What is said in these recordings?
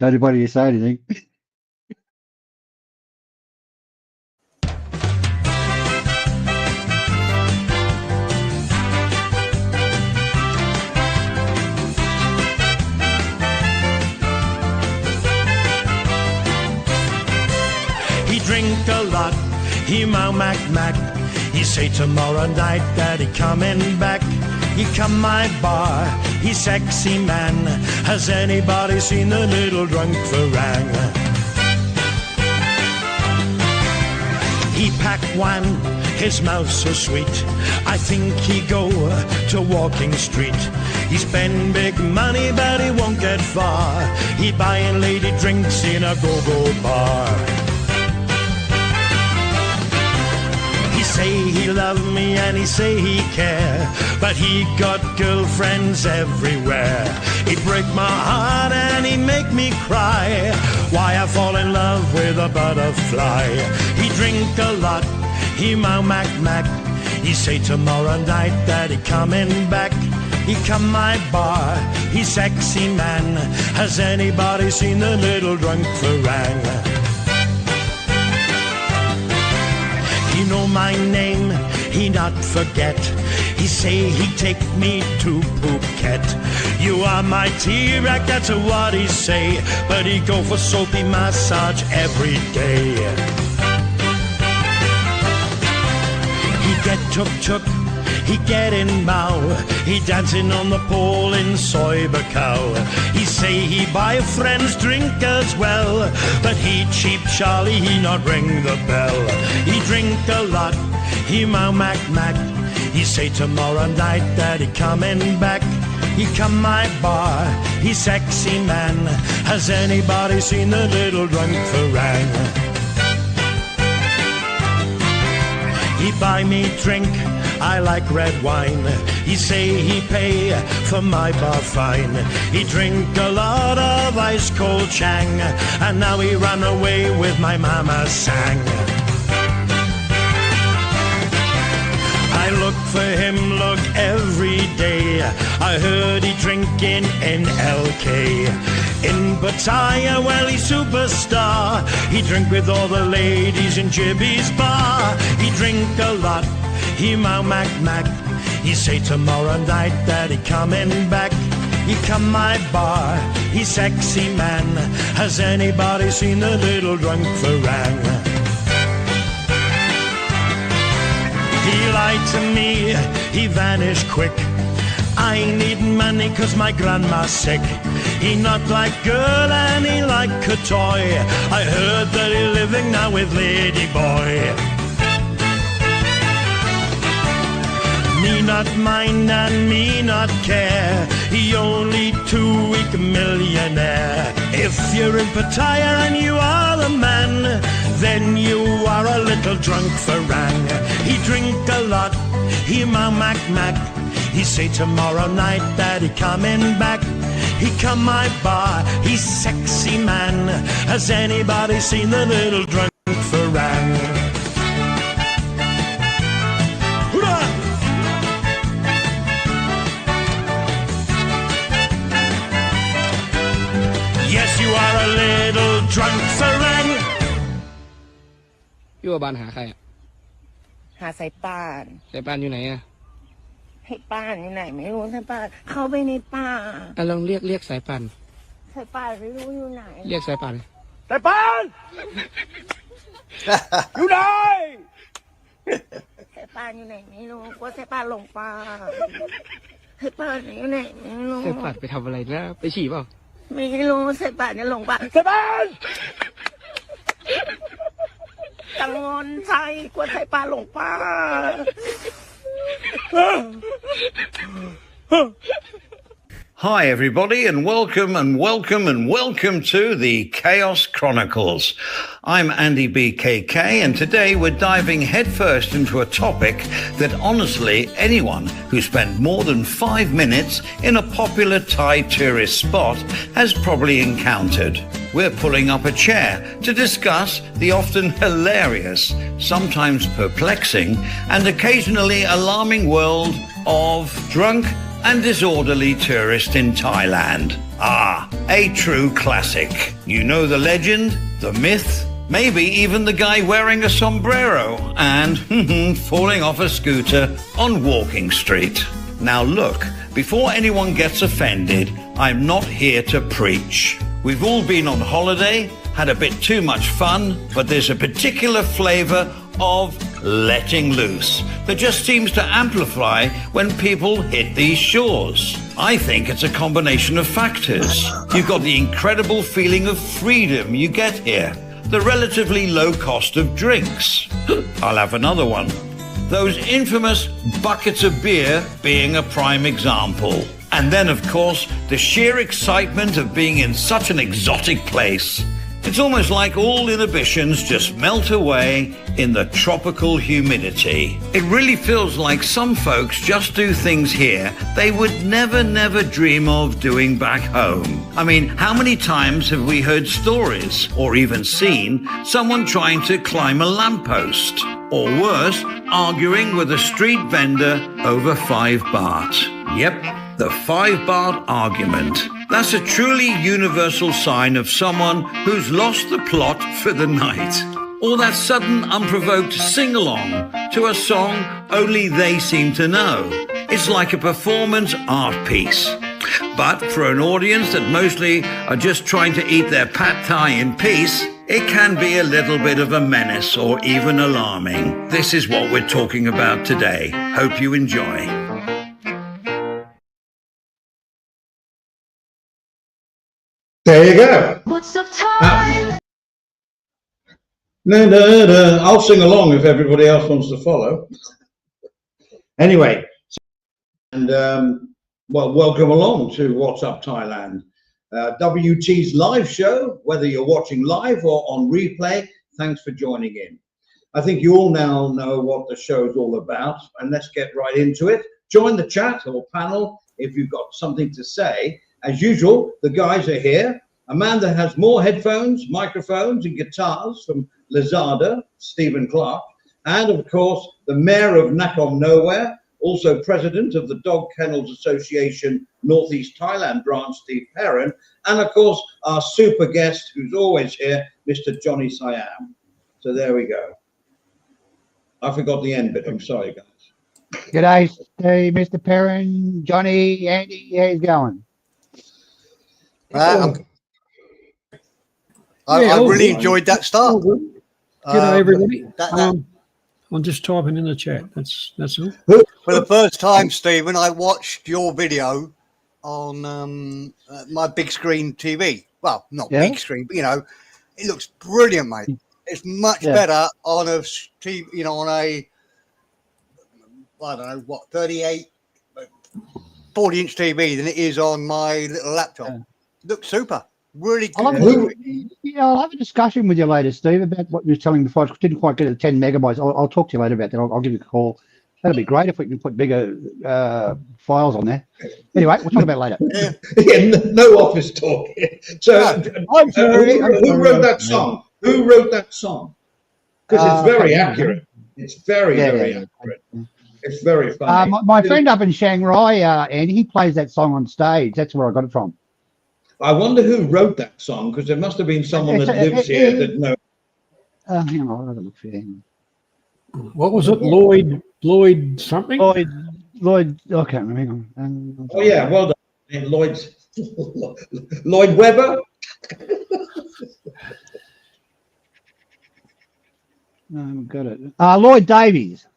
Anybody say anything? He drink a lot, he mac. He say tomorrow night that he coming back. He come my bar, he sexy man. Has anybody seen the little drunk farang? He pack one, his mouth so sweet. I think he go to Walking Street. He spend big money but he won't get far. He buying lady drinks in a go-go bar. Say he love me and he say he care, but he got girlfriends everywhere. He break my heart and he make me cry. Why I fall in love with a butterfly? He drink a lot, he mac. He say tomorrow night that he coming back. He come my bar, he sexy man. Has anybody seen the little drunk farang? He know my name, he not forget. He say he take me to Phuket. You are my T-Rex, that's what he say. But he go for soapy massage every day. He get tuk-tuk, he get in Mao. He dancing on the pole in Soy Bacau. He say he buy friends drink as well, but he cheap Charlie, he not ring the bell. He drink a lot, he mac. He say tomorrow night that he coming back. He come my bar, he sexy man. Has anybody seen the little drunk farang? He buy me drink, I like red wine. He say he pay for my bar fine. He drink a lot of ice cold Chang, and now he run away with my mama sang. I look for him, look every day. I heard he drinking in LK. In Pattaya, well, he's superstar. He drink with all the ladies in Jibby's bar. He drink a lot, he mac. He say tomorrow night that he coming back. He come my bar, he sexy man. Has anybody seen the little drunk farang? He lied to me, he vanished quick. I need money cause my grandma's sick. He not like girl and he like a toy. I heard that he living now with Lady Boy. Me not mind and me not care. He only 2 week millionaire. If you're in Pattaya and you are the man, then you are a little drunk farang. He drink a lot, he mac. He say tomorrow night that he coming back. He come my bar, he's sexy man. Has anybody seen the little drunk farang? Yes, you are a little drunk farang. พี่ว่าบานหาใครอ่ะ หาสายป่าน สายปานอยู่ไหนอ่ะ ให้ป่านอยู่ไหนไม่รู้สายป่านเข้าไปในป่า อ่ะลองเรียกสายปาน สายป่านไม่รู้อยู่ไหน เรียกสายปาน สายปานอยู่ไหน สายป่านอยู่ไหนไม่รู้กลัวสายป่านหลงป่าสายป่านอยู่ไหนไม่รู้ สายปานไปทำอะไรนะไปฉี่เปล่า ไม่รู้สายป่านจะหลงป่า สายปาน กังวลใจกลัวสายป่านหลงป่า Hi everybody and welcome to the Chaos Chronicles. I'm Andy BKK and today we're diving headfirst into a topic that honestly anyone who spent more than 5 minutes in a popular Thai tourist spot has probably encountered. We're pulling up a chair to discuss the often hilarious, sometimes perplexing and occasionally alarming world of drunk and disorderly tourist in Thailand. Ah, a true classic. You know the legend, the myth, maybe even the guy wearing a sombrero and falling off a scooter on Walking Street. Now look, before anyone gets offended, I'm not here to preach. We've all been on holiday, had a bit too much fun, but there's a particular flavour of letting loose that just seems to amplify when people hit these shores. I think it's a combination of factors. You've got the incredible feeling of freedom you get here, the relatively low cost of drinks. I'll have another one. Those infamous buckets of beer being a prime example. And then, of course, the sheer excitement of being in such an exotic place. It's almost like all inhibitions just melt away in the tropical humidity. It really feels like some folks just do things here they would never dream of doing back home. I mean, how many times have we heard stories or even seen someone trying to climb a lamppost? Or worse, arguing with a street vendor over 5 baht. Yep, the 5 baht argument. That's a truly universal sign of someone who's lost the plot for the night. Or that sudden unprovoked sing-along to a song only they seem to know. It's like a performance art piece. But for an audience that mostly are just trying to eat their pad thai in peace, it can be a little bit of a menace or even alarming. This is what we're talking about today. Hope you enjoy. There you go. What's up, time? I'll sing along if everybody else wants to follow. Anyway, and well, welcome along to What's Up Thailand, WT's live show. Whether you're watching live or on replay, thanks for joining in. I think you all now know what the show's all about, and let's get right into it. Join the chat or panel if you've got something to say. As usual, the guys are here. A man that has more headphones, microphones and guitars from Lazada, Stephen Clark, and of course, the Mayor of Nakhon Nowhere, also President of the Dog Kennels Association Northeast Thailand branch, Steve Perrin, and of course, our super guest who's always here, Mr. Johnny Siam. So there we go. I forgot the end bit, I'm sorry, guys. G'day, Steve, Mr. Perrin, Johnny, Andy, how's it going? I really enjoyed that start. G'day, everybody. I'm just typing in the chat. That's all. For the first time, Stephen, I watched your video on my big screen TV. Well, not big screen, but it looks brilliant, mate. It's much better on a TV, on a, I don't know what, 38, 40-inch TV than it is on my little laptop. Looks super. Really good. I'll have a discussion with you later, Steve, about what you were telling me before. I didn't quite get the 10 megabytes. I'll talk to you later about that. I'll give you a call. That'd be great if we can put bigger files on there. Anyway, we'll talk about it later. No office talk. So, who wrote that song? Who wrote that song? Because it's very accurate. It's very accurate. It's very funny. My friend up in Shanghai, Andy, he plays that song on stage. That's where I got it from. I wonder who wrote that song, because there must have been someone that lives here that knows. Hang on, I'll have a look for you. What was it? Lloyd something? Lloyd, okay, hang on. Oh, yeah, well done. Lloyd Webber? Got it. Lloyd Davies.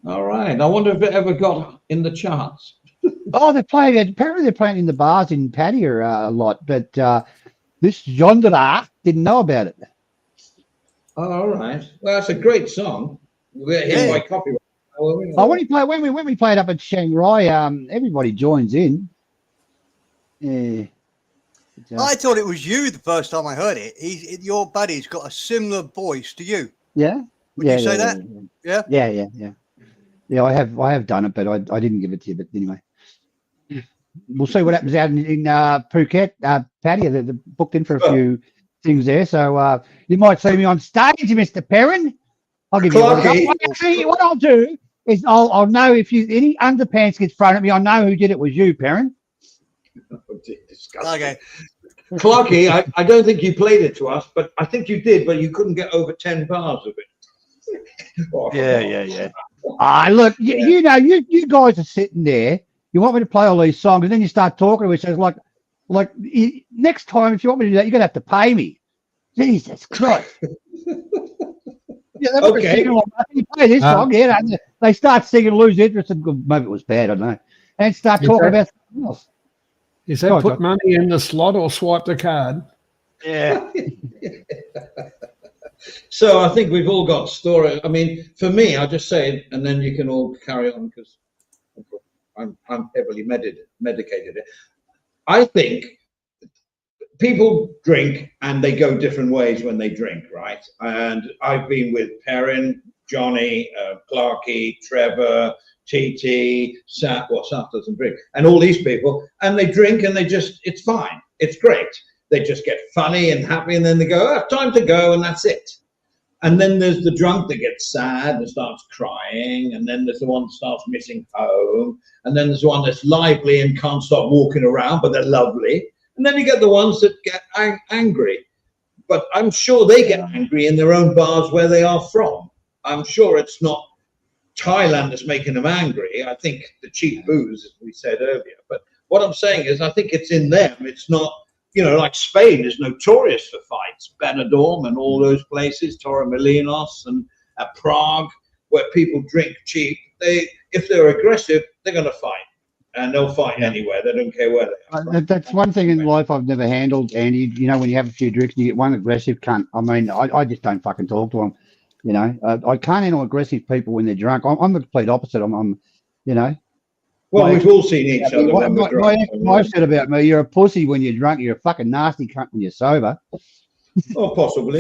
All right. I wonder if it ever got in the charts. Oh, apparently they're playing in the bars in Pattaya a lot, but this genre didn't know about it. Oh, all right. Well, that's a great song. We're hit by copyright. Oh, when we played up at Shanghai, everybody joins in. Yeah. I thought it was you the first time I heard it. Your buddy's got a similar voice to you. Yeah. Would you say that? Yeah. Yeah, I have done it, but I didn't give it to you. But anyway, we'll see what happens out in Phuket. Pattaya, they're booked in for a few things there, so you might see me on stage, Mr. Perrin. I'll give you a actually, what I'll do I'll know if any underpants gets thrown at me. I know who did it. Was you, parent? Okay. Clarky, I don't think you played it to us, but I think you did, but you couldn't get over 10 bars of it. Oh, Yeah. Look, you know, you guys are sitting there. You want me to play all these songs, and then you start talking to me. So it's like next time, if you want me to do that, you're gonna have to pay me. Jesus Christ. Yeah, they Okay. singing along. You play this song, yeah. And they start singing, lose interest, and maybe it was bad, I don't know, and start talking about something else. Is that put money in the slot or swipe the card? Yeah. So I think we've all got story. I mean, for me, I'll just say it, and then you can all carry on because I'm heavily medicated. I think people drink and they go different ways when they drink, right? And I've been with Perrin, Johnny, Clarky, Trevor, TT, Sat doesn't drink, and all these people, and they drink and it's fine. It's great. They just get funny and happy, and then they go, oh, time to go, and that's it. And then there's the drunk that gets sad and starts crying, and then there's the one that starts missing home, and then there's the one that's lively and can't stop walking around, but they're lovely. And then you get the ones that get angry. But I'm sure they get angry in their own bars where they are from. I'm sure it's not Thailand that's making them angry. I think the cheap booze, as we said earlier. But what I'm saying is I think it's in them. It's not, like Spain is notorious for fights. Benidorm and all those places, Torremolinos and Prague, where people drink cheap. If they're aggressive, they're going to fight. And they'll fight anywhere. They don't care where they are. That's one thing in life I've never handled, Andy. When you have a few drinks, you get one aggressive cunt. I mean, I just don't fucking talk to them. I can't handle aggressive people when they're drunk. I'm the complete opposite. Well, we've all seen each other when we're drunk. My ex-wife said about me, you're a pussy when you're drunk. You're a fucking nasty cunt when you're sober. Oh, possibly.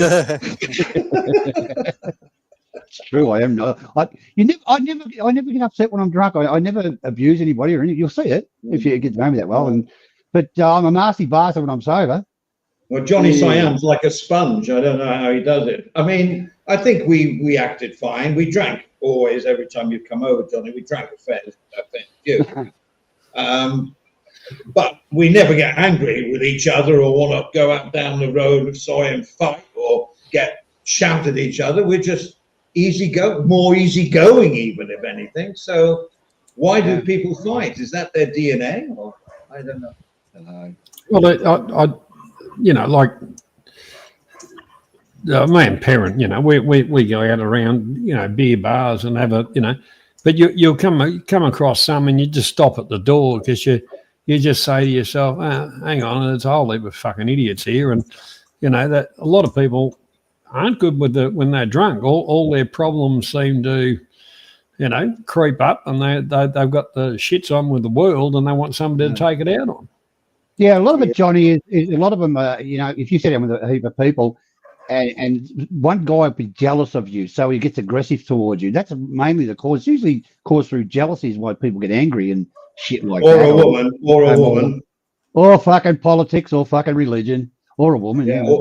It's true. I am not. I never get upset when I'm drunk. I never abuse anybody or anything. You'll see it if you get to know me that well. But I'm a nasty bastard when I'm sober. Well, Johnny Siam's like a sponge. I don't know how he does it. I mean, I think we acted fine. We drank always every time you'd come over, Johnny. We drank a fair few. But we never get angry with each other or want to go out down the road with Soy and fight or shout at each other. We're just more easygoing, even if anything. So why do people fight? Is that their DNA? Or I don't know. Well, like my parent, we go out around, beer bars and have but you'll come across some and you just stop at the door because you just say to yourself, hang on, there's a whole heap of fucking idiots here. And, that a lot of people aren't good with when they're drunk. All their problems seem to, creep up, and they've got the shits on with the world, and they want somebody to take it out on. Yeah, a lot of it, Johnny, is a lot of them. If you sit down with a heap of people, and one guy will be jealous of you, so he gets aggressive towards you. That's mainly the cause. It's usually caused through jealousy is why people get angry and shit like that. Or a woman, or fucking politics, or fucking religion, or a woman. Yeah.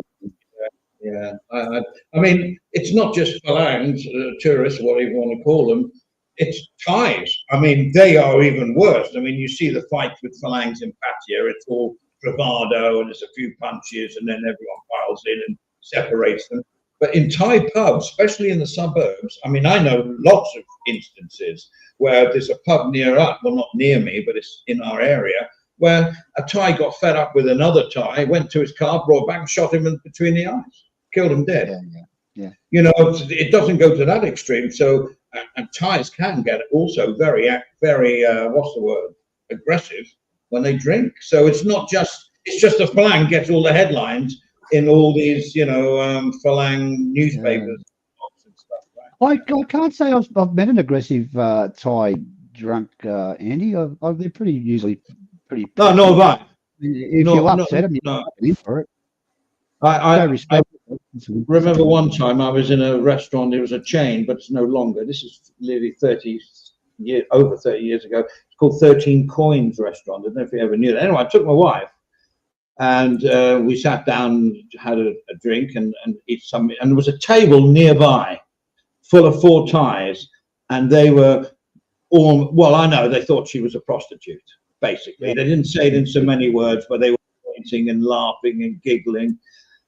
I mean, it's not just phalangs, tourists, whatever you want to call them. It's Thais. I mean, they are even worse. I mean, you see the fights with phalangs in Pattaya. It's all bravado, and there's a few punches, and then everyone piles in and separates them. But in Thai pubs, especially in the suburbs, I mean, I know lots of instances where there's a pub near us, well, not near me, but it's in our area, where a Thai got fed up with another Thai, went to his car, brought back, shot him between the eyes, killed him dead. Yeah. It doesn't go to that extreme. So, and Thais can get also very, what's the word, aggressive when they drink. So it's just a phalang gets all the headlines in all these, phalang newspapers and stuff. Right? I can't say I've met an aggressive Thai drunk, Andy. They're usually pretty. No, have I. If you upset them, you're in for it. I remember one time I was in a restaurant. It was a chain, but it's no longer. This is nearly over 30 years ago. It's called 13 Coins Restaurant. I don't know if you ever knew that. Anyway, I took my wife, and we sat down, had a drink, and eat something. And there was a table nearby, full of 4 Thais, and they were all, well, I know they thought she was a prostitute, basically. Yeah. They didn't say it in so many words, but they were pointing and laughing and giggling.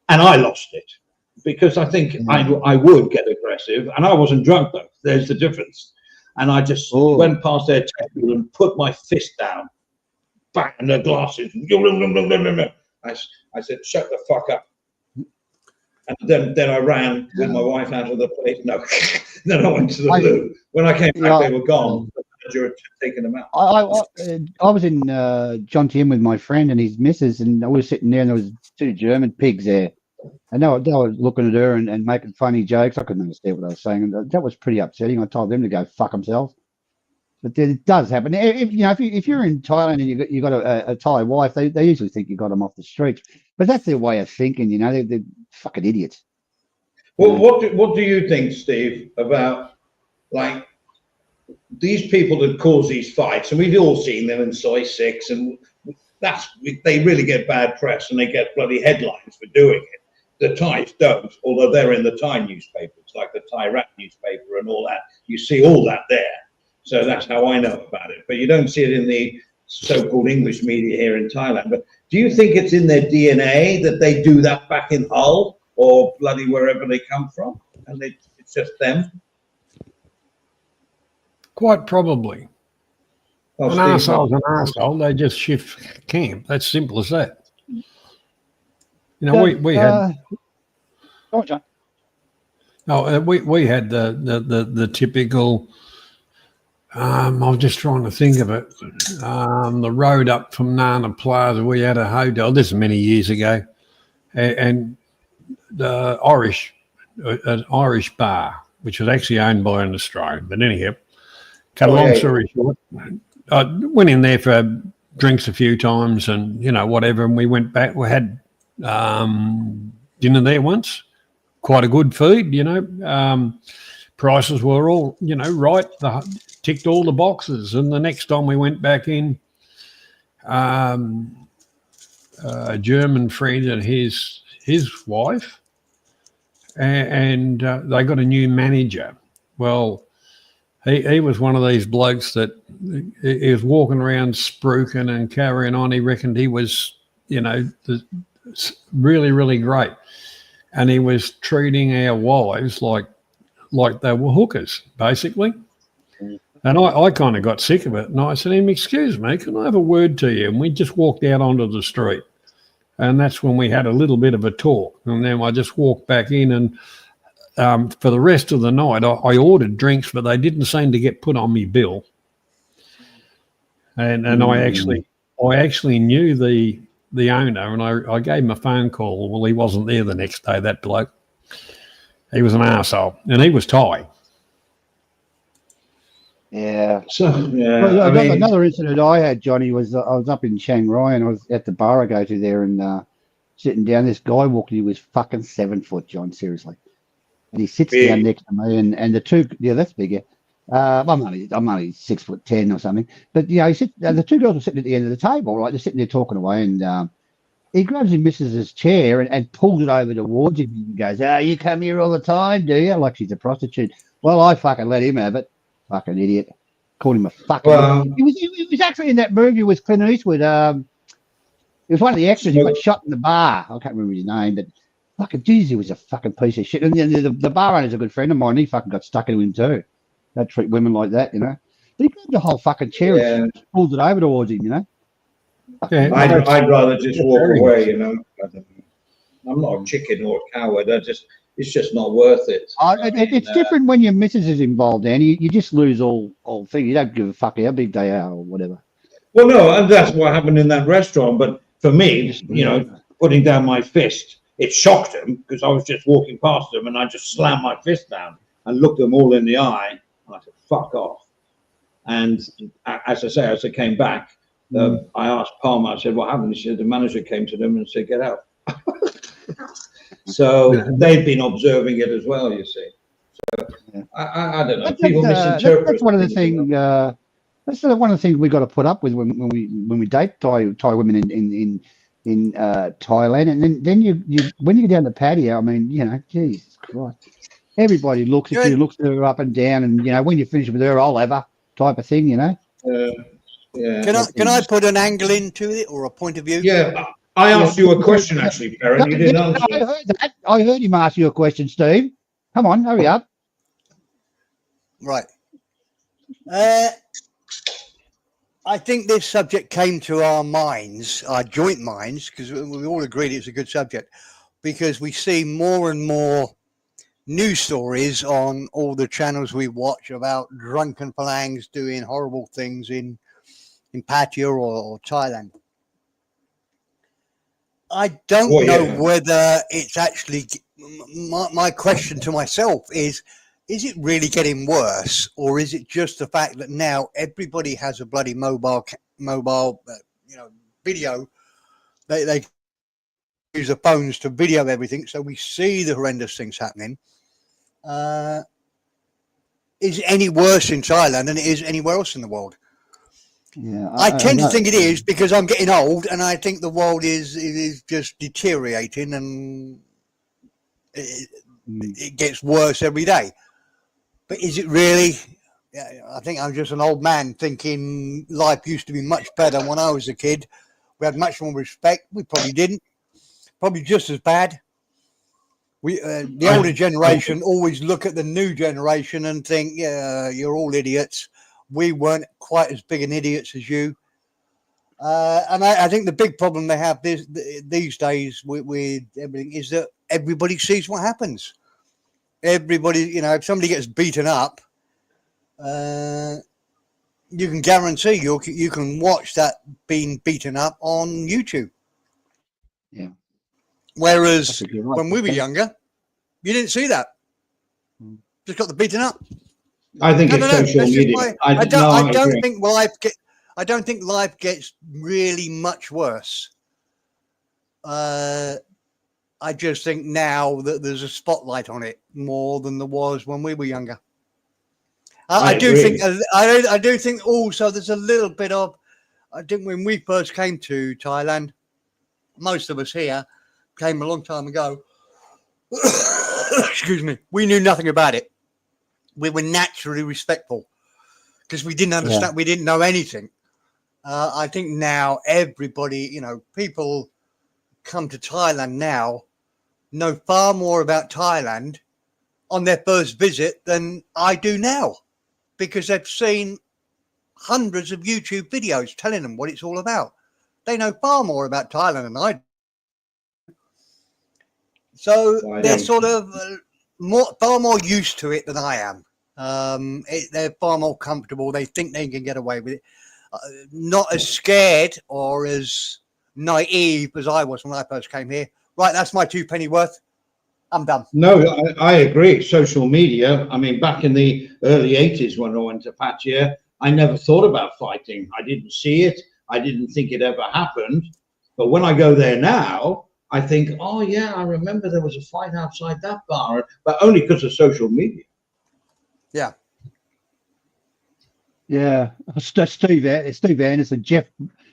And I lost it because I think I would get aggressive, and I wasn't drunk though. There's the difference. And I just went past their table and put my fist down, bang, and the glasses. I said, "Shut the fuck up." And then I ran with my wife out of the place. No, then I went to the loo. When I came back, they were gone. The manager had taken them out. I was in John Tim with my friend and his missus, and I was sitting there, and there was 2 German pigs there, and they were looking at her and making funny jokes. I couldn't understand what they were saying, and that was pretty upsetting. I told them to go fuck themselves. But it does happen. If you're in Thailand and you got a Thai wife, they usually think you got them off the streets. But that's their way of thinking, they're fucking idiots. Well, what do you think, Steve, about like these people that cause these fights? And we've all seen them in Soy 6, and they really get bad press and they get bloody headlines for doing it. The Thais don't, although they're in the Thai newspapers, like the Thai Rat newspaper and all that. You see all that there. So that's how I know about it. But you don't see it in the so-called English media here in Thailand. But do you think it's in their DNA that they do that back in Hull or bloody wherever they come from? And it's just them? Quite probably. Oh, an arsehole's an arsehole. They just shift camp. That's simple as that. We had... Go on, John. No, we had the typical... I'm just trying to think of it. The road up from Nana Plaza, we had a hotel. This is many years ago, and the an Irish bar, which was actually owned by an Australian. But anyhow, cut a long story short, I went in there for drinks a few times, and whatever. And we went back. We had dinner there once. Quite a good food, prices were all, right. Ticked all the boxes. And the next time we went back in, a German friend and his wife, and they got a new manager. Well, he was one of these blokes that he was walking around spruiking and carrying on. He reckoned he was, really, really great. And he was treating our wives like they were hookers, basically. And I kind of got sick of it. And I said to him, "Excuse me, can I have a word to you?" And we just walked out onto the street. And that's when we had a little bit of a talk. And then I just walked back in, and for the rest of the night, I ordered drinks, but they didn't seem to get put on me bill. And I actually knew the owner, and I gave him a phone call. Well, he wasn't there the next day, that bloke. He was an arsehole, and he was Thai. Yeah. So Another incident I had, Johnny, was I was up in Chiang Rai, and I was at the bar I go to there, and sitting down. This guy walked in. He was fucking 7 foot, John. Seriously, and he sits down next to me, and the two, that's bigger. I'm only 6'10" or something, but the 2 girls were sitting at the end of the table, right? They're sitting there talking away, and he grabs his missus's chair and pulls it over towards him and goes, "Oh, you come here all the time, do you?" Like she's a prostitute. Well, I fucking let him have it. Fucking idiot. Called him a fucking idiot. He was actually in that movie with Clint Eastwood. It was one of the extras who got shot in the bar. I can't remember his name, but fucking geez, he was a fucking piece of shit. And the bar owner's a good friend of mine. He fucking got stuck into him too. Don't treat women like that, But he grabbed the whole fucking chair and pulled it over towards him, Yeah, I'd rather just walk away, I'm not a chicken or a coward. It's just not worth it. It's different when your missus is involved, Danny. You just lose all thing. You don't give a fuck how big they are or whatever. Well, no, and that's what happened in that restaurant. But for me, putting down my fist, it shocked them because I was just walking past them and I just slammed my fist down and looked them all in the eye. And I said, "Fuck off." And as I say, as I came back, I asked Palmer, I said, "What happened?" He said, "The manager came to them and said, 'Get out.'" So they've been observing it as well, you see. So I don't know. People misinterpret. That's one of the things. That's one of the things we got to put up with when we date Thai women in Thailand, and then you when you go down the patio. I mean, Jesus Christ. Everybody looks at you, looks at her up and down, and when you finish with her, I'll have her type of thing, Yeah. Can I put an angle into it or a point of view? Yeah. I asked you a question actually, Perrin. You didn't answer. I heard that. I heard him ask you a question, Steve. Come on, hurry up. Right. I think this subject came to our minds, our joint minds, because we all agreed it's a good subject, because we see more and more news stories on all the channels we watch about drunken phalangs doing horrible things in Pattaya or Thailand. I don't know whether it's actually, my question to myself is it really getting worse, or is it just the fact that now everybody has a bloody mobile video? They use their phones to video everything, so we see the horrendous things happening. Is it any worse in Thailand than it is anywhere else in the world? Yeah, I tend to think it is, because I'm getting old, and I think the world is just deteriorating, and it gets worse every day. But is it really? I think I'm just an old man thinking life used to be much better when I was a kid. We had much more respect. We probably didn't. Probably just as bad. The older generation always look at the new generation and think, yeah, you're all idiots. We weren't quite as big an idiots as you. And I think the big problem they have these days with everything is that everybody sees what happens. Everybody, if somebody gets beaten up, you can guarantee you can watch that being beaten up on YouTube. Yeah. Whereas when we were younger, you didn't see that. Just got the beaten up. I think it's social media. I don't think life gets really much worse. I just think now that there's a spotlight on it more than there was when we were younger. I do think also there's a little bit of, I think when we first came to Thailand, most of us here came a long time ago. Excuse me. We knew nothing about it. We were naturally respectful because we didn't understand. Yeah. We didn't know anything. I think now everybody, people come to Thailand now know far more about Thailand on their first visit than I do now, because they've seen hundreds of YouTube videos telling them what it's all about. They know far more about Thailand than I do. So they're sort of far more used to it than I am. They're far more comfortable. They think they can get away with it. Not as scared or as naive as I was when I first came here. Right, that's my 2 penny worth. I'm done. No, I agree. Social media. I mean, back in the early 80s when I went to Pattaya, I never thought about fighting. I didn't see it. I didn't think it ever happened. But when I go there now, I think, oh, yeah, I remember there was a fight outside that bar, but only because of social media. Yeah. Yeah. Steve Anderson, Jeff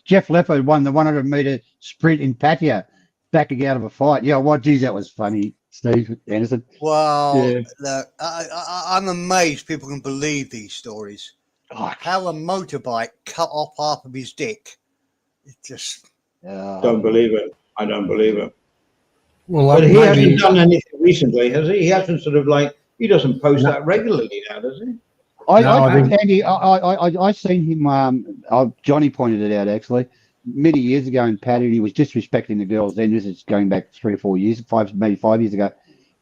Leffo won the 100-meter sprint in Pattaya, backing out of a fight. Yeah, geez, that was funny, Steve Anderson. Well, yeah. Look, I'm amazed people can believe these stories. Oh, how a motorbike cut off half of his dick. It just... Don't believe it. I don't believe it. Well, but he hasn't done anything recently, has he? He hasn't he doesn't post that regularly now, does he? I seen him, Johnny pointed it out actually, many years ago in Pattaya. He was disrespecting the girls then. This is going back 3 or 4 years, maybe 5 years ago.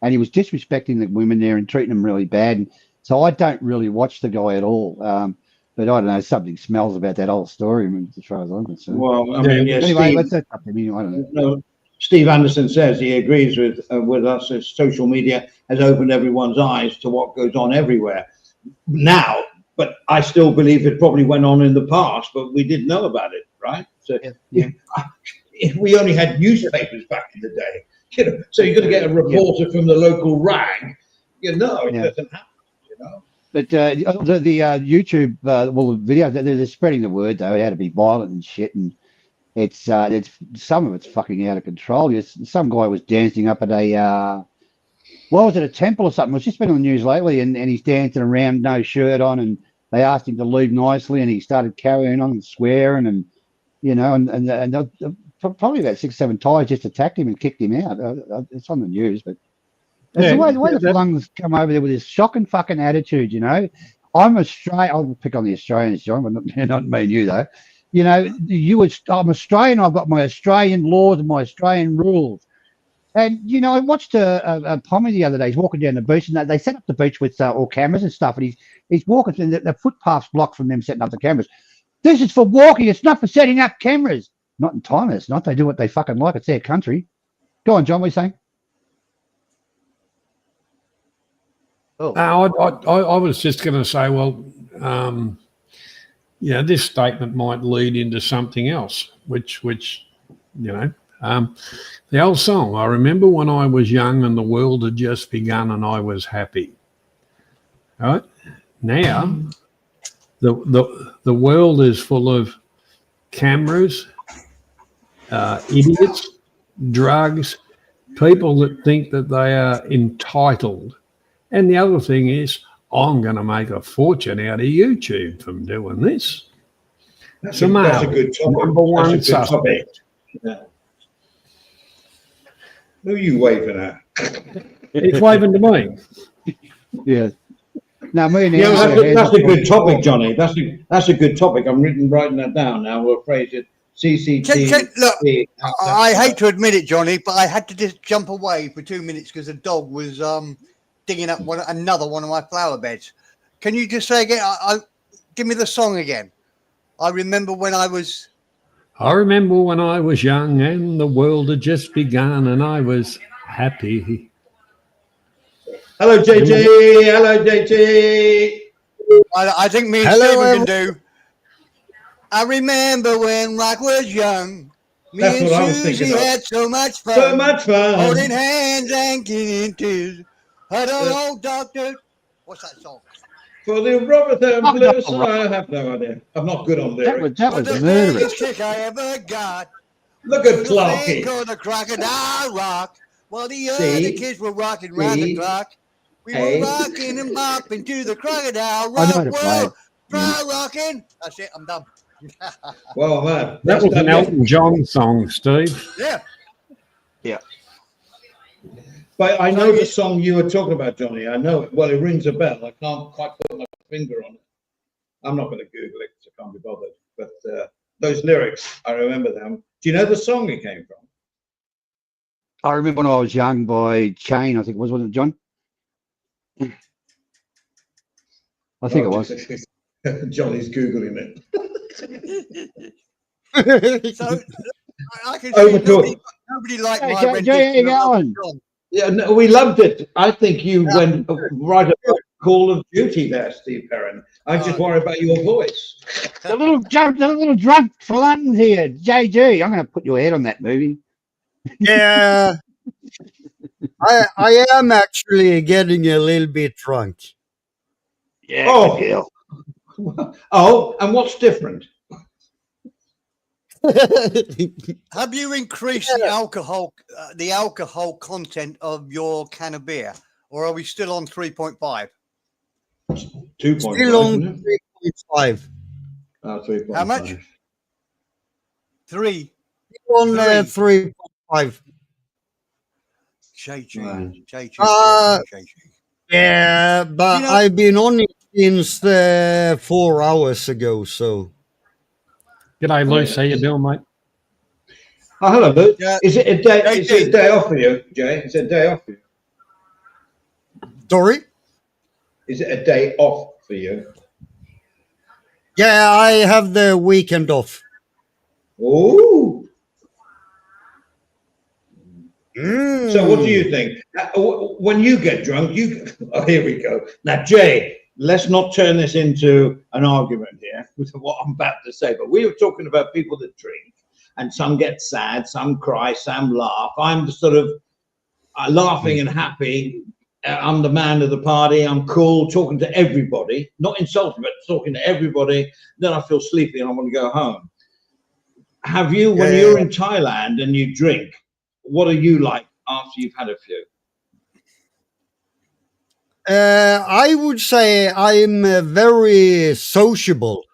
And he was disrespecting the women there and treating them really bad. And so I don't really watch the guy at all. But I don't know, something smells about that whole story, as far as I'm concerned. Well, I mean, anyway, that's up to me. I don't know. No, Steve Anderson says he agrees with us as social media has opened everyone's eyes to what goes on everywhere now. But I still believe it probably went on in the past, but we didn't know about it, right? So if we only had newspapers back in the day, so you're going to get a reporter from the local rag, it doesn't happen, But the YouTube, the video, they're spreading the word though, how to be violent and shit, and it's some of it's fucking out of control. Some guy was dancing up at Well, was it a temple or something? It's just been on the news lately, and he's dancing around, no shirt on, and they asked him to leave nicely, and he started carrying on and swearing, and probably about 6 or 7 Thais just attacked him and kicked him out. It's on the news, but it's the way the Flungs come over there with this shocking fucking attitude, I'm Australian. I'll pick on the Australians, John, but not me and you, though. I'm Australian. I've got my Australian laws and my Australian rules. And, I watched a Pommy the other day. He's walking down the beach, and they set up the beach with all cameras and stuff, and he's walking through the footpath's blocked from them setting up the cameras. This is for walking. It's not for setting up cameras. Not in Thailand, it's not. They do what they fucking like. It's their country. Go on, John, what are you saying? Oh. I was just going to say, well, this statement might lead into something else, which the old song, I remember when I was young and the world had just begun and I was happy. All right? Now, the world is full of cameras, idiots, drugs, people that think that they are entitled. And the other thing is, I'm going to make a fortune out of YouTube from doing this. That's a good topic. Number one suspect. Yeah. Who are you waving at? It's waving to me. Yeah. Now, me and that's a good topic, Johnny. That's a good topic. I'm writing that down now. We'll phrase it. CCTV. Look, I hate to admit it, Johnny, but I had to just jump away for 2 minutes because the dog was digging up another one of my flower beds. Can you just say again? Give me the song again. I remember when I was young and the world had just begun and I was happy. Hello, JT. Hello, JT. I think me and Stephen can do. I remember when Rock was young. Me That's what I was and thinking Susie of. had so much fun. So much fun. Holding hands and getting tears. I don't know, doctor. What's that song? For the Robertson Blues, I have no idea. I'm not good on lyrics. That was the murderous. biggest kick I ever got. Look at Clarky. Called the crocodile rock. While the C, other kids were rocking round the clock. We were rocking and bopping to the crocodile rock. I know how to Try rocking. That's it. I'm done. Well, man. That was an Elton John song, Steve. Yeah. Yeah. But I know the song you were talking about, Johnny. I know it. Well, it rings a bell. I can't quite put my finger on it. I'm not going to Google it because I can't be bothered. But those lyrics, I remember them. Do you know the song it came from? I remember when I was young by Chain, I think it wasn't it, John? I think it was. Johnny's Googling it. So I can see nobody liked my rendition of Elton John. Yeah, no, we loved it. I think you went right about Call of Duty there, Steve Perrin. I just worry about your voice. The little drunk flung here, JG. I'm going to put your head on that movie. Yeah, I am actually getting a little bit drunk. Yeah. Oh, and what's different? Have you increased the alcohol content of your can of beer, or are we still on 3.5? 2.5. Still on 3.5. 3.5. How much? 3. On 3.5. Yeah, but I've been on it since 4 hours ago, so. G'day, Luce. How you doing, mate? Oh, hello, Luke. Is it a day? Is it a day off for you, Jay? Is it a day off for you? Sorry? Is it a day off for you? Yeah, I have the weekend off. Oh. So what do you think? When you get drunk, oh, here we go. Now, Jay, let's not turn this into an argument here with what I'm about to say, but we were talking about people that drink, and some get sad, some cry, some laugh. I'm the sort of laughing and happy. I'm the man of the party. I'm cool, talking to everybody, not insulting, but talking to everybody. Then I feel sleepy and I want to go home. Have you, when you're in Thailand and you drink, what are you like after you've had a few? I would say I'm very sociable.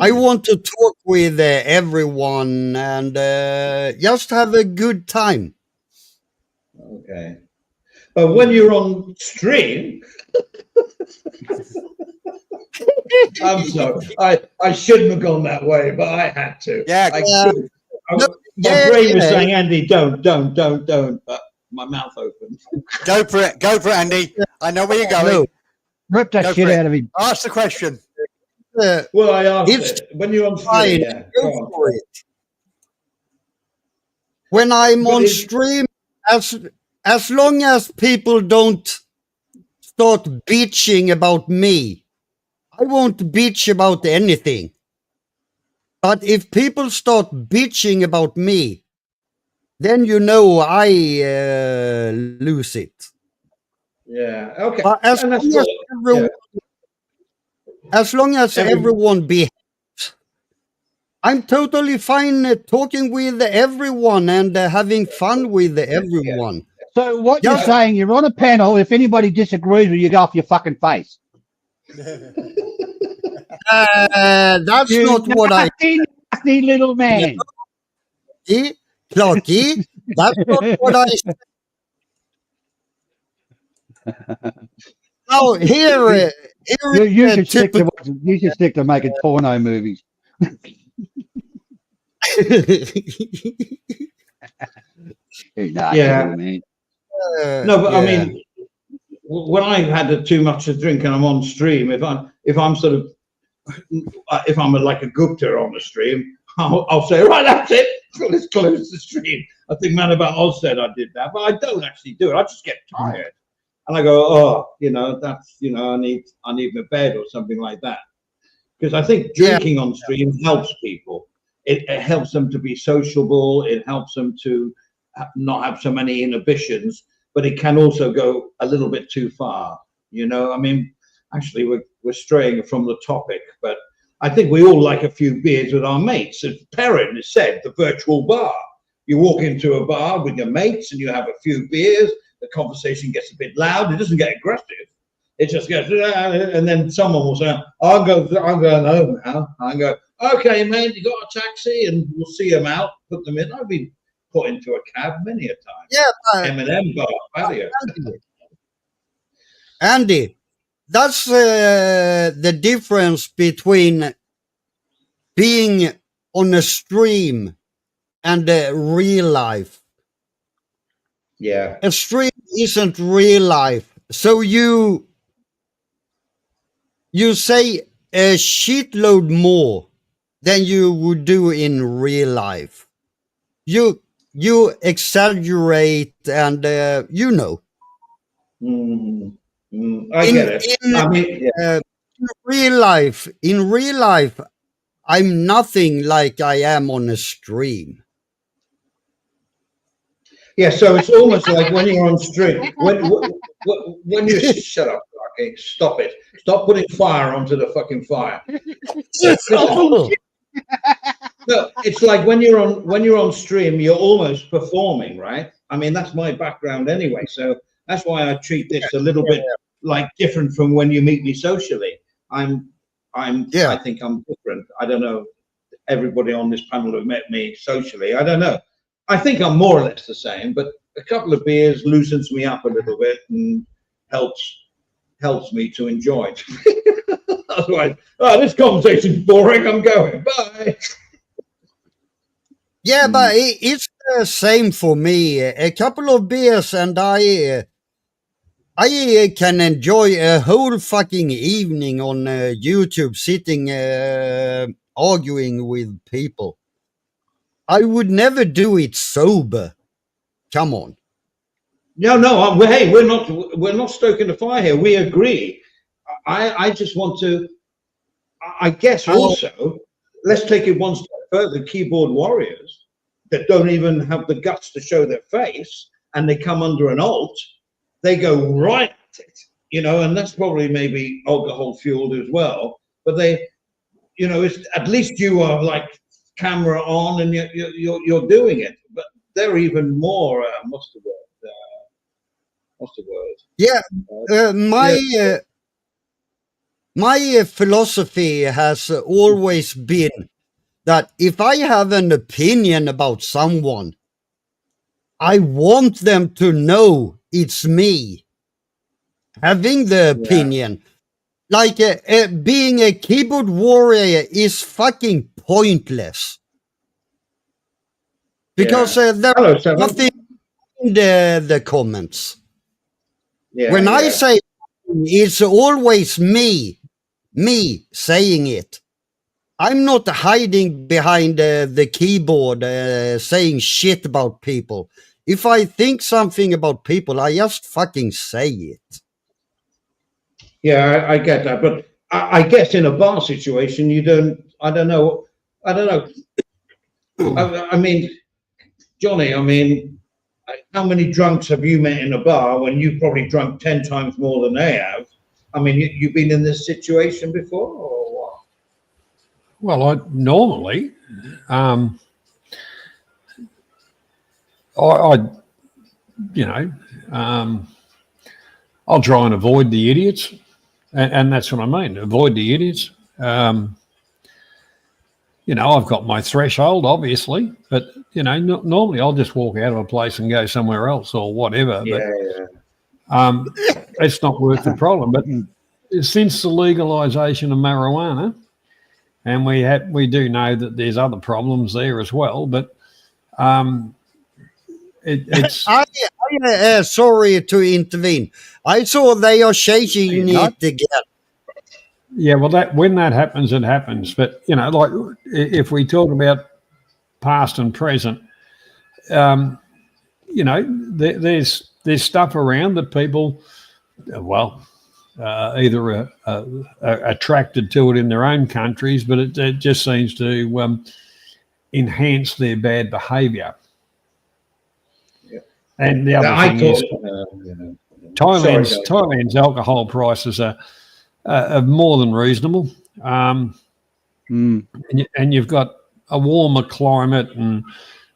I want to talk with everyone and just have a good time. Okay. But when you're on stream, I'm sorry, I shouldn't have gone that way, but I had to. Yeah. My brain was saying, Andy, don't, but my mouth opened. Go for it, Andy. I know where you're going. No. Rip that shit out of him. Ask the question. Well, I asked it. When you're on stream, yeah. Go Go on. for it. When I'm But on stream, as long as people don't start bitching about me, I won't bitch about anything. But if people start bitching about me, then you know I lose it. Yeah. Okay. But as And that's long as cool. everyone, as long as everyone behaves, I'm totally fine talking with everyone and having fun with everyone. So what you're saying, you're on a panel. If anybody disagrees with you, go off your fucking face. That's You not what I nasty little man. see, Clarky. That's not what I said. Oh, here You is should stick to making porno movies. Yeah. Man. No, but I mean, when I've had too much to drink and I'm on stream, if I'm sort of, if I'm like a Gupta on the stream, I'll say, right, that's it. Let's close the stream. I think Man About Oz said I did that, but I don't actually do it. I just get tired, and I go, oh, that's, I need my bed or something like that. Because I think drinking on stream helps people. It helps them to be sociable. It helps them to not have so many inhibitions, but it can also go a little bit too far. I mean, actually, we're straying from the topic, but I think we all like a few beers with our mates. As Perrin has said, the virtual bar. You walk into a bar with your mates and you have a few beers. The conversation gets a bit loud. It doesn't get aggressive. It just goes, and then someone will say, I'm going home now. I go, okay, mate, you got a taxi? And we'll see them out, put them in. I've been put into a cab many a time. Yeah, M&M bar, patio. Andy, that's the difference between being on a stream and real life. Yeah. A stream isn't real life. So you say a shitload more than you would do in real life. You exaggerate and I get it. I mean, in real life, I'm nothing like I am on a stream. Yeah, so it's almost like when you're on stream, when you shut up, okay, stop it. Stop putting fire onto the fucking fire. No, it's like when you're on stream, you're almost performing, right? I mean, that's my background anyway, so that's why I treat this a little bit like different from when you meet me socially. I think I'm different. I don't know. Everybody on this panel have met me socially. I don't know. I think I'm more or less the same, but a couple of beers loosens me up a little bit and helps me to enjoy it. Otherwise, this conversation's boring. I'm going. Bye. Yeah, but it's the same for me. A couple of beers and I can enjoy a whole fucking evening on YouTube sitting arguing with people. I would never do it sober. Come on. No. Hey, we're not stoking the fire here. We agree. I just want to. I guess also, let's take it one step further. Keyboard warriors that don't even have the guts to show their face, and they come under an alt. They go right at it, and that's probably maybe alcohol fueled as well. But they, it's at least you are like camera on and you're doing it. But they're even more what's the word? what's the word? Yeah, my philosophy has always been that if I have an opinion about someone, I want them to know it's me having the opinion. Like being a keyboard warrior is fucking pointless. Because there Hello, is Seven. nothing in the comments. When I say it's always me saying it. I'm not hiding behind the keyboard saying shit about people. If I think something about people, I just fucking say it. Yeah, I get that, but I guess in a bar situation, you don't. I don't know. I mean, Johnny. I mean, how many drunks have you met in a bar when you've probably drunk 10 times more than they have? I mean, you've been in this situation before, or what? Well, I normally, I you know, I'll try and avoid the idiots, and that's what I mean. Avoid the idiots. You know, I've got my threshold, obviously, but you know, normally I'll just walk out of a place and go somewhere else or whatever. But it's not worth the problem. But since the legalization of marijuana, and we do know that there's other problems there as well, but it's. Sorry to intervene. I saw they are changing it again. Yeah, well, when that happens, it happens. But you know, like if we talk about past and present, you know, there's stuff around that people, well, either are attracted to it in their own countries, but it just seems to enhance their bad behaviour. Yeah. And the other thing is, Thailand's alcohol prices are more than reasonable, and you've got a warmer climate and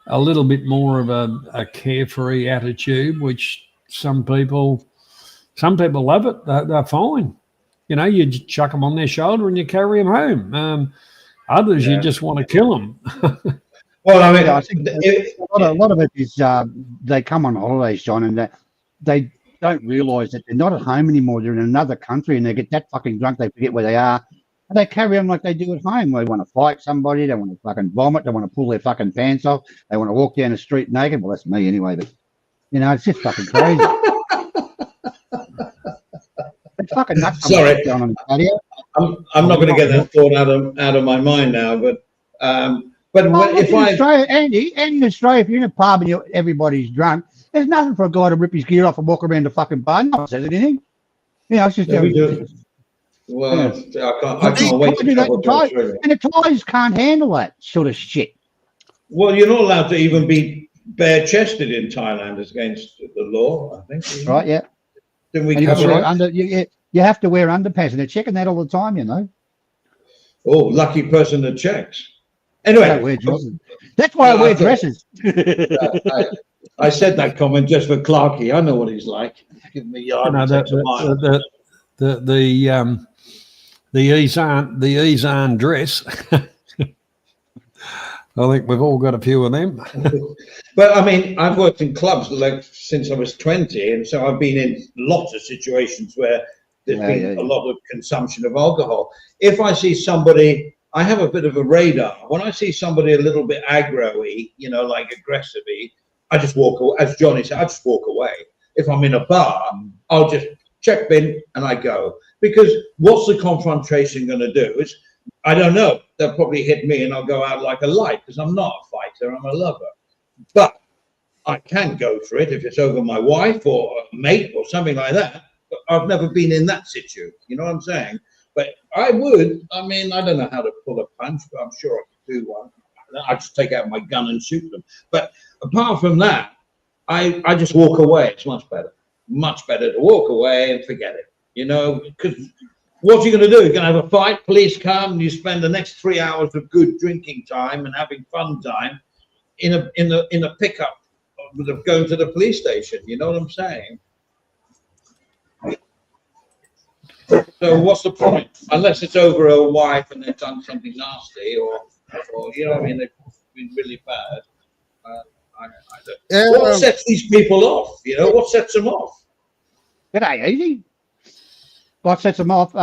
a little bit more of a carefree attitude, which some people love it. They're fine. You know, you chuck them on their shoulder and you carry them home. Others, you just want to kill them. Well, I mean, I think a lot of it is they come on holidays, John, and they don't realise that they're not at home anymore. They're in another country and they get that fucking drunk they forget where they are. And they carry on like they do at home. They want to fight somebody. They want to fucking vomit. They want to pull their fucking pants off. They want to walk down the street naked. Well, that's me anyway. But, you know, it's just fucking crazy. It's fucking nuts. Sorry. Down on the patio. I'm not going to get that thought out of my mind now. But if in Australia, Andy, in Australia, if you're in a pub and everybody's drunk, there's nothing for a guy to rip his gear off and walk around the fucking bar. No one says anything. You know, it's just... Well, I can't wait to travel to Australia. And the Thais can't handle that sort of shit. Well, you're not allowed to even be bare-chested in Thailand against the law, I think. Right, yeah. Then we you have to wear underpants, and they're checking that all the time, you know. Oh, lucky person that checks. Anyway. That's why I wear dresses. I said that comment just for Clarky. I know what he's like. Give me the Isan dress. I think we've all got a few of them. But I mean, I've worked in clubs since I was 20, and so I've been in lots of situations where there's been a lot of consumption of alcohol. If I see somebody, I have a bit of a radar. When I see somebody a little bit aggro-y, you know, like aggressive-y, I just walk away. As Johnny said, I just walk away. If I'm in a bar, I'll just check bin and I go. Because what's the confrontation going to do? I don't know. They'll probably hit me and I'll go out like a light because I'm not a fighter, I'm a lover. But I can go for it if it's over my wife or a mate or something like that. But I've never been in that situation. You know what I'm saying? But I would. I mean, I don't know how to pull a punch, but I'm sure I could do one. I just take out my gun and shoot them. But apart from that, I just walk away. It's much better. Much better to walk away and forget it. You know, because what are you going to do? You're going to have a fight, police come, and you spend the next 3 hours of good drinking time and having fun time in a pickup of going to the police station. You know what I'm saying? So what's the point? Unless it's over a wife and they've done something nasty, or you know what I mean, they've been really bad. What sets these people off? You know, what sets them off? It ain't easy. What sets them off?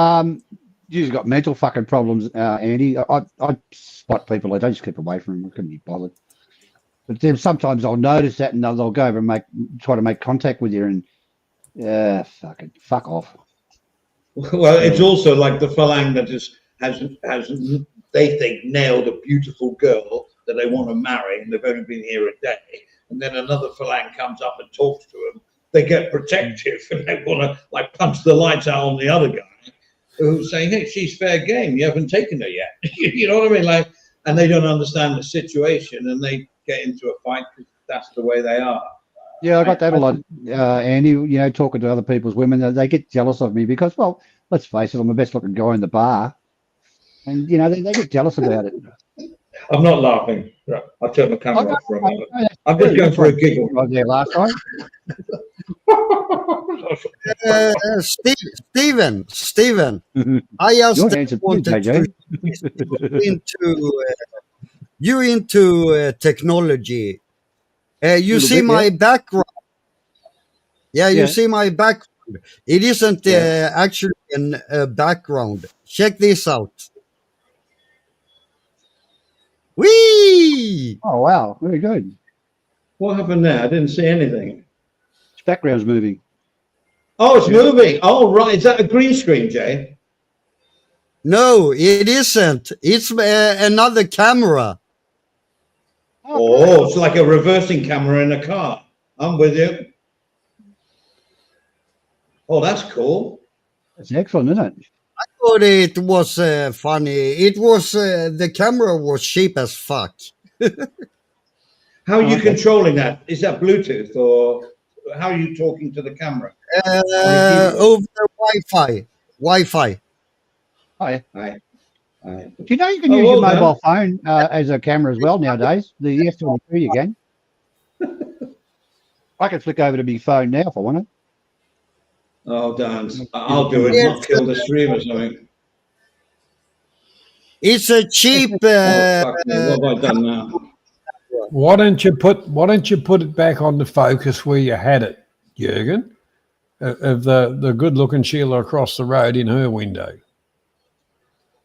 You've got mental fucking problems, Andy. I spot people. I don't just keep away from them. I couldn't be bothered. But then sometimes I'll notice that and they'll go over and try to make contact with you and fuck off. Well, it's also like the Falang that has they think nailed a beautiful girl that they want to marry, and they've only been here a day, and then another Falang comes up and talks to them. They get protective and they want to like punch the lights out on the other guy who's saying, "Hey, she's fair game. You haven't taken her yet." You know what I mean? Like, and they don't understand the situation, and they get into a fight because that's the way they are. Yeah, I got that a lot, Andy. You know, talking to other people's women, they get jealous of me because, well, let's face it, I'm the best looking guy in the bar, and you know they get jealous about it. I'm not laughing. Right, I'll turn the camera off for a moment. I'm just going for a giggle. I was there last time. Stephen, I just wanted to into technology. You see my background. Yeah, you see my background. It isn't actually a background. Check this out. Whee! Oh wow, very good. What happened there? I didn't see anything. Its background's moving. Oh, it's moving. Oh, right. Is that a green screen, Jay? No, it isn't. It's another camera. Oh, it's like a reversing camera in a car. I'm with you. Oh, that's cool. That's excellent, isn't it? I thought it was funny. It was the camera was cheap as fuck. How are you controlling that? Is that Bluetooth or how are you talking to the camera? Over the Wi-Fi. Oh yeah. Right. Do you know you can use your mobile phone as a camera as well nowadays? The F22 you can. I can flick over to my phone now if I want to. Oh, Dan, I'll do it. Not kill the stream or something. It's a cheap. Fuck me, what have I done now? Why don't you put it back on the focus where you had it, Jürgen, of the good-looking Sheila across the road in her window?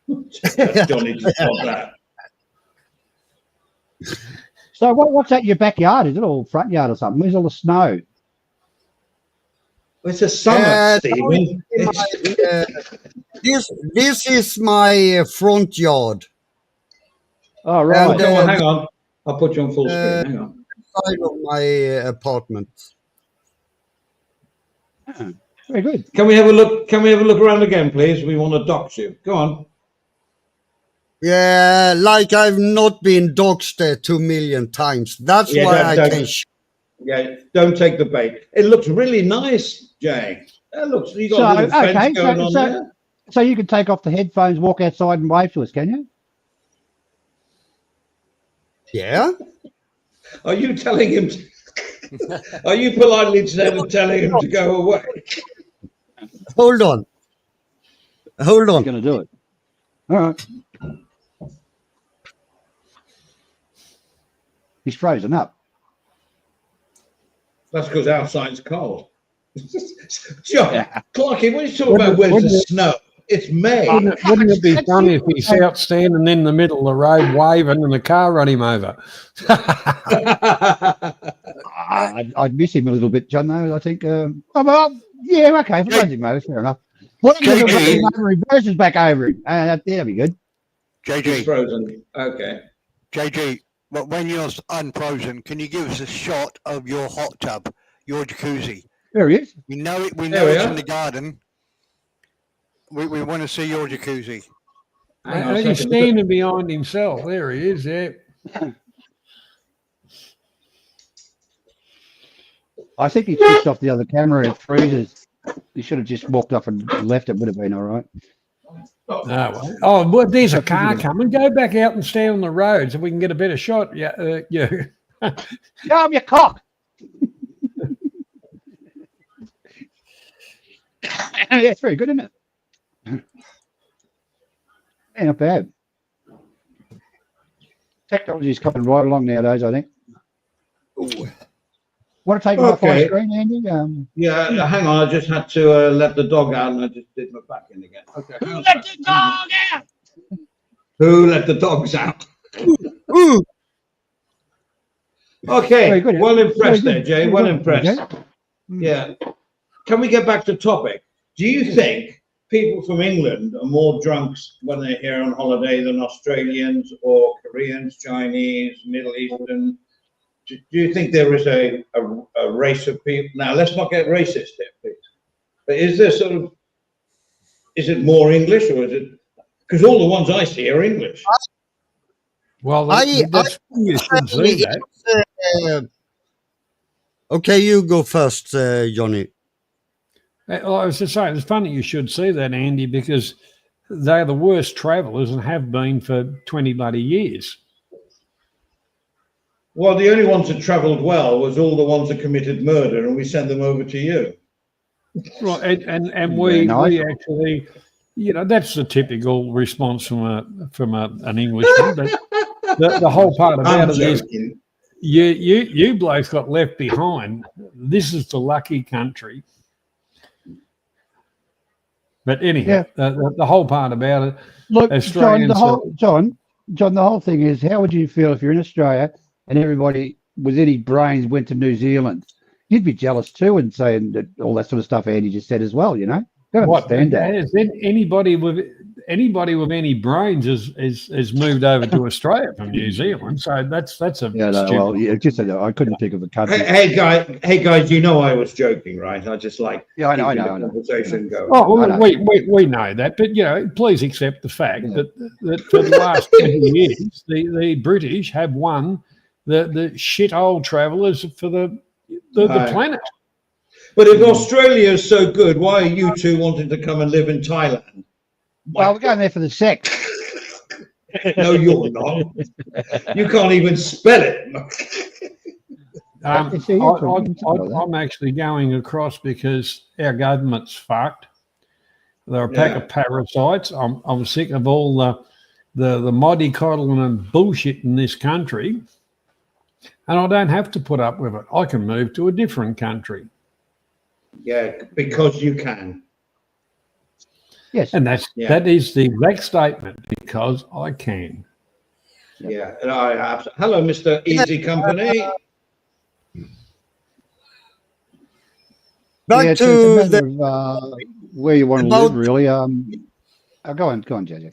Johnny to stop that. So what's that in your backyard? Is it all front yard or something? Where's all the snow? It's a summer, Stephen. This is my front yard. Oh, right. And, hang on. I'll put you on full screen. Hang on. Side of my apartment. Very good. Can we have a look? Can we have a look around again, please? We want to dox you. Go on. Yeah, like I've not been doxed 2 million times. That's why I can. Yeah, don't take the bait. It looks really nice, Jay. That looks. You got a little fence going on there. So you can take off the headphones, walk outside, and wave to us, can you? Yeah. Are you telling him? Are you politely telling him to go away? Hold on. He's going to do it. All right. He's frozen up. That's because outside's cold. John, Clarky, what are you talking about? Where's the snow? It's May. Wouldn't it be funny if he's out standing in the middle of the road waving and the car run him over? I'd miss him a little bit, John, though, I think. Well, yeah, okay. If it runs him over, fair enough. What if he reverses back over him? That'd be good. JG. He's frozen. Okay. JG, but when you're unfrozen, can you give us a shot of your hot tub, your jacuzzi? There he is. We know it. We know it's in the garden. We want to see your jacuzzi. And he's standing behind himself. There he is. Yeah. I think he switched off the other camera and it freezes. He should have just walked off and left. It would have been all right. Oh, well, there's a car coming. Go back out and stand on the road so we can get a better shot. Yeah. Show him your cock. That's very good, isn't it? Yeah, not bad. Technology's coming right along nowadays, I think. Want to take my Okay. screen, Andy? Yeah, hang on. I just had to let the dog out, and I just did my back in again. Okay. Who let the dog out? Who let the dogs out? Ooh, Okay. Very good. Well impressed Very there, good. Jay. Very Well good. impressed. Okay. Yeah. Can we get back to topic? Do you think people from England are more drunks when they're here on holiday than Australians or Koreans, Chinese, Middle Eastern? Do you think there is a race of people? Now, let's not get racist here, please. But is there sort of, is it more English, or is it, because all the ones I see are English? Well, that's you should see that. Okay, you go first, Johnny. Well, I was just saying, it's funny you should see that, Andy, because they're the worst travellers and have been for 20 bloody years. Well, the only ones that travelled well was all the ones that committed murder, and we send them over to you. Right, and we actually, you know, that's the typical response from an Englishman. But the whole part about it is, you blokes got left behind. This is the lucky country. But anyhow, the whole part about it. Look, Australians, John, the whole thing is, how would you feel if you're in Australia and everybody with any brains went to New Zealand? You'd be jealous too, and saying that all that sort of stuff Andy just said as well. You know, don't understand that. Has anybody with any brains has moved over to Australia from New Zealand? So that's a stupid. I couldn't think of a country. Hey guys, you know I was joking, right? I just like I know. Conversation going. Oh, well, we know that, but you know, please accept the fact that for the last 20 years, the British have won the shit old travellers for the planet. But if Australia is so good, why are you two wanting to come and live in Thailand? Well, we're going there for the sex. No, you're not. You can't even spell it. I'm actually going across because our government's fucked. They're a pack of parasites. I'm sick of all the mollycoddling and bullshit in this country, and I don't have to put up with it. I can move to a different country. Yeah, because you can. Yes, and that is the exact statement. Because I can. Yeah, and I have. Hello, Mr. Easy Company. Back to where you want to live, really. Go on, JJ.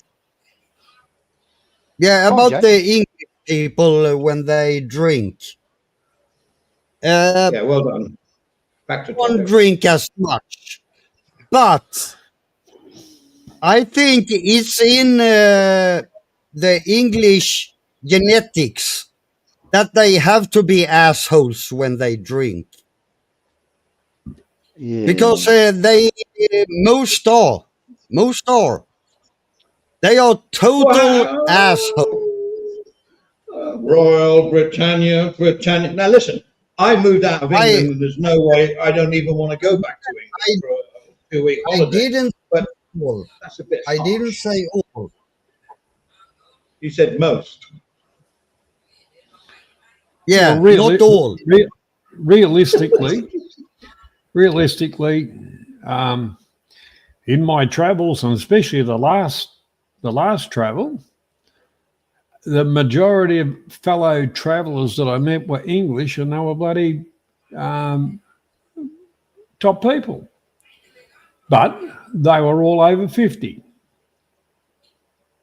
Yeah, about the English people when they drink. Yeah, well done. Back to don't drink as much, but I think it's in the English genetics that they have to be assholes when they drink. Yeah. Because most are. They are total assholes. Royal Britannia. Now listen, I moved out of England and there's no way, I don't even want to go back to England for a 2-week holiday. That's a bit harsh. I didn't say all. You said most. Yeah, not all. Realistically, in my travels, and especially the last travel, the majority of fellow travellers that I met were English, and they were bloody top people. But they were all over 50.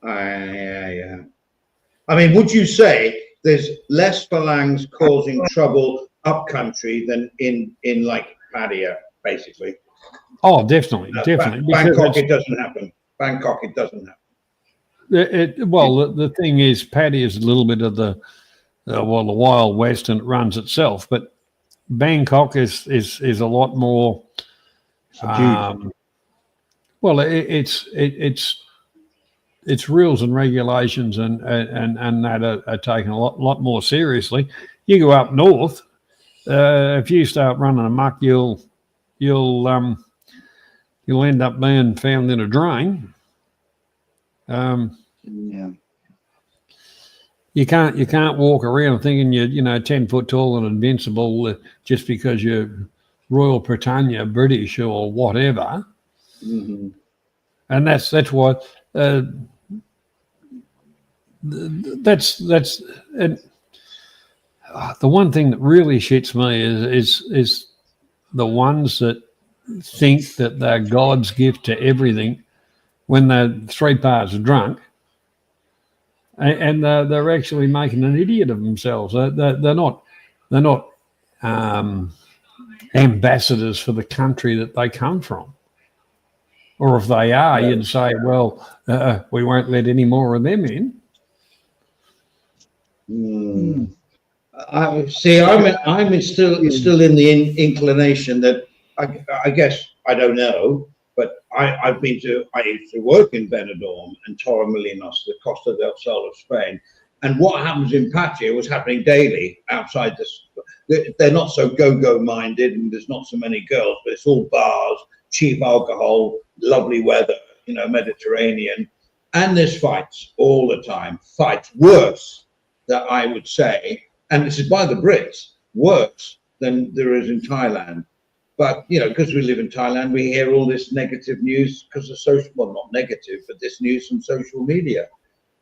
Yeah. I mean, would you say there's less phalanx causing trouble up country than in like Pattaya, basically? Oh, definitely. Bangkok, it doesn't happen. The thing is, Pattaya is a little bit of the Wild West, and it runs itself. But Bangkok is a lot more. It's rules and regulations and that are taken a lot more seriously. You go up north, if you start running amok, you'll you'll end up being found in a drain. Yeah. You can't walk around thinking you're 10 foot tall and invincible just because you're Royal Britannia, British or whatever. Mm-hmm. And that's what that's and the one thing that really shits me is the ones that think that they're God's gift to everything when they're 3 parts drunk, and they're actually making an idiot of themselves. They're not ambassadors for the country that they come from. Or if they are, you'd say, well, we won't let any more of them in. I'm still in the inclination that I guess I don't know, but I used to work in Benidorm and Torremolinos, the Costa del Sol of Spain, and what happens in Patia was happening daily outside this. They're not so go-go minded, and there's not so many girls, but it's all bars, cheap alcohol, lovely weather, Mediterranean, and there's fights all the time. Fights worse, that I would say, and this is by the Brits, worse than there is in Thailand. But because we live in Thailand, we hear all this negative news because of not negative, but this news from social media.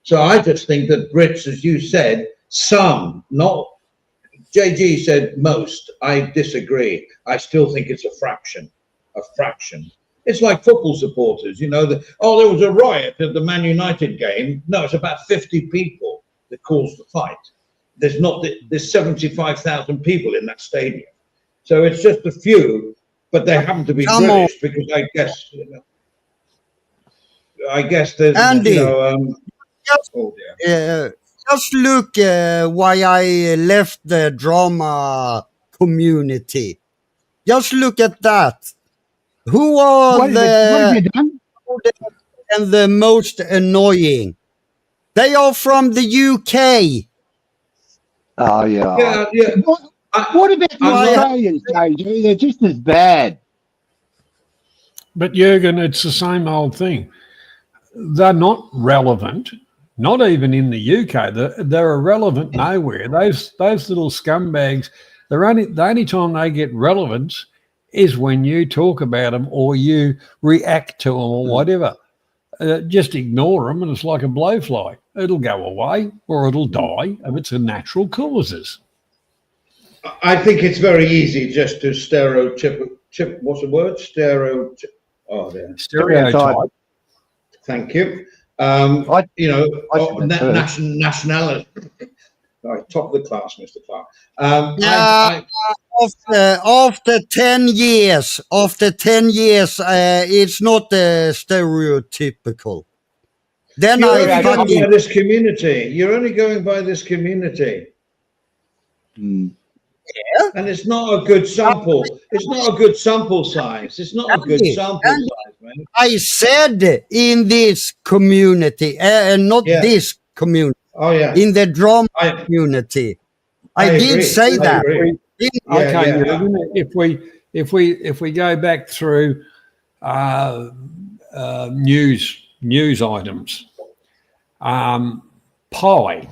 So I just think that Brits, as you said, some, not JG said most. I disagree. I still think it's a fraction. It's like football supporters, there was a riot at the Man United game. No, it's about 50 people that caused the fight. There's 75,000 people in that stadium. So it's just a few, but they happen to be British because I guess there's Andy, dear. Just look why I left the drama community. Just look at that. Who are What have you done? and the most annoying? They are from the UK. Oh, yeah. Yeah. What about the Australians, JG? They're just as bad. But Jürgen, it's the same old thing. They're not relevant, not even in the UK. They're irrelevant nowhere. Those little scumbags, the only time they get relevance is when you talk about them or you react to them or whatever. Just ignore them and it's like a blowfly. It'll go away or it'll die of its natural causes. I think it's very easy just to stereotype. What's the word? Stereotype. Oh, there. Stereotype. Thank you. Nationality. Right, top of the class, Mr. Clark. After 10 years, it's not stereotypical. Then You're only going by this community. You're only going by this community. Yeah. And it's not a good sample. It's not a good sample size. It's not a good sample size, man. I said in this community, not this community. Oh yeah. In the drama community. I did say that. If we go back through news items, Pi,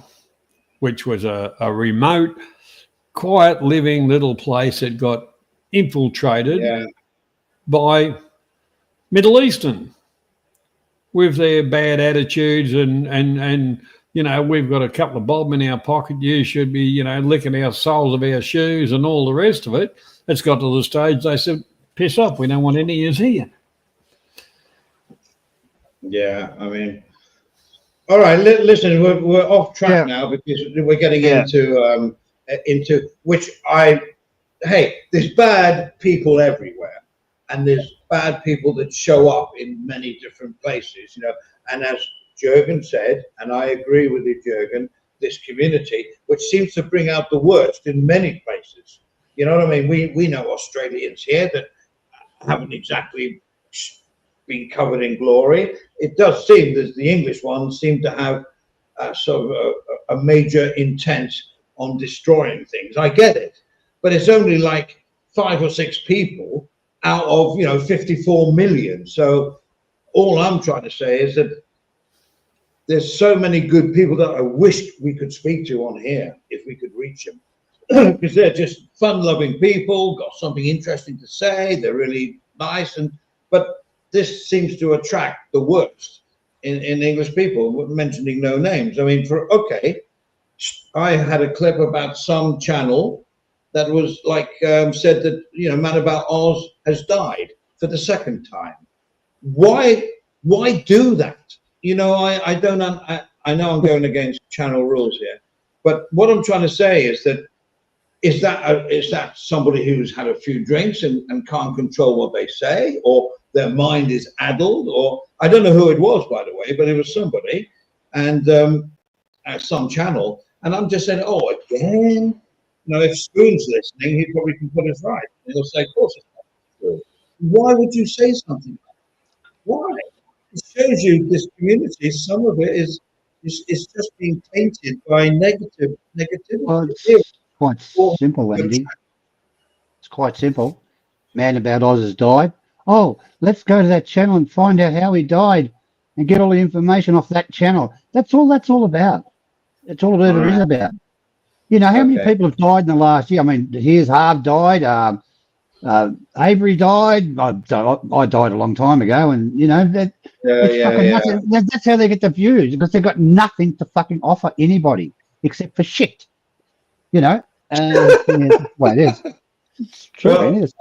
which was a remote, quiet living little place that got infiltrated by Middle Eastern with their bad attitudes and we've got a couple of bob in our pocket. You should be, licking our soles of our shoes and all the rest of it. It's got to the stage they said, piss off, we don't want any of us here. Yeah, I mean, all right, listen, we're off track now because we're getting into which there's bad people everywhere, and there's bad people that show up in many different places, and as Jürgen said, and I agree with you, Jürgen, this community, which seems to bring out the worst in many places. You know what I mean? We know Australians here that haven't exactly been covered in glory. It does seem that the English ones seem to have sort of a major intent on destroying things. I get it, but it's only like 5 or 6 people out of 54 million. So all I'm trying to say is that there's so many good people that I wish we could speak to on here if we could reach them, because they're just fun-loving people, got something interesting to say, they're really nice, but this seems to attract the worst in English people, mentioning no names. I mean, I had a clip about some channel that was like said that Man About Oz has died for the second time. Why do that? I don't. I know I'm going against channel rules here, but what I'm trying to say is that somebody who's had a few drinks and can't control what they say, or their mind is addled, or I don't know who it was, by the way, but it was somebody, and at some channel, and I'm just saying, oh, again. If Spoon's listening, he probably can put us right. He'll say, of course it's not true. Why would you say something like that? Why? It shows you this community, some of it is just being tainted by negativity. Well, it's quite simple, Andy. It's quite simple. Man About Oz has died. Oh, let's go to that channel and find out how he died and get all the information off that channel. That's all about. That's all it is about. How many people have died in the last year? I mean, here's Harv died. Avery died. I died a long time ago, and nothing. That's how they get the views, because they've got nothing to fucking offer anybody except for shit. That's the way it is. It's true. Well, it is.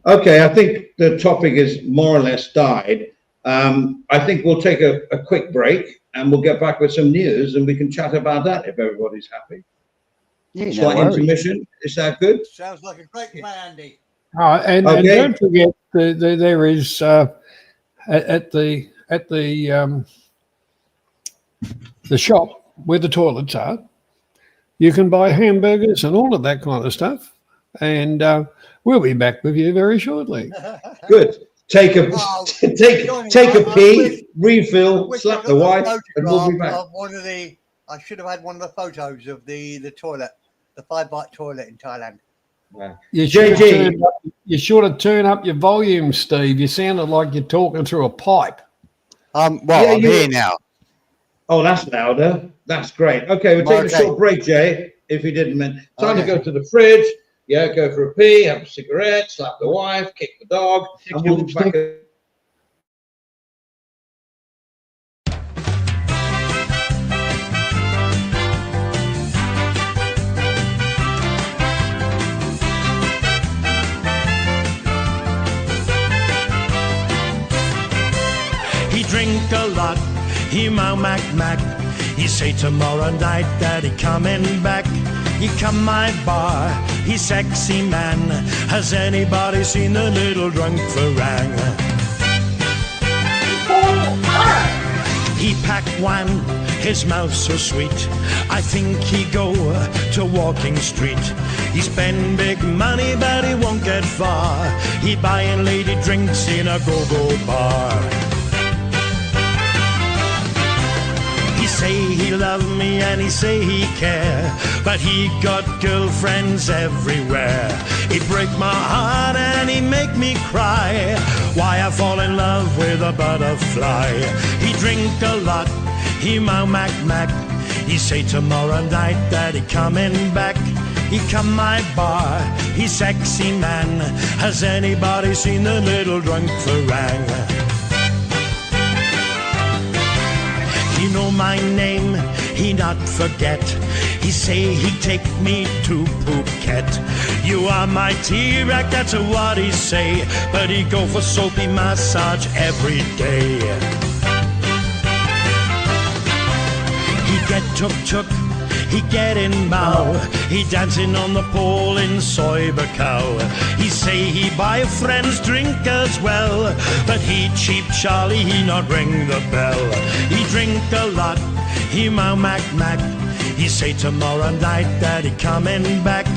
Okay. I think the topic is more or less died. I think we'll take a quick break, and we'll get back with some news, and we can chat about that if everybody's happy. Yeah, Slight intermission. Is that good? Sounds like a great plan, Andy. And don't forget there is at the shop where the toilets are, you can buy hamburgers and all of that kind of stuff. And we'll be back with you very shortly. Good. Take a pee, refill, slap the wife, and we'll be back. I should have had one of the photos of the toilet, the 5-bite toilet in Thailand. Yeah. You should have turned up your volume, Steve. You sounded like you're talking through a pipe. I'm here now. Oh, that's louder. That's great. Okay, we'll take a short break, Jay, if you didn't mention. Time to go to the fridge. Yeah, go for a pee, have a cigarette, slap the wife, kick the dog, and we'll be back. He drink a lot, he mac. He say tomorrow night that he coming back. He come my bar, he sexy man. Has anybody seen the little drunk farang? He pack one, his mouth so sweet. I think he go to Walking Street. He spend big money but he won't get far. He buying lady drinks in a go-go bar. He say he love me and he say he care, but he got girlfriends everywhere. He break my heart and he make me cry. Why I fall in love with a butterfly. He drink a lot, he mac. He say tomorrow night that he coming back. He come my bar, he sexy man. Has anybody seen the little drunk farang? He know my name, he not forget. He say he take me to Phuket. You are my T-Rex, that's what he say. But he go for soapy massage every day. He get tuk-tuk, he get in Mao. He dancing on the pole in Soy Bacau. He say he buy friends drink as well, but he cheap Charlie, he not ring the bell. He drink a lot, he mac. He say tomorrow night that he coming back.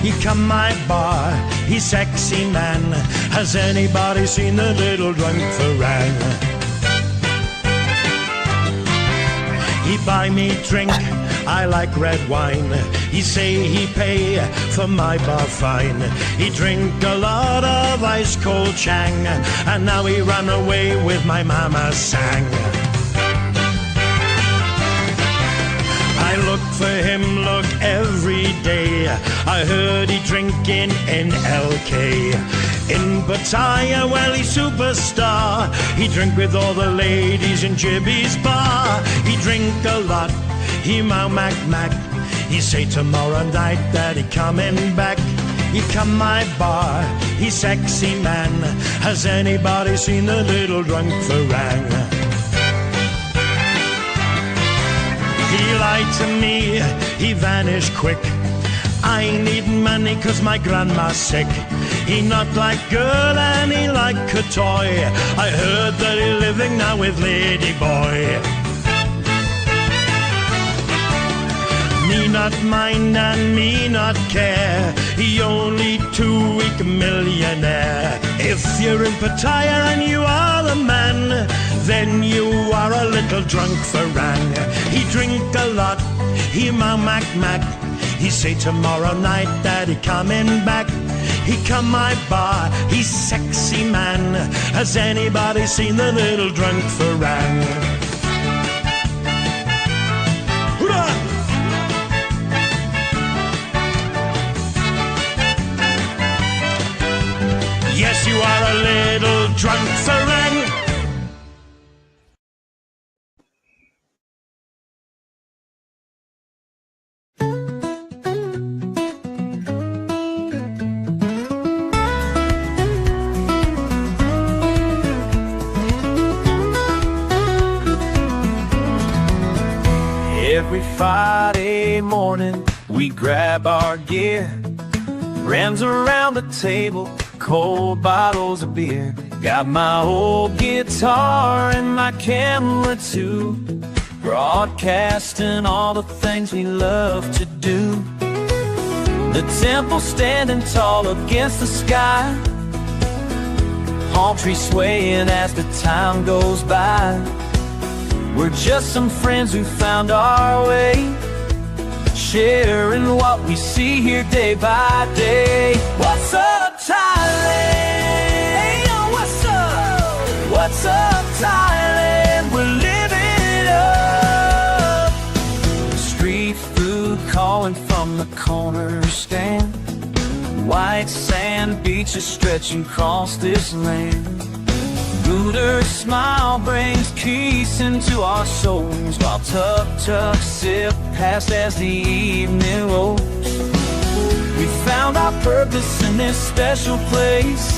He come my bar, he sexy man. Has anybody seen the little drunk farang? He buy me drink I like red wine. He say he pay for my bar fine. He drink a lot of ice cold Chang, and now he run away with my mama sang. I look for him, look every day. I heard he drinking in LK. In Pattaya, well, he's superstar. He drink with all the ladies in Jibby's bar. He drink a lot, he mac. He say tomorrow night that he coming back. He come my bar, he sexy man. Has anybody seen the little drunk Farang? He lied to me, he vanished quick. I need money cause my grandma's sick. He not like girl and he like a toy. I heard that he living now with Lady Boy. Me not mind and me not care. He only 2 week millionaire. If you're in Pattaya and you are the man, then you are a little drunk Farang. He drink a lot, he mac. He say tomorrow night that he coming back. He come my bar, he's sexy man. Has anybody seen the little drunk Farang? Yes, you are a little drunk Farang. Every Friday morning we grab our gear, friends around the table, cold bottles of beer. Got my old guitar and my camera too, broadcasting all the things we love to do. The temple standing tall against the sky, palm trees swaying as the time goes by. We're just some friends who found our way, sharing what we see here day by day. What's up, Thailand? Yo, what's up? What's up, Thailand? We're living it up. Street food calling from the corner stand, white sand beaches stretching across this land. Buddha's smile brings peace into our souls, while tuk-tuk sip past as the evening rolls. We found our purpose in this special place,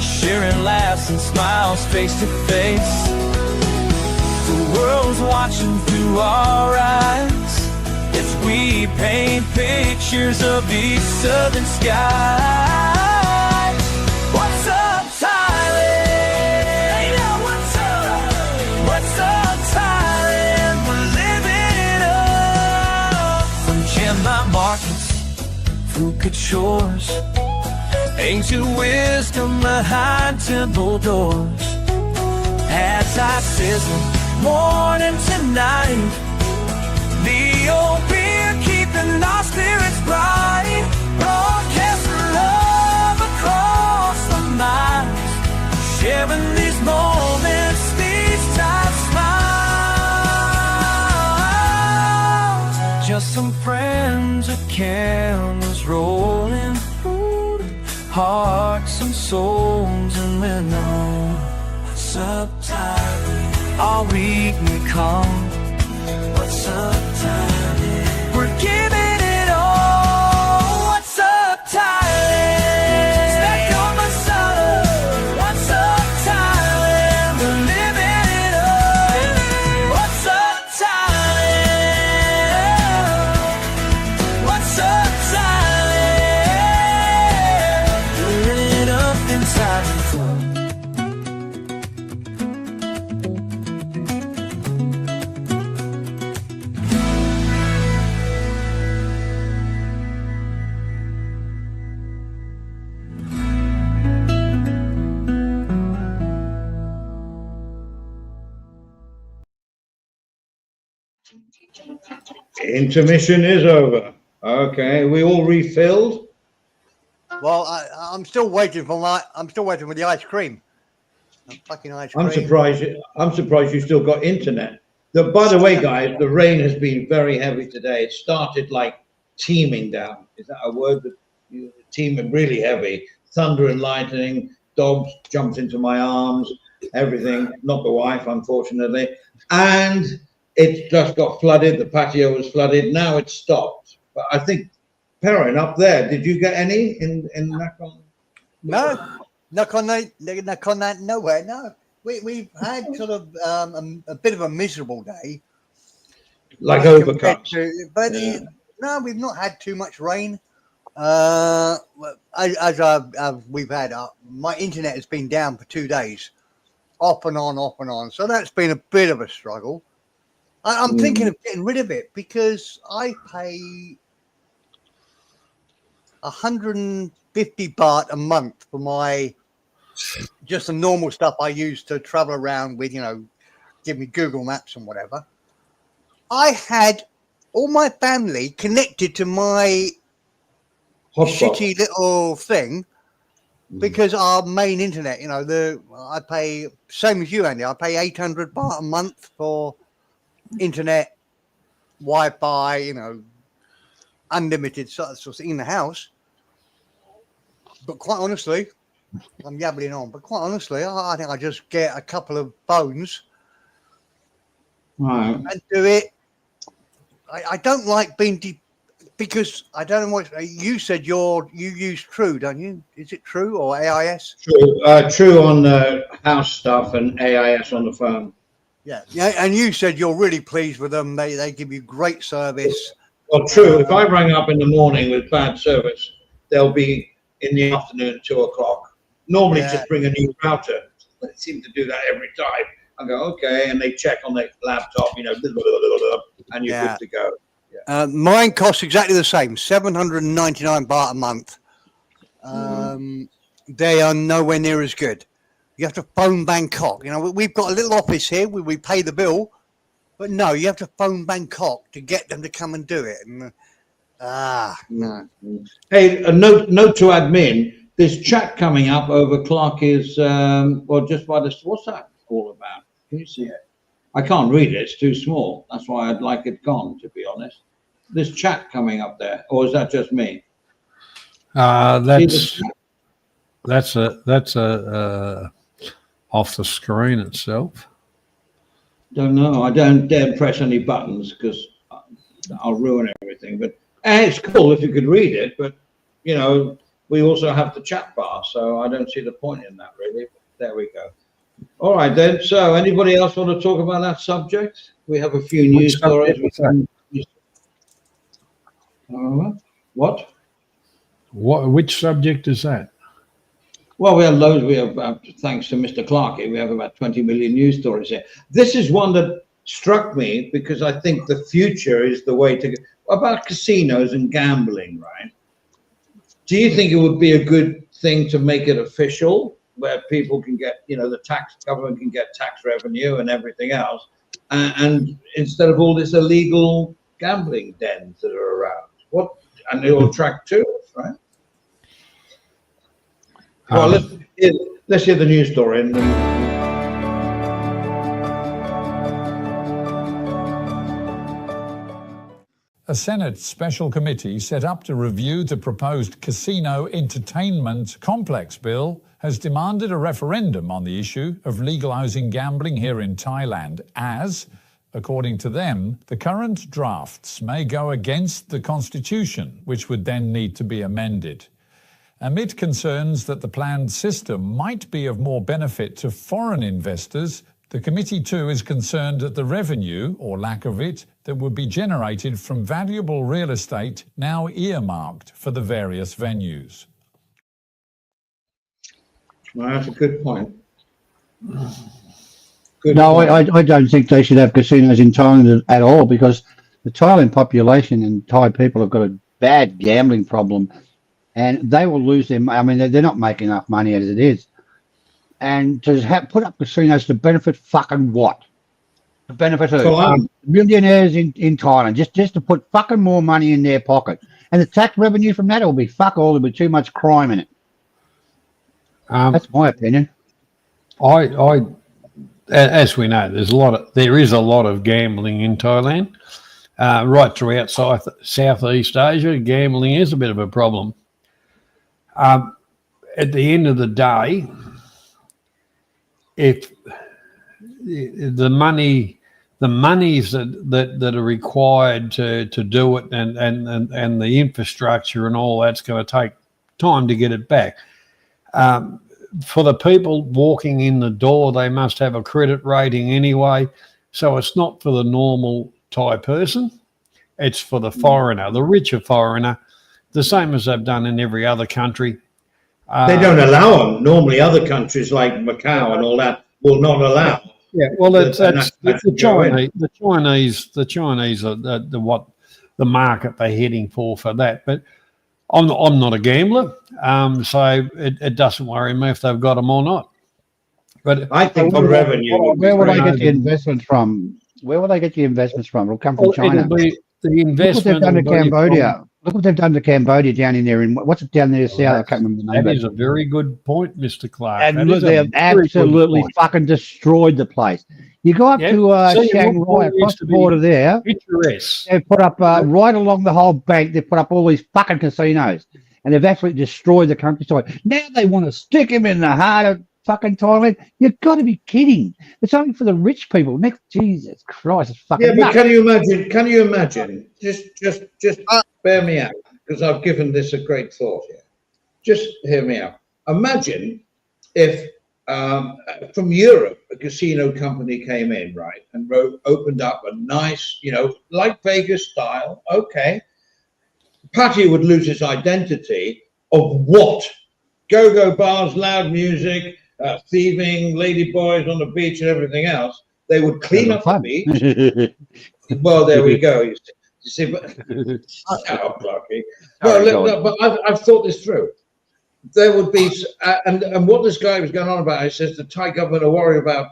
sharing laughs and smiles face to face. The world's watching through our eyes as we paint pictures of the southern sky. What's up, Thailand? What's up, Thailand? We're living it up. From Chiang markets, Phuket shores, ancient wisdom behind temple doors. As I sizzle morning to night, the old beer keeping our spirits bright. Broadcast love across the miles, sharing these moments, these time smiles. Just some friends, a cameras rolling, hearts and souls, and we know what's up, Thailand. All we can call what's up, Thailand. We're giving it all. What's up, Thailand? Stack on my side. What's up, Thailand? We're living it up. What's up, Thailand? What's up, Thailand? We're lit up inside the club. Intermission is over. Okay, we all refilled. Well, I'm still waiting for the ice cream. Fucking ice cream. I'm surprised you still got internet. By the way, guys, the rain has been very heavy today. It started like teeming down. Is that a word? Teeming, really heavy. Thunder and lightning. Dogs jumped into my arms. Everything. Not the wife, unfortunately. And it just got flooded. The patio was flooded. Now it's stopped. But I think, Perrin, up there, did you get any in Nakhon? No, Nakhon, nowhere. No, we've had sort of a bit of a miserable day, like overcast. No, we've not had too much rain. We've had my internet has been down for 2 days, off and on. So that's been a bit of a struggle. I'm thinking of getting rid of it because I pay 150 baht a month for my just the normal stuff I use to travel around with, give me Google Maps and whatever. I had all my family connected to my shitty little thing because our main internet, I pay, same as you, Andy, I pay 800 baht a month for internet, Wi-Fi, unlimited sort of in the house. But quite honestly, I'm yabbling on, but quite honestly, I think I just get a couple of phones and do it. I don't like being because I don't know what you said. You use True, don't you? Is it True or AIS? True on the house stuff and AIS on the phone. Yeah. And you said you're really pleased with them. They give you great service. Well, True. If I rang up in the morning with bad service, they'll be in the afternoon at 2 o'clock. Normally, just bring a new router. They seem to do that every time. I go, okay, and they check on their laptop, and you're good to go. Yeah. Mine costs exactly the same, 799 baht a month. They are nowhere near as good. You have to phone Bangkok. We've got a little office here where we pay the bill, but no, you have to phone Bangkok to get them to come and do it. And, no. Hey, a note to admin. This chat coming up over Clark is just by this. What's that all about? Can you see it? I can't read it. It's too small. That's why I'd like it gone, to be honest. This chat coming up there, or is that just me? That's off the screen itself. Don't know. I don't dare press any buttons because I'll ruin everything. But it's cool if you could read it. But we also have the chat bar, so I don't see the point in that really. But there we go. All right then. So, anybody else want to talk about that subject? We have a few news stories. What? Which subject is that? Well, we have loads. We have, thanks to Mr. Clarkey, we have about 20 million news stories here. This is one that struck me because I think the future is the way to go. About casinos and gambling, right? Do you think it would be a good thing to make it official, where people can get, the government can get tax revenue and everything else, and instead of all this illegal gambling dens that are around? And it will attract tourists, right? Well, let's hear the news story. A Senate special committee set up to review the proposed casino entertainment complex bill has demanded a referendum on the issue of legalising gambling here in Thailand as, according to them, the current drafts may go against the constitution, which would then need to be amended. Amid concerns that the planned system might be of more benefit to foreign investors, the committee too is concerned at the revenue, or lack of it, that would be generated from valuable real estate now earmarked for the various venues. Well, that's a good point. I don't think they should have casinos in Thailand at all, because the Thailand population and Thai people have got a bad gambling problem, and they will lose their. I mean, they're not making enough money as it is, and to put up casinos to benefit fucking what? To benefit For who? whom? Millionaires in Thailand, just to put fucking more money in their pocket. And the tax revenue from that will be fuck all. There'll be too much crime in it. That's my opinion. As we know, there is a lot of gambling in Thailand, right throughout Southeast Asia. Gambling is a bit of a problem. At the end of the day, if the monies that are required to do it, and the infrastructure and all that's going to take time to get it back. For the people walking in the door, they must have a credit rating anyway. So it's not for the normal Thai person. It's for the foreigner, the richer foreigner, the same as they've done in every other country. They don't allow them. Normally other countries like Macau and all that will not allow. Yeah, well, that's the Chinese. The Chinese are the market they're heading for that. But I'm not a gambler, so it doesn't worry me if they've got them or not. But I think the revenue. Where will they get the investments from? Where will they get the investments from? It'll come from China. It'll be the investment. Look what they've done to Cambodia. Look what they've done to Cambodia down in there. What's it down there south? I can't remember the name. That is a very good point, Mr. Clark. And look, they've absolutely fucking destroyed the place. You go up to Chiang Rai, across the border there. They've put up right along the whole bank. They've put up all these fucking casinos, and they've absolutely destroyed the countryside. Now they want to stick him in the heart of fucking Thailand. You've got to be kidding! It's only for the rich people. Jesus Christ, it's fucking. Yeah, but nuts. can you imagine? Just bear me out, because I've given this a great thought here. Just hear me out. Imagine if from Europe a casino company came in, right, and opened up a nice, like Vegas style. Okay, Patty would lose its identity of what? Go-go bars, loud music, thieving, lady boys on the beach and everything else. They would clean up the beach. Well, there we go. You see, but shut up, Clarky. Well, but I've thought this through. There would be, and what this guy was going on about, he says the Thai government are worried about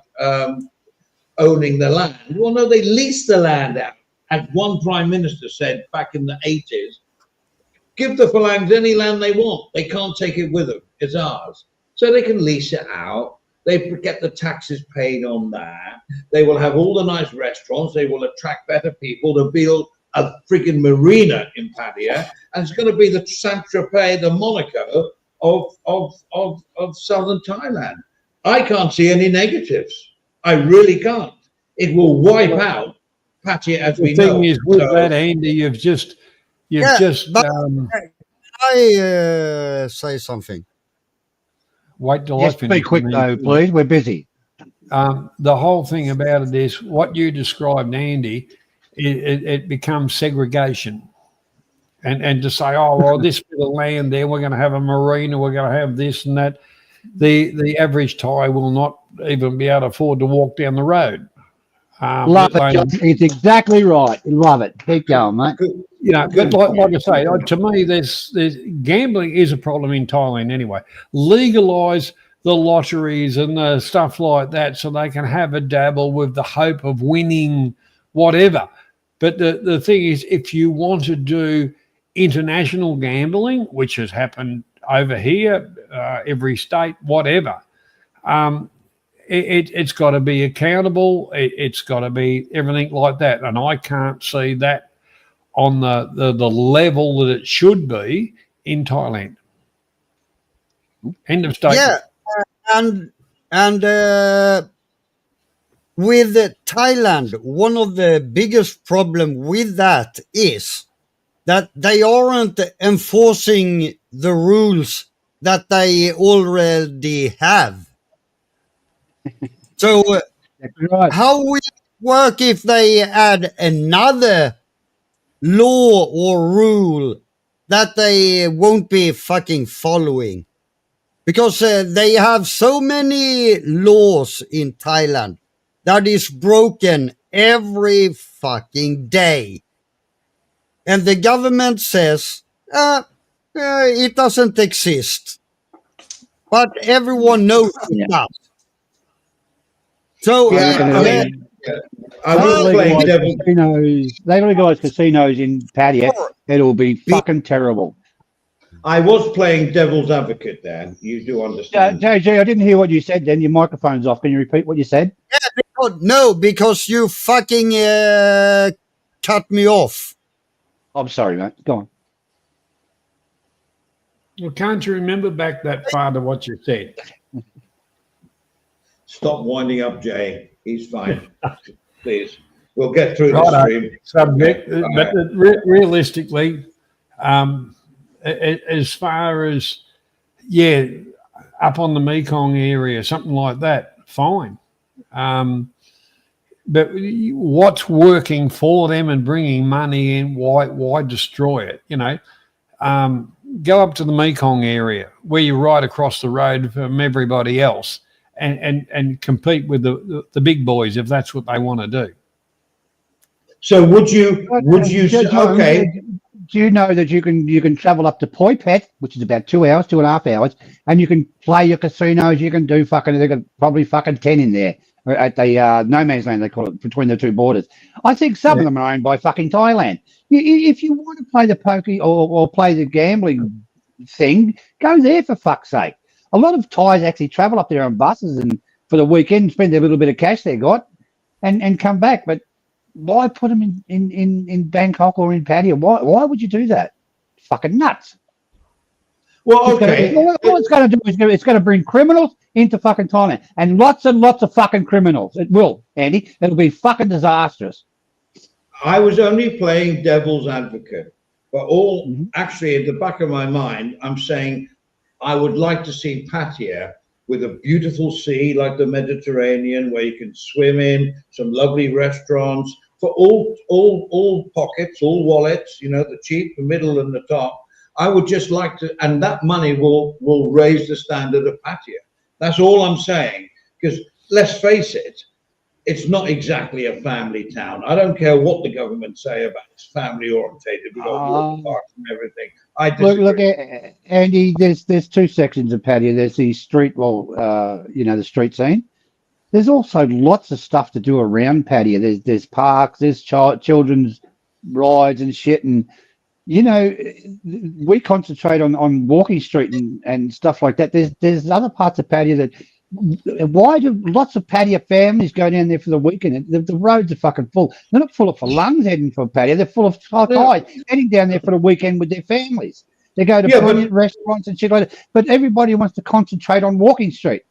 owning the land. Well, no, they lease the land out. As one prime minister said back in the 80s, give the Phalanx any land they want. They can't take it with them. It's ours. So they can lease it out. They get the taxes paid on that. They will have all the nice restaurants. They will attract better people. They'll build a freaking marina in Pattaya, and it's going to be the Saint-Tropez, the Monaco of southern Thailand. I can't see any negatives. I really can't. It will wipe out Pattaya as we know. The thing is, with that, Andy, you've just. I say something. Wait till Just I finish. be quick though, please. We're busy. The whole thing about it is what you described, Andy. It becomes segregation, and to say, oh well, this bit of land there, we're going to have a marina, we're going to have this and that. The average Thai will not even be able to afford to walk down the road. Love it, John. It's exactly right. Love it. Keep going, mate. But like I say, to me, there's gambling is a problem in Thailand anyway. Legalise the lotteries and the stuff like that, so they can have a dabble with the hope of winning whatever. But the thing is, if you want to do international gambling, which has happened over here, every state, whatever. It's got to be accountable. It's got to be everything like that, and I can't see that on the level that it should be in Thailand. End of statement. Yeah, and with Thailand, one of the biggest problem with that is that they aren't enforcing the rules that they already have. So how will it work if they add another law or rule that they won't be fucking following? Because they have so many laws in Thailand that is broken every fucking day. And the government says, it doesn't exist. But everyone knows it does. So I was playing devil. They legalize casinos in Pattaya. It'll be fucking terrible. I was playing devil's advocate there. You do understand. JG, I didn't hear what you said then. Your microphone's off. Can you repeat what you said? Yeah, because you fucking cut me off. I'm sorry, mate. Go on. Well, can't you remember back that far to what you said? Stop winding up, Jay. He's fine. Please. We'll get through the stream. Subject, but realistically, as far as, up on the Mekong area, something like that, fine. But what's working for them and bringing money in, why destroy it, Go up to the Mekong area where you're right across the road from everybody else and compete with the big boys if that's what they want to do. So would you okay? Do you know that you can travel up to Phuket, which is about 2 hours, 2.5 hours, and you can play your casinos. You can do they've got probably 10 in there at the no man's land, they call it, between the two borders. I think some of them are owned by Thailand. If you want to play the pokie or play the gambling thing, go there for fuck's sake. A lot of Thais actually travel up there on buses and for the weekend, spend their little bit of cash they got, and come back. But why put them in Bangkok or in Pattaya? Why would you do that? Fucking nuts. Well, okay. All it's going to do is it's going to bring criminals into fucking Thailand, and lots of fucking criminals. It will, Andy. It'll be fucking disastrous. I was only playing devil's advocate, but actually at the back of my mind, I'm saying I would like to see Pattaya with a beautiful sea like the Mediterranean, where you can swim in, some lovely restaurants for all pockets, all wallets. The cheap, the middle, and the top. I would just like to, and that money will raise the standard of Pattaya. That's all I'm saying. Because let's face it, it's not exactly a family town. I don't care what the government say about it's family orientated. We've got water parks and everything. I disagree. Look, Andy. There's two sections of Pattaya. There's the street, the street scene. There's also lots of stuff to do around Pattaya. There's parks. There's children's rides and shit. And we concentrate on Walking Street and stuff like that. There's other parts of Pattaya that. Why do lots of Pattaya families go down there for the weekend? The roads are fucking full. They're not full of lungs heading for Pattaya. They're full of Thais heading down there for the weekend with their families. They go to brilliant restaurants and shit like that. But everybody wants to concentrate on Walking Street.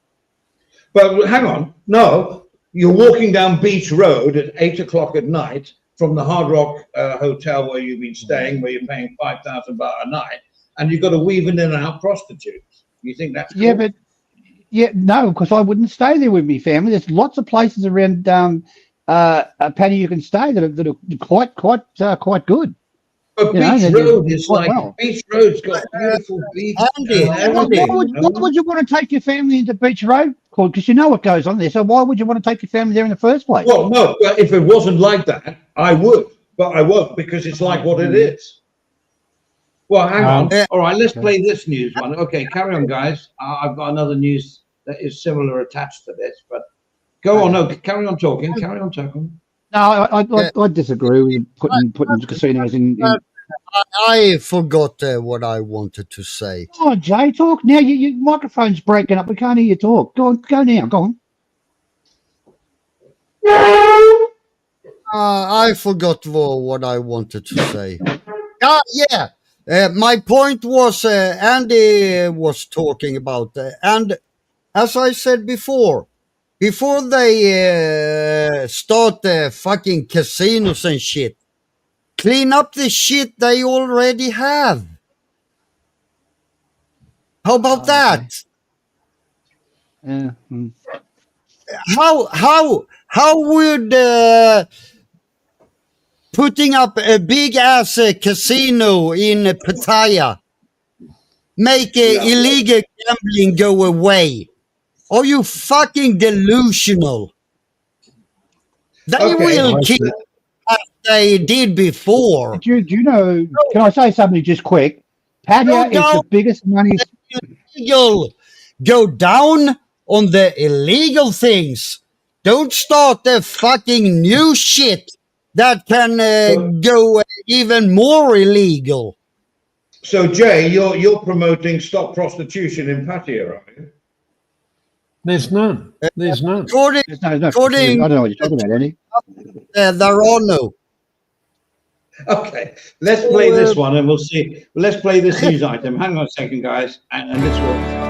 But hang on. No, you're walking down Beach Road at 8 o'clock at night from the Hard Rock Hotel where you've been staying, where you're paying 5,000 baht a night, and you've got to weave in and out prostitutes. You think that's cool? No, because I wouldn't stay there with me family. There's lots of places around Pattaya you can stay that are quite good. But Beach Road is Beach Road's got beautiful beach. Why would you want to take your family into Beach Road? Because you know what goes on there. So why would you want to take your family there in the first place? Well, no. If it wasn't like that, I would, but I won't because it's like what it is. Well, hang on. All right, let's play this news one. Okay, carry on, guys. I've got another news that is similar attached to this, but go on. No, carry on talking. Carry on talking. No, I disagree with putting casinos in. I forgot what I wanted to say. Oh, Jay, talk now. Your microphone's breaking up. We can't hear you talk. Go now. Go on. I forgot what I wanted to say. My point was Andy was talking about, and as I said before they start the fucking casinos and shit, clean up the shit they already have. How about that? Yeah. How would putting up a big ass casino in Pattaya make illegal gambling go away? Are you fucking delusional? They will keep as they did before. Do you know? Can I say something just quick? Pattaya is the biggest money. Illegal. Go down on the illegal things. Don't start the fucking new shit that can go even more illegal. So, Jay, you're promoting stop prostitution in Pattaya, are you? There's none. There's none. According, There's no, according I don't know what you're talking about, Andy. there are no. Okay, let's play this one and we'll see. Let's play this news item. Hang on a second, guys, and this will.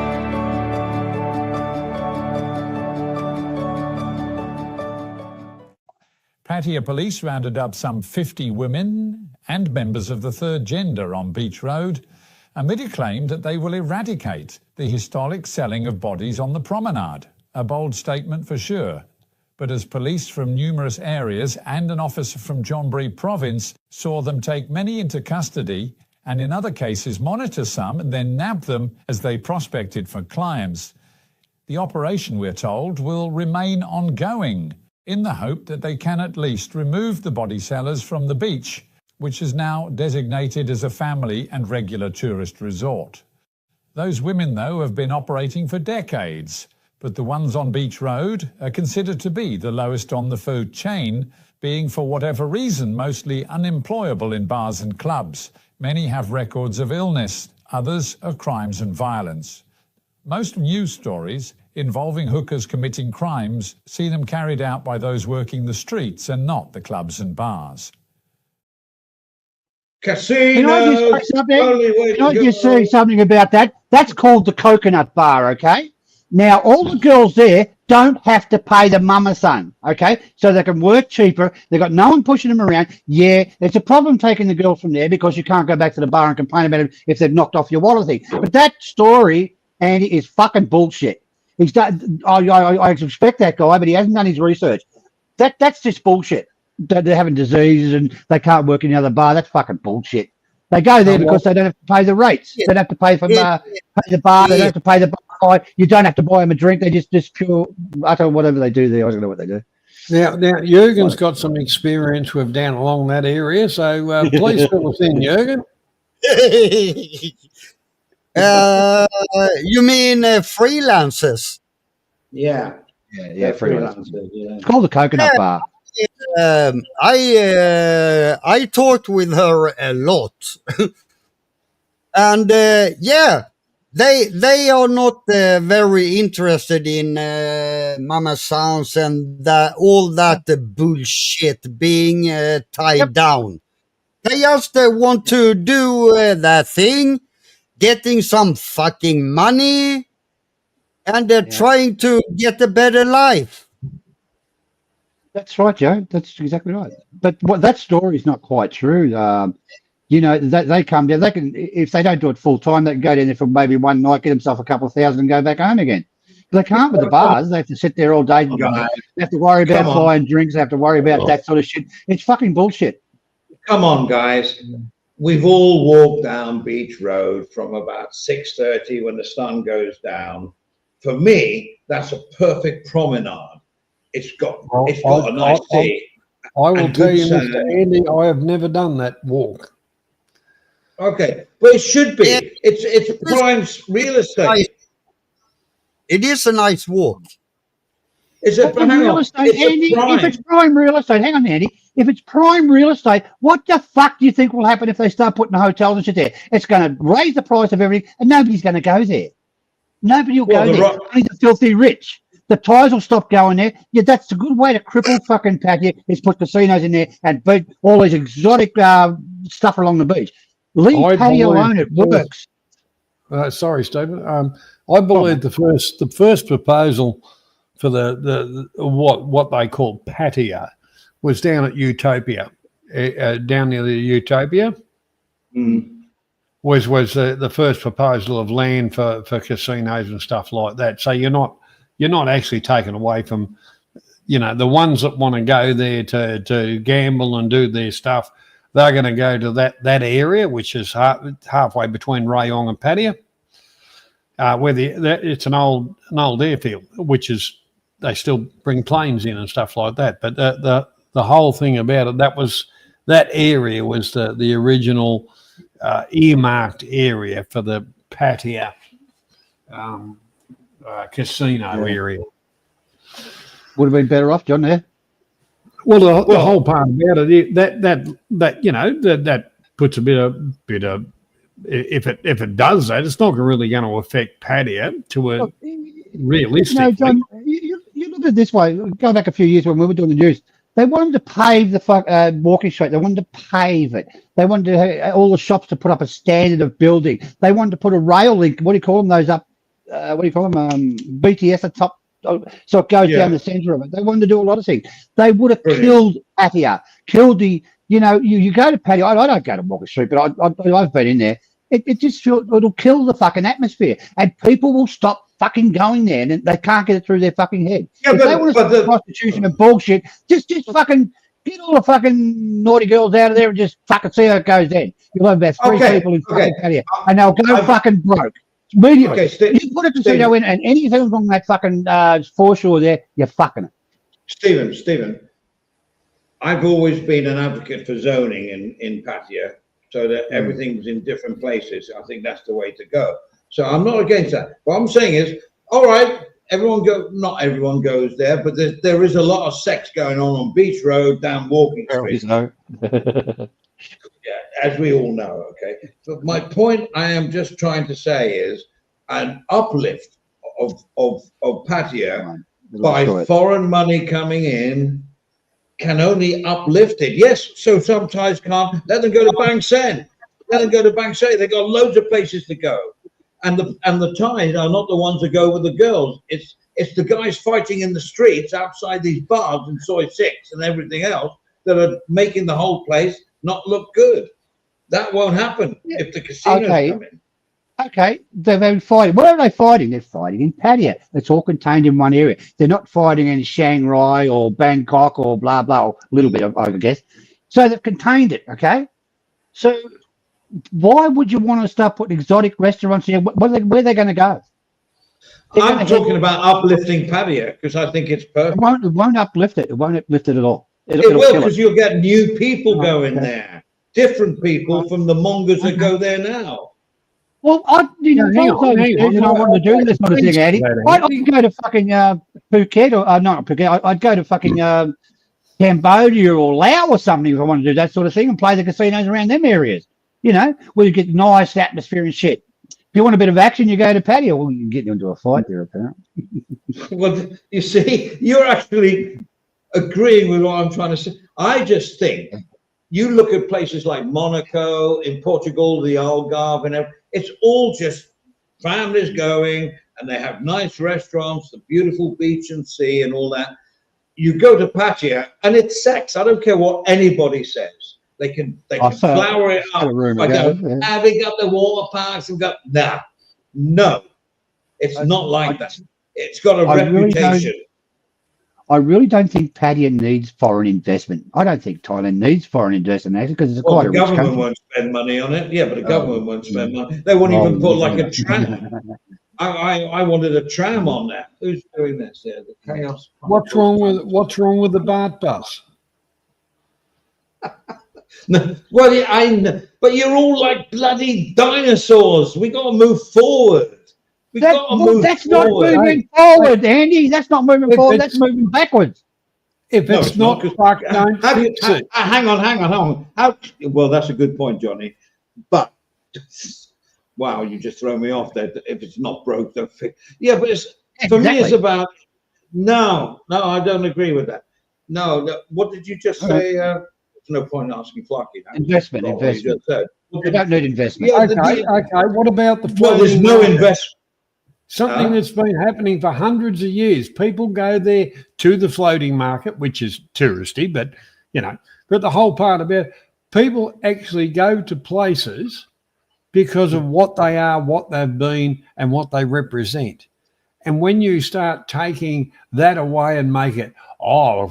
Pattaya police rounded up some 50 women and members of the third gender on Beach Road amid a claim that they will eradicate the historic selling of bodies on the promenade. A bold statement for sure. But as police from numerous areas and an officer from Jonbri province saw them take many into custody and in other cases monitor some and then nab them as they prospected for clients, the operation, we're told, will remain ongoing in the hope that they can at least remove the body sellers from the beach, which is now designated as a family and regular tourist resort. Those women, though, have been operating for decades, but the ones on Beach Road are considered to be the lowest on the food chain, being for whatever reason mostly unemployable in bars and clubs. Many have records of illness, others of crimes and violence. Most news stories involving hookers committing crimes see them carried out by those working the streets and not the clubs and bars. Casinos. Can I just say something? Can I just say something about that? That's called the Coconut Bar, okay? Now, all the girls there don't have to pay the mama son, okay? So they can work cheaper. They've got no one pushing them around. Yeah, it's a problem taking the girls from there because you can't go back to the bar and complain about it if they've knocked off your wallet thing. But that story, Andy, is fucking bullshit. He's done. I expect that guy, but he hasn't done his research. That's just bullshit. That they're having diseases and they can't work in the other bar. That's fucking bullshit. They go there because they don't have to pay the rates. They don't have to pay for pay the bar. They don't have to pay the bar. You don't have to buy them a drink. They just pure utter whatever they do there. I don't know what they do. Now Jurgen's got some experience with down along that area, so please fill us in, Jurgen. You mean freelancers? Yeah, freelancers. Yeah. It's called the Coconut Bar. I talked with her a lot, and yeah, they are not very interested in mama sounds and all that bullshit being tied down. They just want to do their thing, getting some fucking money, and they're trying to get a better life. That's right, Joe. That's exactly right. But that story is not quite true. You know, they come down. They can, if they don't do it full time, they can go down there for maybe one night, get themselves a couple of thousand, and go back home again. They can't with the bars. They have to sit there all day. They have to worry about buying drinks. They have to worry about that sort of shit. It's fucking bullshit. Come on, guys. We've all walked down Beach Road from about 6:30 when the sun goes down. For me, that's a perfect promenade. It's got a nice sea. I will tell you, Mr. Andy, I have never done that walk. Okay, but it should be. It's prime real estate. It is a nice walk. Is it real estate, Andy? If it's prime real estate, hang on, Andy. If it's prime real estate, what the fuck do you think will happen if they start putting hotels and shit there? It's going to raise the price of everything, and nobody's going to go there. Nobody will go there. Only the filthy rich. The ties will stop going there. Yeah, that's a good way to cripple fucking Pattaya is put casinos in there and beat all these exotic stuff along the beach. Leave Pattaya alone. It works. Sorry, Stephen. I believe the first proposal for the what they call Pattaya was down at Utopia, down near the Utopia. Was the first proposal of land for casinos and stuff like that. So you're not actually taken away from, the ones that want to go there to gamble and do their stuff. They're going to go to that area, which is halfway between Rayong and Pattaya, where it's an old airfield, which is they still bring planes in and stuff like that. But the whole thing about it, that area was the original earmarked area for the Pattaya casino area. Would have been better off, John. There. Well, the whole part about it that puts a bit of if it does that, it's not really going to affect patio to a realistically. John, you look at it this way. Go back a few years when we were doing the news. They wanted to pave the walking street. They wanted to pave it. They wanted to, all the shops to put up a standard of building. They wanted to put a rail link. What do you call them? Those up. What do you call them? BTS at top. So it goes down the centre of it. They wanted to do a lot of things. They would have killed patio, killed the. You go to patio. I don't go to Walker Street, but I've been in there. It just feels it'll kill the fucking atmosphere, and people will stop fucking going there, and they can't get it through their fucking head. If they want to stop prostitution and bullshit, just fucking get all the fucking naughty girls out of there and just fucking see how it goes then. You'll have about three people in fucking patio, and they'll go fucking broke. Immediately. You put a casino in, and anything wrong with that fucking foreshore there, you're fucking it. Stephen, I've always been an advocate for zoning in patio, so that everything's in different places. I think that's the way to go. So I'm not against that. What I'm saying is, all right, not everyone goes there, but there is a lot of sex going on Beach Road, down Walking Street. As we all know, okay. But my point I am just trying to say is an uplift of patio by foreign money coming in can only uplift it. Yes, so sometimes can't let them go to Bangsen. Let them go to Bangsen. They've got loads of places to go. And the Thais are not the ones that go with the girls. It's the guys fighting in the streets outside these bars in Soy 6 and everything else that are making the whole place not look good. That won't happen if the casinos come in. Okay, they've been fighting. Where are they fighting? They're fighting in patio. It's all contained in one area. They're not fighting in Shanghai or Bangkok or blah, blah, or a little bit, I guess. So they've contained it, okay? So why would you want to start putting exotic restaurants here? Where are they going to go? I'm talking about uplifting patio because I think it's perfect. It won't uplift it. It won't uplift it at all. It will, because you'll get new people going there. Different people from the mongers that go there now. Well, I want to do this sort of thing, Andy. I'd go to fucking Phuket or not Phuket. I'd go to fucking Cambodia or Laos or something if I want to do that sort of thing and play the casinos around them areas. Where you get nice atmosphere and shit. If you want a bit of action, you go to patio. Well, you can get into a fight there, apparently. Well, you see, you're actually agreeing with what I'm trying to say. I just think you look at places like Monaco, in Portugal, the Algarve, and everything. It's all just families going, and they have nice restaurants, the beautiful beach and sea and all that. You go to patio, and it's sex. I don't care what anybody says. They can flower it up. Having got the water parks and got no. It's not like that. It's got a reputation. I really don't think patio needs foreign investment. I don't think Thailand needs foreign investment actually because it's quite a rich country. The government won't spend money on it. Yeah, but the government won't spend money. They won't even put like a tram. I wanted a tram on that. Who's doing this? Yeah, the Chaos Chronicles. What's wrong with the BART bus? No, well, but you're all like bloody dinosaurs. We got to move forward. That's not moving forward, Andy. That's not moving forward. That's moving backwards. If it's not fucked, hang on. Well, that's a good point, Johnny. But wow, you just throw me off there. If it's not broke, don't fix. Yeah, but for me, it's about no. I don't agree with that. No. What did you just say? There's no point in asking Flucky. Investment. We don't need investment. Yeah, okay. What about the? Well, there's no investment. Something that's been happening for hundreds of years. People go there to the floating market, which is touristy, but the whole part about people actually go to places because of what they are, what they've been, and what they represent. And when you start taking that away and make it,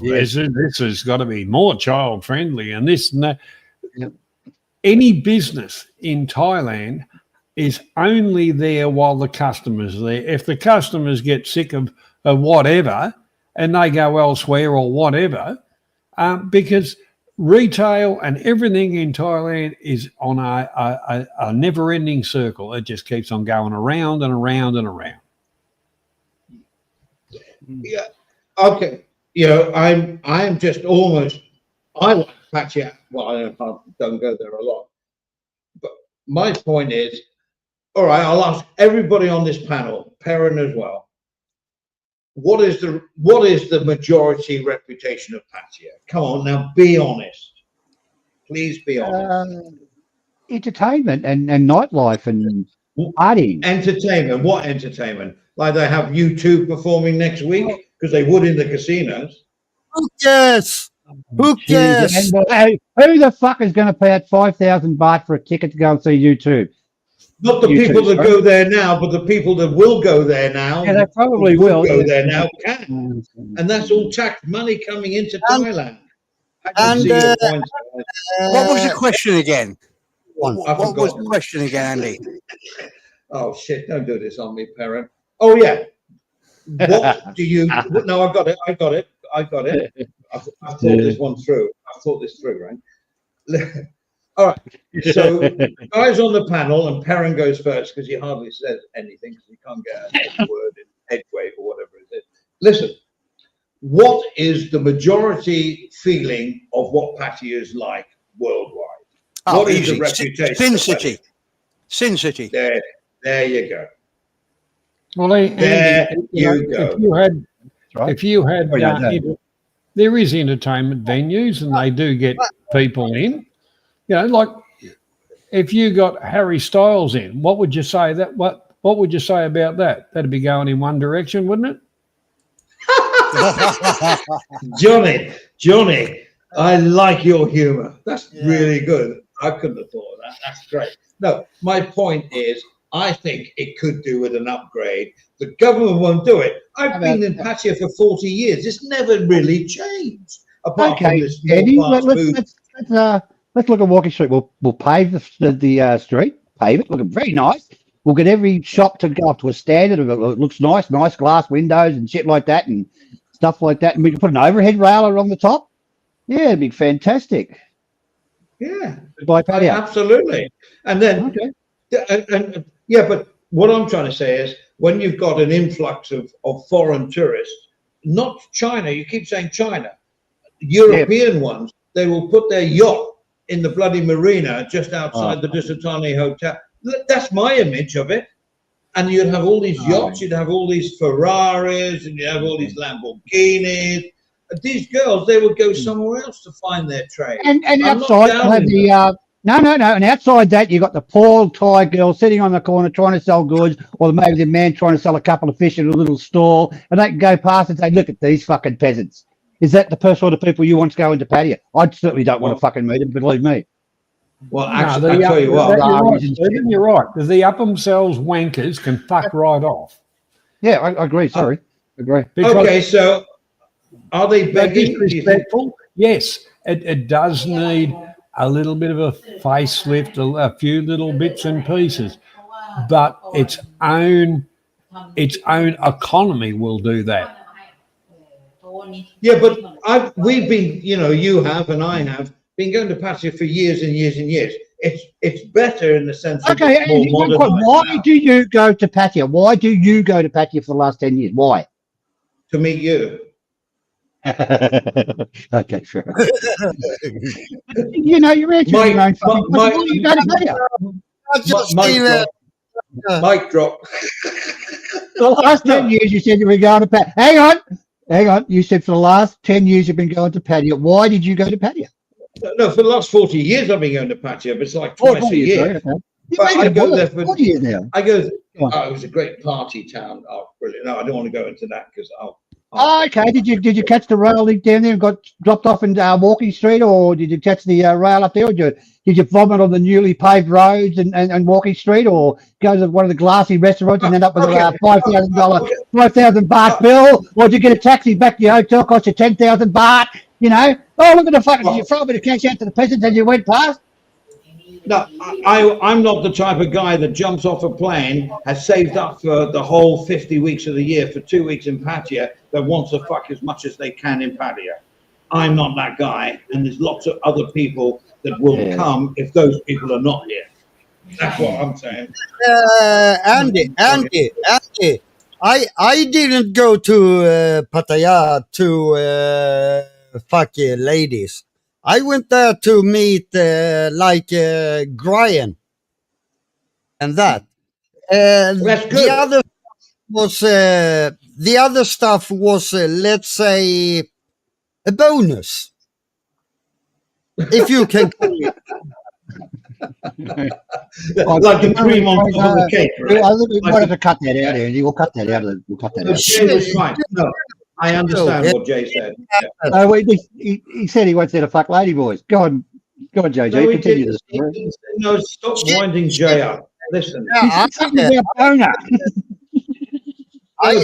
this has got to be more child friendly and this and that. Yep. Any business in Thailand is only there while the customer's there. If the customers get sick of whatever and they go elsewhere or whatever, because retail and everything in Thailand is on a never-ending circle. It just keeps on going around and around and around. Yeah. Okay. you know, I'm just almost. I like Pattaya. Well, I don't go there a lot, but my point is, all right. I'll ask everybody on this panel, Perrin as well. What is the majority reputation of Pattaya? Come on now, be honest. Please be honest. Entertainment and nightlife and partying. Entertainment. What entertainment? Like they have U2 performing next week because they would in the casinos. Who cares? Who cares? Hey, who the fuck is going to pay out 5,000 baht for a ticket to go and see YouTube? Not the people that go there now, but the people that will go there now. Yeah, they probably will go there now can, and that's all tax money coming into Thailand. And what was the question again? What was the question again, Andy? Oh shit! Don't do this on me, Perrin. Oh yeah. What do you? No, I got it. I thought this one through. I thought this through, right? All right. So, guys on the panel, and Perrin goes first because he hardly says anything because he can't get a word in headway or whatever it is. Listen, what is the majority feeling of what Pattaya is like worldwide? Oh, what is easy. the reputation? Sin City. Sin City. There you go. Well, Andy, if you had, there is entertainment venues, and they do get people in. You know, like if you got Harry Styles in, what would you say that? What would you say about that? That'd be going in one direction, wouldn't it? Johnny, I like your humor. That's really good. I couldn't have thought of that. That's great. No, my point is, I think it could do with an upgrade. The government won't do it. I've been in Pattaya for 40 years. It's never really changed. Apart from this Eddie, let's look at Walking Street. We'll pave the street, pave it, look very nice. We'll get every shop to go up to a standard. It looks nice glass windows and shit like that and stuff like that. And we can put an overhead rail along the top. Yeah, it'd be fantastic. Yeah, by Pattaya. Absolutely. And then, but what I'm trying to say is, when you've got an influx of foreign tourists, not China, you keep saying China, European ones, they will put their yacht in the bloody marina just outside the Dusatani Hotel. That's my image of it. And you'd have all these yachts, you'd have all these Ferraris, and you'd have all these Lamborghinis. These girls, they would go somewhere else to find their trade. And outside, you have the no. And outside that, you got the poor Thai girl sitting on the corner trying to sell goods, or maybe the man trying to sell a couple of fish in a little stall, and they can go past and say, "Look at these fucking peasants." Is that the sort of people you want to go into Pattaya? I certainly don't want to fucking meet them, believe me. Well, actually, I'll tell you what. You're right. The up themselves wankers can fuck right off. Yeah, I agree. Sorry. Agree. Okay, so are they begging? Disrespectful? Yes, it does need a little bit of a facelift, a few little bits and pieces, but its own economy will do that. Yeah, but we've been, you have and I have been going to Pattaya for years and years and years. It's better in the sense of it's more modern. Why do you go to Pattaya? Why do you go to Pattaya for the last 10 years? Why? To meet you. Okay, sure. You're answering your own fucking question. You go to Pattaya. Mic drop. The last 10 years you said you were going to Pattaya. Hang on. You said for the last 10 years you've been going to Pattaya. Why did you go to Pattaya? No, for the last 40 years I've been going to Pattaya, but it's like twice a year. Okay. But I go there for 40 years now. it was a great party town. Oh, brilliant. No, I don't want to go into that because okay. Did you catch the rail link down there and got dropped off in Walking Street, or did you catch the rail up there, or did you vomit on the newly paved roads and Walking Street, or go to one of the glassy restaurants and end up with a $5,000 5,000 baht bill, or did you get a taxi back to your hotel, cost you 10,000 baht? Oh, look at the fucking, did you throw a bit of cash out to the peasants as you went past? No, I'm not the type of guy that jumps off a plane, has saved up for the whole 50 weeks of the year for 2 weeks in Pattaya, that wants to fuck as much as they can in Pattaya. I'm not that guy, and there's lots of other people that will come if those people are not here. That's what I'm saying. Andy, I didn't go to Pattaya to fuck ladies. I went there to meet Brian and that. That's good. The other stuff was let's say a bonus, if you can call it. Like the cream on top of the cake, right? I think we wanted to cut that out, Andy. We'll cut that out. We'll cut that out. Jay was fine. No, I understand what Jay said. Yeah. He said he wants there to fuck lady boys. Go on, JJ. No, Continue the story. No, stop winding Jay up. Listen.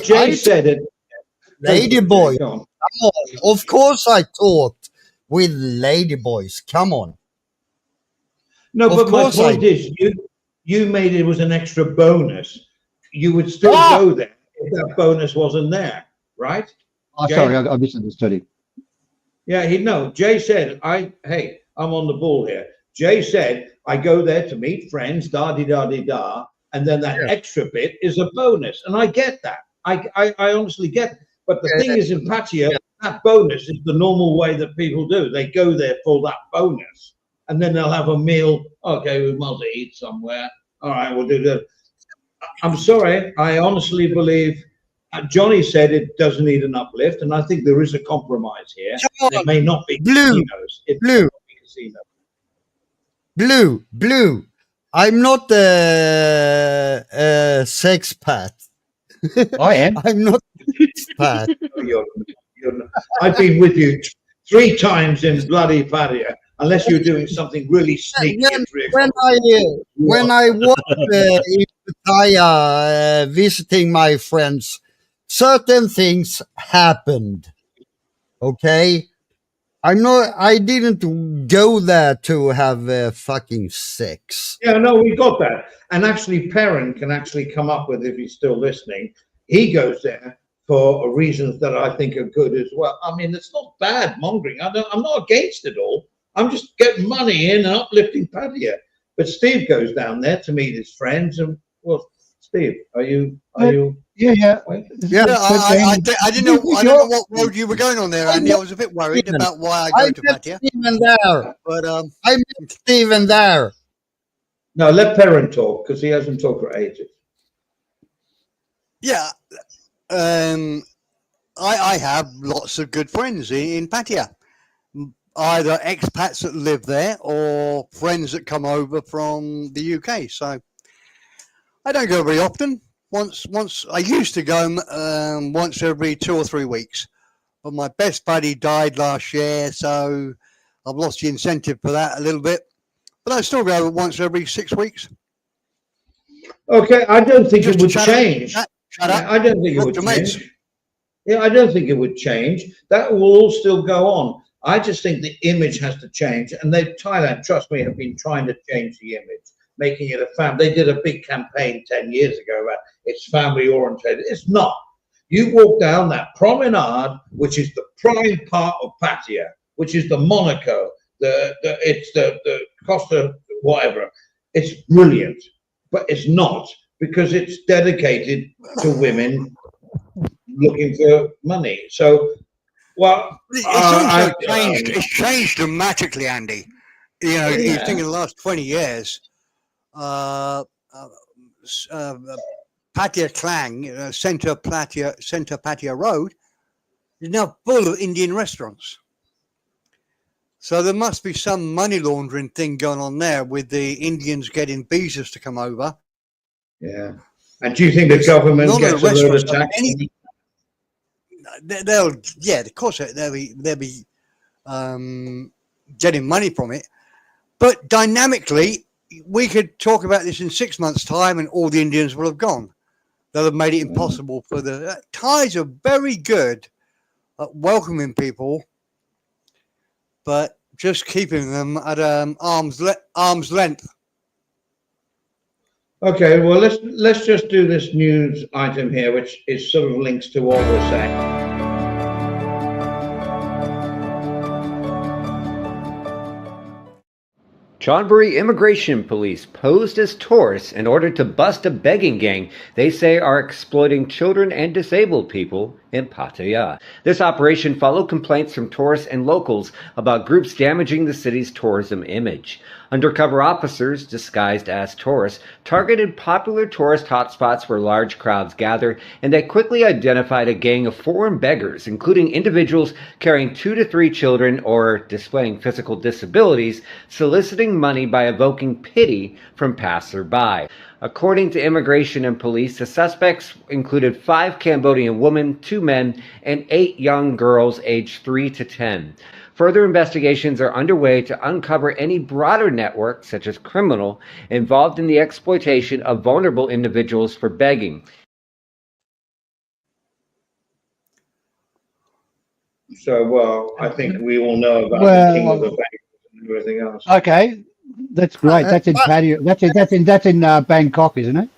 Jay said it. Lady boy. Come on. Of course I talked with lady boys. Come on. No, but my point is, you made it was an extra bonus. You would still go there if that bonus wasn't there, right? Oh, Jay? sorry, I misunderstood him. Yeah, Jay said, hey, I'm on the ball here. Jay said, I go there to meet friends, da-di-da-di-da, and then that extra bit is a bonus. And I get that. I honestly get it. But the thing is, in Pattaya, that bonus is the normal way that people do. They go there for that bonus. And then they'll have a meal. Okay, we must eat somewhere. All right, we'll do that. I'm sorry. I honestly believe Johnny said it doesn't need an uplift, and I think there is a compromise here. It may not be casinos. Blue. I'm not a sex pat. I am. I'm not a sex pat. I've been with you 3 times in bloody Pattaya. Unless you're doing something really sneaky. When I was in Pattaya visiting my friends, certain things happened. Okay, I didn't go there to have fucking sex. Yeah, no, we got that. And actually, Perrin can actually come up with, if he's still listening, he goes there for reasons that I think are good as well. I mean, it's not bad mongering. I'm not against it all. I'm just getting money in and uplifting Pattaya. But Steve goes down there to meet his friends. And well, Steve, are you? Yeah. I didn't know what road you were going on there, Andy. I was a bit worried about why I go to Pattaya. I met Steven there. No, let Perrin talk because he hasn't talked for ages. Yeah, I have lots of good friends in Pattaya. Either expats that live there or friends that come over from the UK. So I don't go very often. Once I used to go once every 2 or 3 weeks, but my best buddy died last year, so I've lost the incentive for that a little bit. But I still go once every 6 weeks. Okay, I don't think it would change. I don't think it would change. Yeah, I don't think it would change. That will all still go on. I just think the image has to change, and Thailand, trust me, have been trying to change the image, making it a family. They did a big campaign 10 years ago about it's family oriented. It's not. You walk down that promenade, which is the prime part of Pattaya, which is the Monaco, it's the Costa, whatever. It's brilliant, but it's not because it's dedicated to women looking for money. So. Well, it's also changed. It's changed dramatically, Andy. You know, you think in the last 20 years, Pattaya Klang, Centre Pattaya Road, is now full of Indian restaurants. So there must be some money laundering thing going on there with the Indians getting visas to come over. Yeah. And do you think the government gets a load of tax? Of course they'll be getting money from it, but dynamically we could talk about this in 6 months' time and all the Indians will have gone. They'll have made it impossible for the Thais are very good at welcoming people, but just keeping them at arm's length. Okay, well let's just do this news item here, which is sort of links to what we're saying. Chonburi immigration police posed as tourists in order to bust a begging gang they say are exploiting children and disabled people in Pattaya. This operation followed complaints from tourists and locals about groups damaging the city's tourism image. Undercover officers, disguised as tourists, targeted popular tourist hotspots where large crowds gather, and they quickly identified a gang of foreign beggars, including individuals carrying 2 to 3 children or displaying physical disabilities, soliciting money by evoking pity from passerby. According to immigration and police, the suspects included 5 Cambodian women, 2 men, and 8 young girls aged 3 to 10. Further investigations are underway to uncover any broader network, such as criminal, involved in the exploitation of vulnerable individuals for begging. So, well, I think we all know about the king of the beggars and everything else. Okay, that's great. That's in Pattaya. That's in Bangkok, isn't it?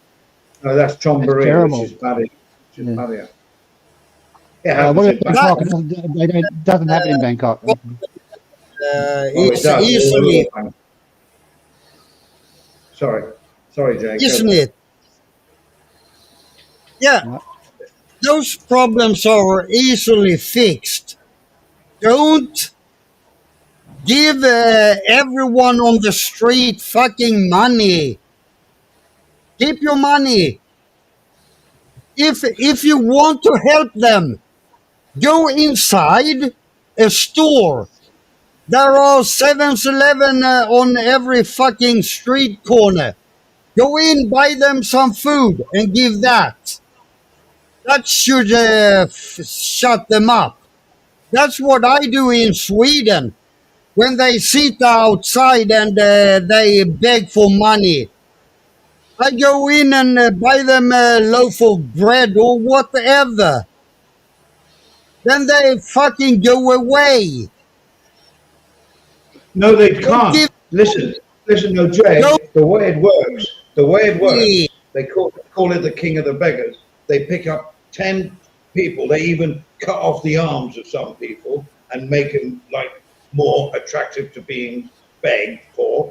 No, that's Chonburi, terrible. which is Pattaya. Yeah. It happens What in about Bangkok? It doesn't happen in Bangkok. It's easily, Sorry, Jake. isn't it? Yeah, those problems are easily fixed. Don't give everyone on the street fucking money. Keep your money. If you want to help them, go inside a store. There are 7-Eleven on every fucking street corner. Go in, buy them some food and give that. That should shut them up. That's what I do in Sweden. When they sit outside and they beg for money, I go in and buy them a loaf of bread or whatever. Then they fucking go away. No, they can't. Listen, no, Jay, the way it works, they call it the king of the beggars. They pick up 10 people. They even cut off the arms of some people and make them like more attractive to being begged for.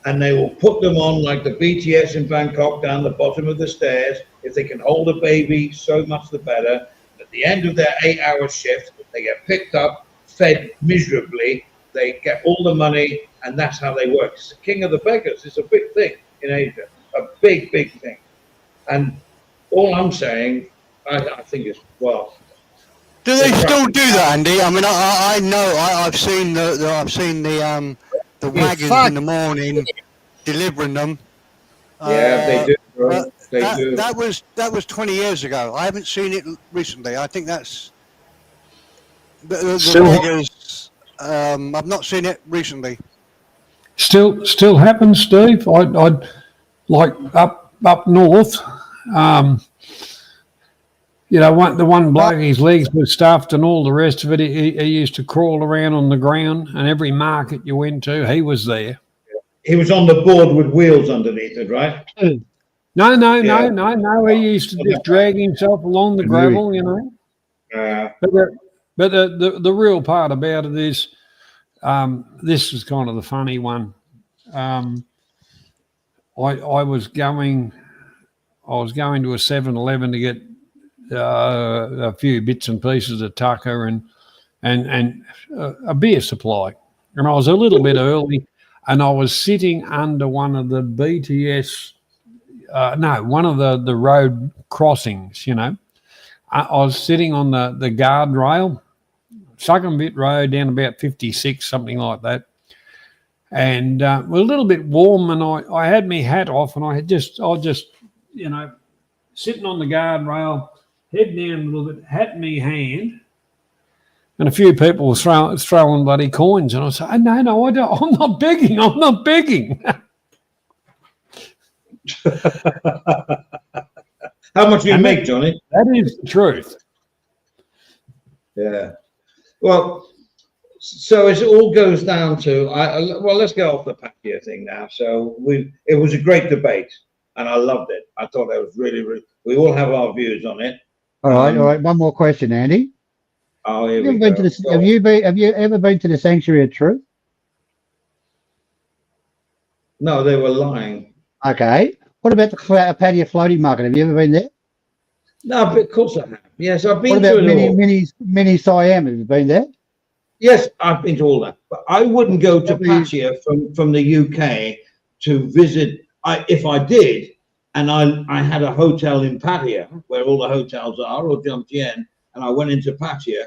And they will put them on like the BTS in Bangkok down the bottom of the stairs. If they can hold a baby, so much the better. At the end of their 8-hour shift, they get picked up, fed miserably. They get all the money, and that's how they work. It's the king of the beggars. It's a big thing in Asia, a big thing. And all I'm saying, I think is, well. Do they still do that, Andy? I mean, I know I've seen the wagons in the morning delivering them. Yeah, they do. Bro. They do. That was 20 years ago. I haven't seen it recently. I think that's the beggars. I've not seen it recently. Still happens, Steve. I'd like up north. The one bloke, his legs were stuffed and all the rest of it. He used to crawl around on the ground, and every market you went to, he was there. He was on the board with wheels underneath it, right? No. He used to just drag himself along the gravel, But the real part about it is, this is kind of the funny one. I was going to a 7-Eleven to get a few bits and pieces of tucker and a beer supply, and I was a little bit early, and I was sitting under one of the BTS, one of the road crossings. I was sitting on the guardrail, Succumbit Road, down about 56, something like that. And we're a little bit warm, and I had my hat off, and I was just sitting on the guardrail, head down a little bit, hat in my hand, and a few people were throwing bloody coins, and I said, no, I don't, I'm not begging. How much do you make, Johnny? That is the truth. Yeah. Well, so it all goes down to, let's get off the Pattaya thing now. So it was a great debate, and I loved it. I thought that was really, really, we all have our views on it. All right. One more question, Andy. Oh, Have you ever been to the Sanctuary of Truth? No, they were lying. Okay. What about the patio floating market? Have you ever been there? No, but of course I have. Yes, I've been What to about it all. mini Siam? Have you been there? Yes, I've been to all that. But I wouldn't go to Pattaya from the UK to visit. If I did, and I had a hotel in Pattaya, where all the hotels are, or Jomtien, and I went into Pattaya,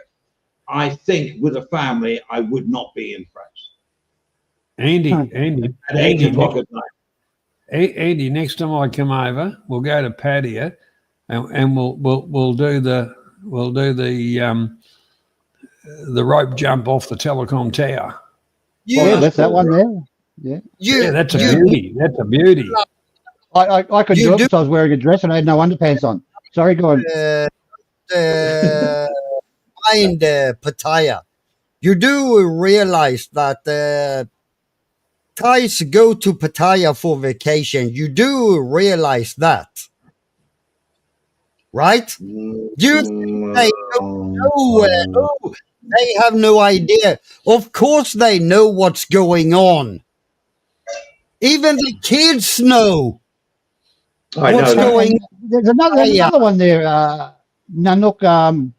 I think with a family, I would not be impressed. Andy, At 8 o'clock at night. Andy, next time I come over, we'll go to Pattaya, and we'll do the rope jump off the telecom tower. Yeah, that's that one there. Yeah. Yeah, that's a beauty. That's a beauty. I could do it because I was wearing a dress and I had no underpants on. Sorry, go on. Mind Pattaya. You do realize that Thais go to Pattaya for vacation. You do realize that, right? You they don't know. No, they have no idea. Of course, they know what's going on. Even the kids know what's going on. There's another one there. Nanook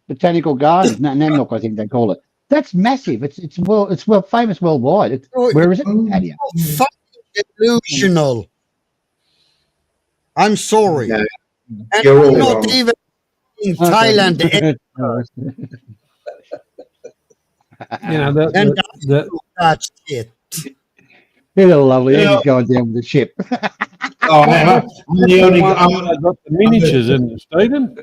Botanical Gardens, Nanook, I think they call it. That's massive. It's well famous worldwide. Where is it? Pattaya. Fucking delusional. I'm sorry. No, and you're I'm all not wrong. even in Thailand. You know, That shit. You're lovely. He's going down with the ship. I'm the only. I've got the miniatures in Stephen.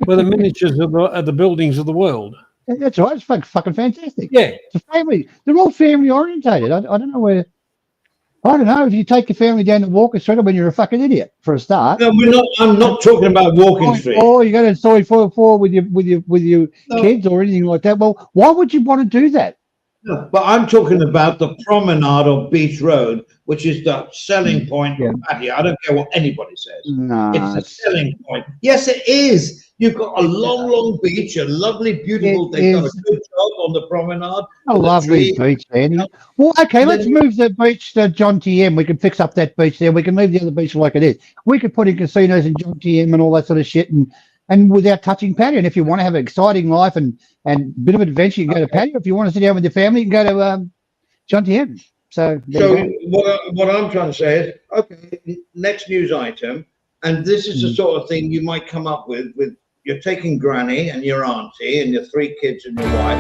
Well, the miniatures of the buildings of the world. That's right. It's fucking fantastic. Yeah. It's a family. They're all family orientated. I don't know where. I don't know if you take your family down to Walker Street when you're a fucking idiot for a start. No, we're not. I'm not talking about Walking Street. Or you go to Soy 4 with your kids or anything like that. Well, why would you want to do that? No, but I'm talking about the promenade of Beach Road, which is the selling point of Pattaya. I don't care what anybody says. No, it's the selling point. Yes, it is. You've got a long beach, a lovely, beautiful. They've done a good job on the promenade. A lovely beach, Andy. Well, okay, let's move the beach to John TM. We can fix up that beach there. We can leave the other beach like it is. We could put in casinos in John TM and all that sort of shit, and without touching Pattaya. And if you want to have an exciting life and a bit of adventure, you can go to Pattaya. If you want to sit down with your family, you can go to John TM. So what I'm trying to say is, okay, next news item, and this is the sort of thing you might come up with you're taking granny and your auntie and your 3 kids and your wife.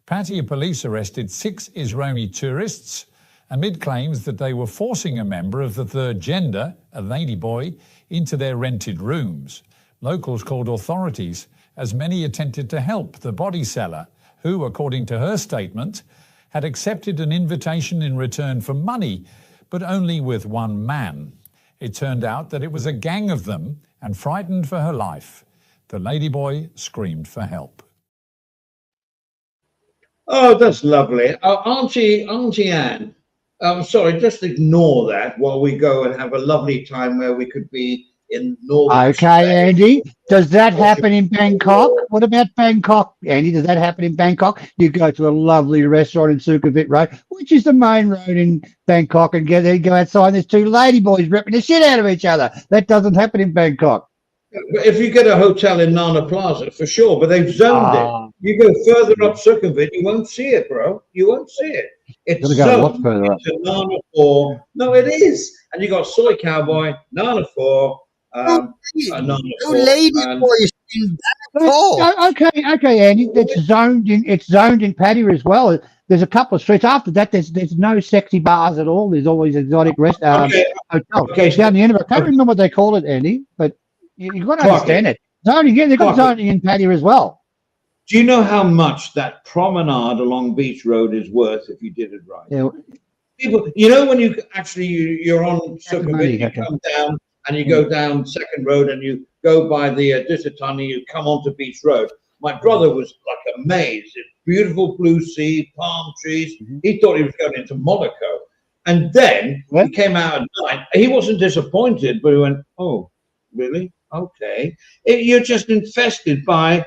Pattaya police arrested 6 Israeli tourists amid claims that they were forcing a member of the third gender, a ladyboy, into their rented rooms. Locals called authorities as many attempted to help the body seller, who, according to her statement, had accepted an invitation in return for money, but only with one man. It turned out that it was a gang of them, and frightened for her life, the ladyboy screamed for help. Oh, that's lovely. Auntie Anne, I'm sorry, just ignore that while we go and have a lovely time where we could be in Northern Okay, Spain. Andy, does that happen in Bangkok? What about Bangkok, Andy? Does that happen in Bangkok? You go to a lovely restaurant in Sukhumvit Road, which is the main road in Bangkok, and go outside and there's 2 ladyboys ripping the shit out of each other. That doesn't happen in Bangkok. But if you get a hotel in Nana Plaza, for sure, but they've zoned it. You go further up Sukhumvit, you won't see it, bro. You won't see it. It's zoned to Nana 4. No, it is. And you got Soy Cowboy, Nana 4, Nana 4. Okay, Andy. It's zoned in Pattaya as well. There's a couple of streets after that. There's no sexy bars at all. There's always exotic hotels. Okay. Down the end of it. I can't remember what they call it, Andy, but you've got to understand it. Zoning, they've got zoning in Pattaya as well. Do you know how much that promenade along Beach Road is worth if you did it right? Yeah. People, you know, when you're on Sukhumvit, you come down and you go down Second Road and you go by the Disatan and you come onto Beach Road. My brother was like amazed. It's beautiful blue sea, palm trees. He thought he was going into Monaco. And then he came out at night. He wasn't disappointed, but he went, oh, really? Okay. You're just infested by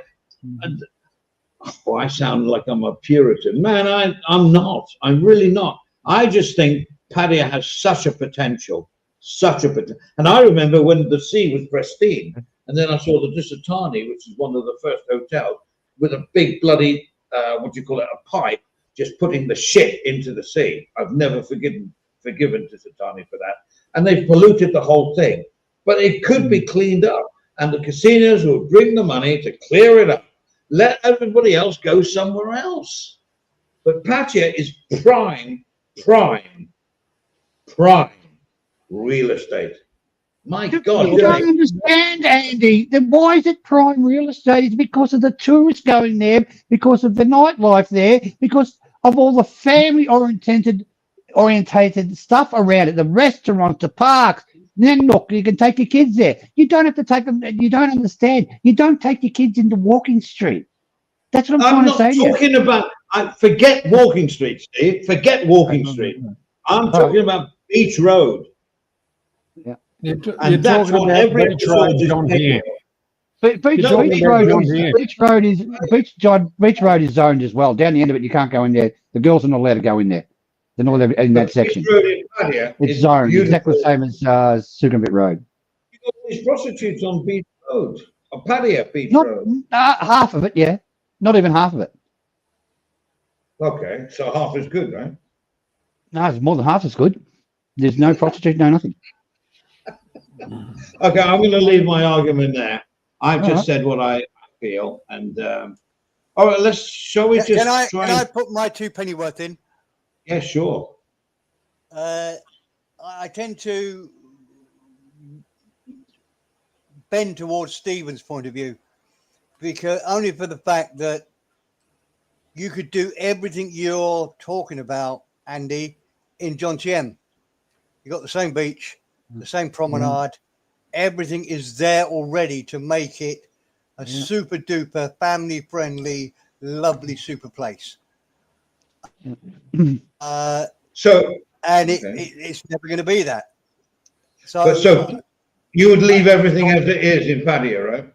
oh, I sound like I'm a Puritan. Man, I'm not. I'm really not. I just think Pattaya has such a potential. And I remember when the sea was pristine, and then I saw the Disatani, which is one of the first hotels, with a big bloody, a pipe, just putting the shit into the sea. I've never forgiven Disatani for that. And they've polluted the whole thing. But it could be cleaned up, and the casinos will bring the money to clear it up. Let everybody else go somewhere else. But Pattaya is prime real estate. My God. You don't understand, Andy. Then why is it prime real estate? It's because of the tourists going there, because of the nightlife there, because of all the family orientated stuff around it, the restaurants, the parks. Then look, you can take your kids there. You don't have to take them. You don't understand. You don't take your kids into Walking Street. That's what I'm trying to say to you. I'm not talking about, forget Walking Street, Steve. Forget Walking Street. I'm talking about Beach Road. Yeah. You're talking about Beach Road, John Pierre. Beach Road is zoned as well. Down the end of it, you can't go in there. The girls are not allowed to go in there. They're not allowed in that section. Beach Road in Pattaya it's zoned, exactly the same as Sukhumvit Road. You got these prostitutes on Beach Road, or Pattaya Beach Road. Half of it, yeah. Not even half of it. Okay, so half is good, right? No, it's more than half as good. There's no prostitute, no nothing. Okay, I'm going to leave my argument there. I've just said what I feel, and all right, shall we just can I put my 2 penny worth in? Yeah, sure. I tend to bend towards Stephen's point of view, because only for the fact that you could do everything you're talking about, Andy, in Jomtien. You got the same beach, the same promenade. Everything is there already to make it a super duper family friendly, lovely super place. It's never going to be that. So you would leave everything as it is in Pattaya, right?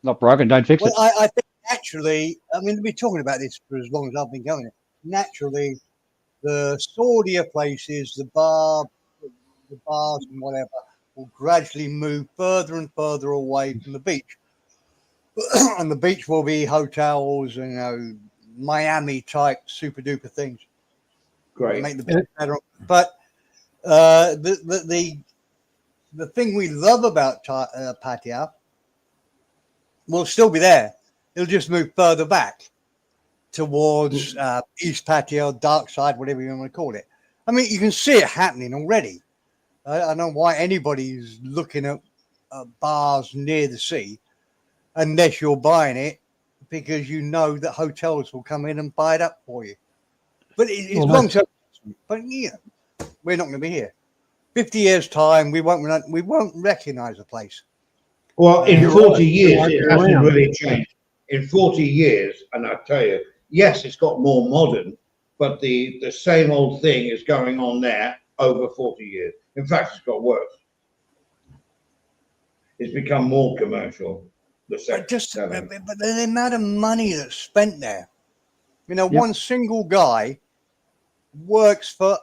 Not broken, don't fix it. I think naturally, I mean, we've been talking about this for as long as I've been going. Naturally, the sawdier places, the bars and whatever, will gradually move further and further away from the beach. And the beach will be hotels, Miami type super duper things. Great. Make the beach better. But the thing we love about Pattaya will still be there. It'll just move further back towards East Pattaya, dark side, whatever you want to call it. I mean, you can see it happening already. I don't know why anybody's looking at bars near the sea unless you're buying it, because you know that hotels will come in and buy it up for you. But it's long term. But we're not going to be here. 50 years time, we won't recognise the place. Well, in 40 years, it hasn't really changed. In 40 years, and I tell you, yes, it's got more modern, but the same old thing is going on there over 40 years. In fact, it's got worse. It's become more commercial. But the amount of money that's spent there. One single guy works for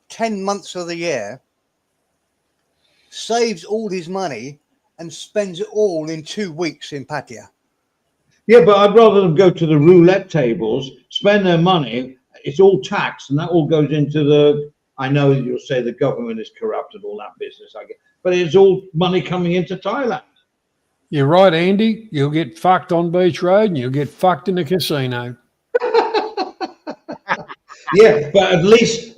10 months of the year, saves all his money, and spends it all in 2 weeks in Pattaya. Yeah, but I'd rather them go to the roulette tables, spend their money. It's all taxed, and that all goes into the. I know you'll say the government is corrupt and all that business, I get, but it's all money coming into Thailand. You're right, Andy. You'll get fucked on Beach Road, and you'll get fucked in the casino. Yeah, but at least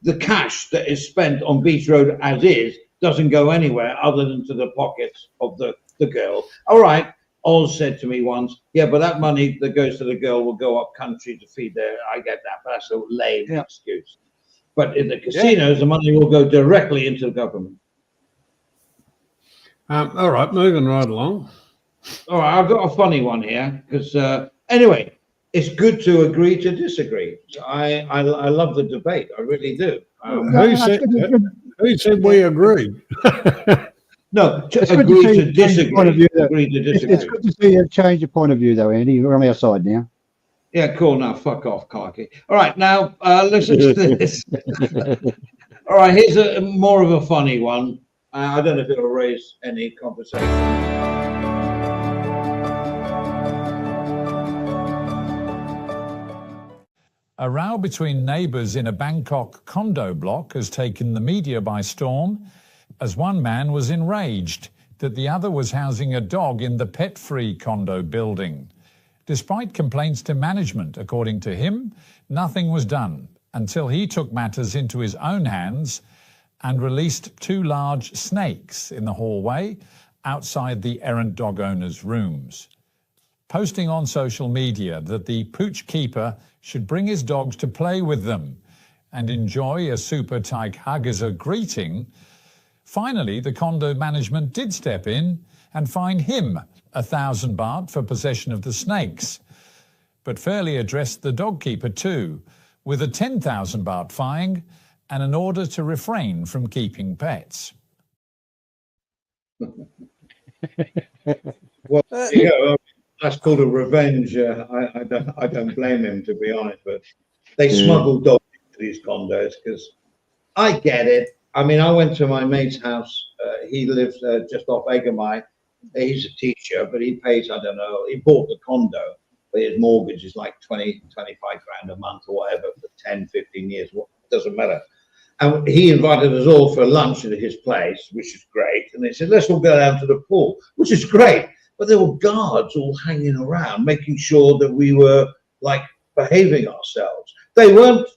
the cash that is spent on Beach Road as is doesn't go anywhere other than to the pockets of the girl. All right, Oz said to me once, yeah, but that money that goes to the girl will go up country to feed their. I get that, but that's a lame excuse. But in the casinos, the money will go directly into the government. All right, moving right along. All right, I've got a funny one here because anyway, it's good to agree to disagree. I love the debate. I really do. Who said we agreed? No, It's agree good to see to you change your point of disagree. view. Though. Agree to It's disagree. good to see you change your point of view, though, Andy. You're on our side now. Yeah, cool. Now, fuck off, Clarky. All right, now listen to this. All right, here's a more of a funny one. I don't know if it'll raise any conversation. A row between neighbours in a Bangkok condo block has taken the media by storm, as one man was enraged that the other was housing a dog in the pet-free condo building. Despite complaints to management, according to him, nothing was done until he took matters into his own hands and released 2 large snakes in the hallway outside the errant dog owner's rooms. Posting on social media that the pooch keeper should bring his dogs to play with them and enjoy a super tight hug as a greeting, finally the condo management did step in and fine him 1,000 baht for possession of the snakes, but fairly addressed the dog keeper too, with a 10,000 baht fine and an order to refrain from keeping pets. Well, yeah, that's called a revenge. I don't blame him, to be honest, but they smuggle dogs into these condos because I get it. I mean, I went to my mate's house. He lives just off Egamai. He's a teacher, but he pays, I don't know, he bought the condo, but his mortgage is like 20, 25 grand a month or whatever for 10, 15 years. Well, it doesn't matter. And he invited us all for lunch at his place, which is great. And they said, let's all go down to the pool, which is great. But there were guards all hanging around, making sure that we were like behaving ourselves. They weren't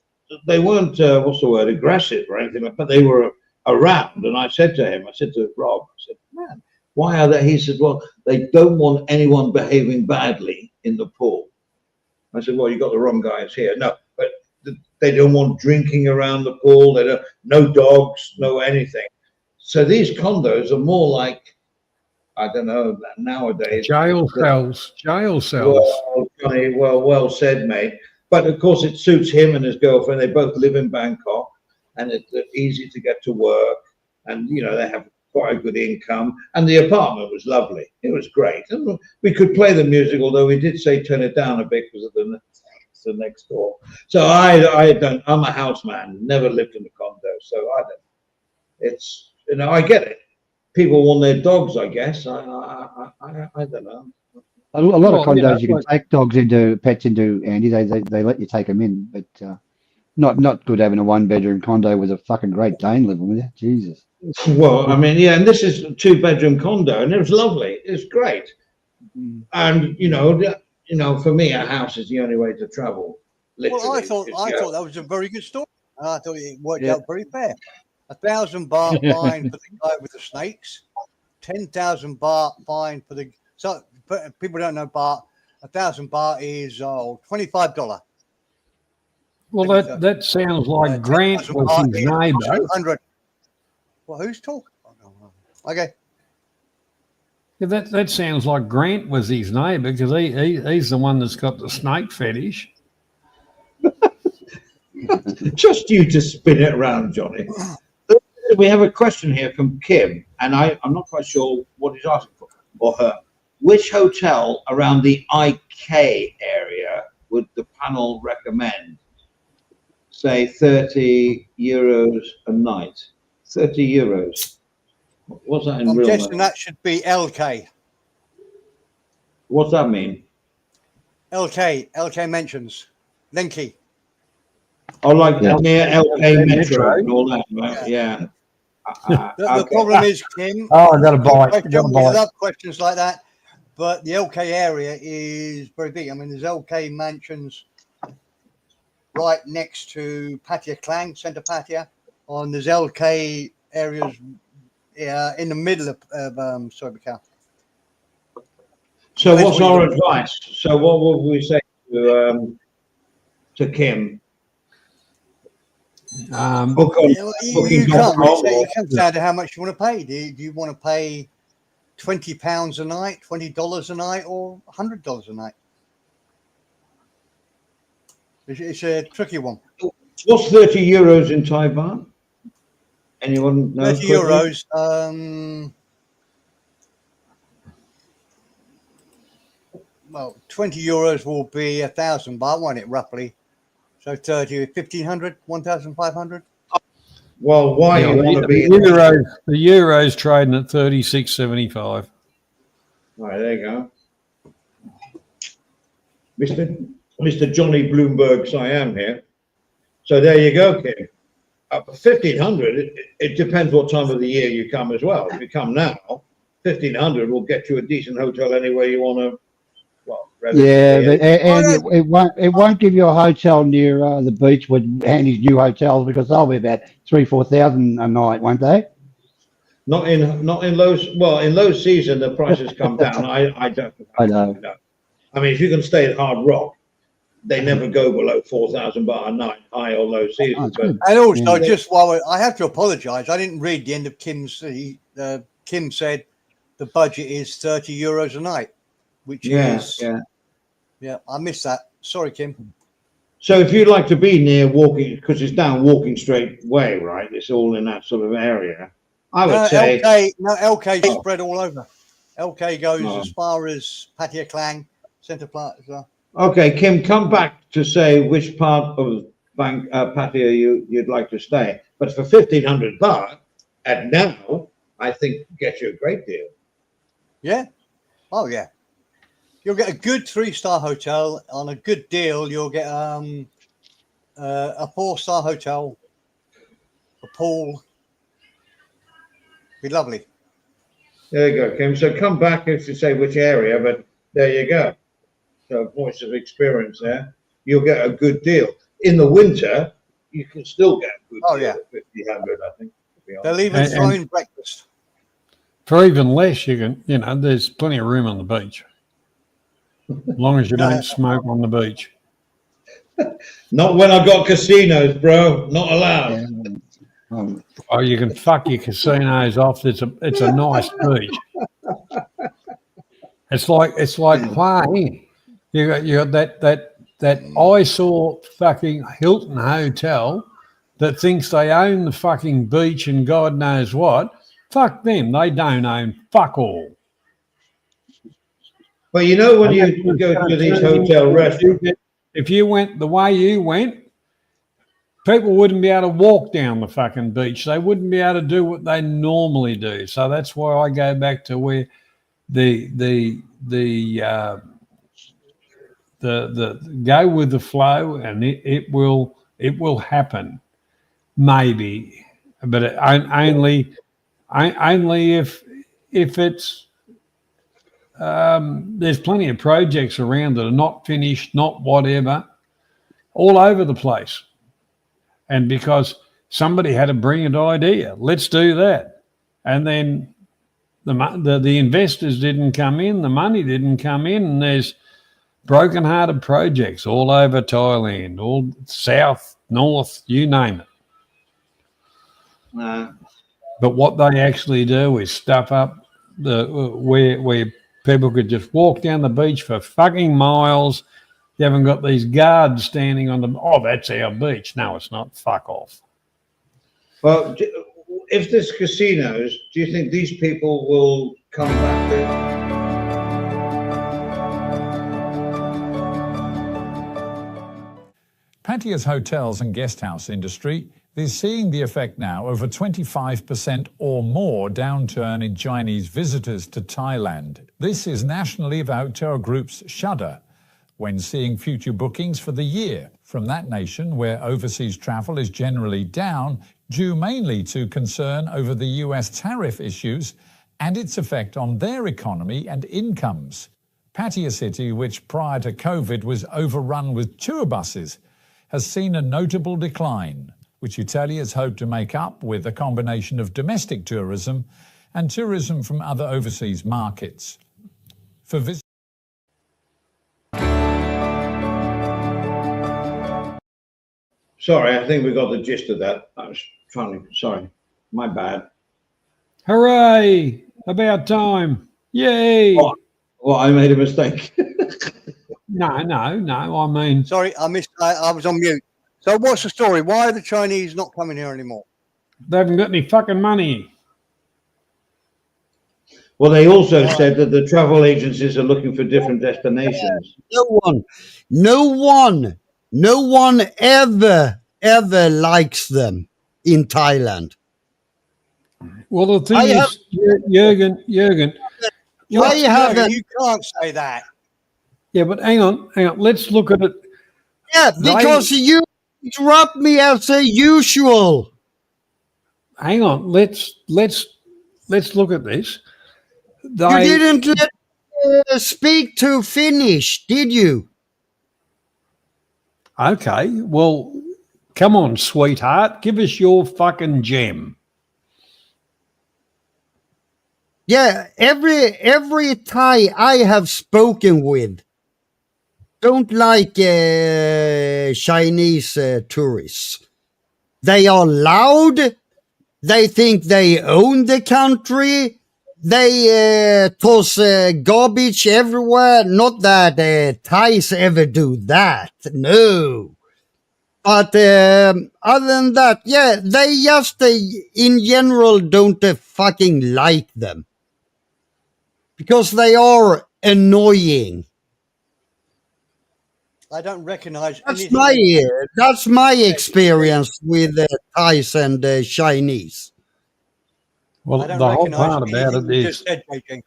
what's the word, aggressive or anything, but they were around. And I said to Rob, I said, man, why are they? He said, well, they don't want anyone behaving badly in the pool. I said, well, you got the wrong guys here. No, but they don't want drinking around the pool. They don't, no dogs, no anything. So these condos are more like, I don't know, nowadays. Jail cells. Well, Johnny, well said, mate. But of course, it suits him and his girlfriend. They both live in Bangkok, and it's easy to get to work. And you know, they have quite a good income. And the apartment was lovely. It was great. And we could play the music, although we did say turn it down a bit because of the next door. So I'm a house man. Never lived in a condo, so I don't. It's, you know, I get it. People want their dogs, I guess. I don't know. A lot of condos you can take dogs into, pets into, Andy. They let you take them in, but not good having a 1-bedroom condo with a fucking Great Dane living with you. Jesus. Well, I mean, yeah, and this is a 2-bedroom condo, and it was lovely. It's great. And you know, for me, a house is the only way to travel. Literally. Well, I thought that was a very good story. I thought it worked out very fair. 1,000 baht fine for the guy with the snakes, 10,000 baht fine for the. So people don't know baht. 1,000 baht is $25. Well, that sounds like Grant was his neighbour. 200. Well, who's talking? Okay. Yeah, that sounds like Grant was his neighbour because he's the one that's got the snake fetish. Just you to spin it around, Johnny. We have a question here from Kim, and I'm not quite sure what he's asking for, or her. Which hotel around the IK area would the panel recommend? Say 30 euros a night. 30 euros. What's that in real money? I'm guessing that should be LK. What's that mean? LK mentions. Linky. Oh, like near LK Metro and all that, right? Yeah. The problem is, Kim. Oh, I got a bite. We love questions like that, but the LK area is very big. I mean, there's LK mansions right next to Pattaya Klang, Centre Pattaya, and there's LK areas in the middle of Sorbicao. So what's our advice? So what would we say to Kim? It comes down to how much you want to pay. Do you want to pay £20 a night, $20 a night, or $100 a night? It's a tricky one. What's 30 euros in Thai baht? Anyone know? 30 euros. well, 20 euros will be 1,000 baht, won't it, roughly? So 30, 1,500, 1,500. Well, why you want to be the euro's trading at 36.75. Right, there you go. Mr. Johnny Bloomberg Siam here. So there you go, Kim. 1,500, it depends what time of the year you come as well. If you come now, 1,500 will get you a decent hotel anywhere you want to. Well, yeah, but, and it won't give you a hotel near the beach with Andy's new hotels because they'll be about 3,000-4,000 a night, won't they? Not in low season the prices come down. I don't know. I mean, if you can stay at Hard Rock, they never go below 4,000 baht a night, high or low season. And also, just while I have to apologise, I didn't read the end of Kim's. Kim said the budget is 30 euros a night, which is I missed that. Sorry, Kim. So if you'd like to be near walking, because it's down Walking Straight Way, right? It's all in that sort of area. I would say LK is spread all over. LK goes as far as Pattaya Klang, Centre Plaza as well. Okay, Kim, come back to say which part of Pattaya you'd like to stay. But for 1,500 baht, at now, I think get you a great deal. Yeah. Oh yeah. You'll get a good 3-star hotel on a good deal. You'll get a 4-star hotel, a pool. Be lovely. There you go, Kim. So come back if you say which area, but there you go. So voice of experience there. You'll get a good deal. In the winter, you can still get a good deal at 1,500, I think. They'll even throw in breakfast. For even less, you can, there's plenty of room on the beach. As long as you don't smoke on the beach. Not when I've got casinos, bro. Not allowed. Oh, you can fuck your casinos off. It's a nice beach. It's like Hawaii. You got that eyesore fucking Hilton hotel that thinks they own the fucking beach and God knows what. Fuck them. They don't own fuck all. Well, you know when you go to these hotel restaurants, if you went the way you went, people wouldn't be able to walk down the fucking beach. They wouldn't be able to do what they normally do. So that's why I go back to where the go with the flow, and it will happen, maybe, but only if it's there's plenty of projects around that are not finished, not whatever, all over the place. And because somebody had a brilliant idea, let's do that. And then the investors didn't come in, the money didn't come in, and there's broken-hearted projects all over Thailand, all south, north, you name it. But what they actually do is stuff up where people could just walk down the beach for fucking miles. You haven't got these guards standing on them. Oh, that's our beach. No, it's not. Fuck off. Well, if there's casinos, do you think these people will come back there? Pattaya's hotels and guest house industry is seeing the effect now of a 25% or more downturn in Chinese visitors to Thailand. This is nationally the hotel groups shudder when seeing future bookings for the year from that nation where overseas travel is generally down, due mainly to concern over the US tariff issues and its effect on their economy and incomes. Pattaya City, which prior to COVID was overrun with tour buses, has seen a notable decline, which hoteliers hope to make up with a combination of domestic tourism and tourism from other overseas markets. For visitors. Sorry, I think we got the gist of that. I was trying to, sorry, my bad. Hooray! About time. Yay! Well, I made a mistake. No, I mean... Sorry, I was on mute. So what's the story? Why are the Chinese not coming here anymore? They haven't got any fucking money. Well, they also said that the travel agencies are looking for different destinations. No one ever likes them in Thailand. Well, the thing is, Jürgen, You can't say that. yeah, but hang on. Let's look at it. Yeah, because you interrupt me as usual. Hang on. Let's look at this. You didn't let me speak to finish, did you? Okay. Well, come on, sweetheart. Give us your fucking gem. Yeah, every Thai I have spoken with don't like Chinese tourists. They are loud. They think they own the country. They toss garbage everywhere. Not that Thais ever do that. No. But other than that, yeah, they just in general don't fucking like them. Because they are annoying. I don't recognize that's my experience with Thais and Chinese. Well, the whole part about it is, just said, JJ.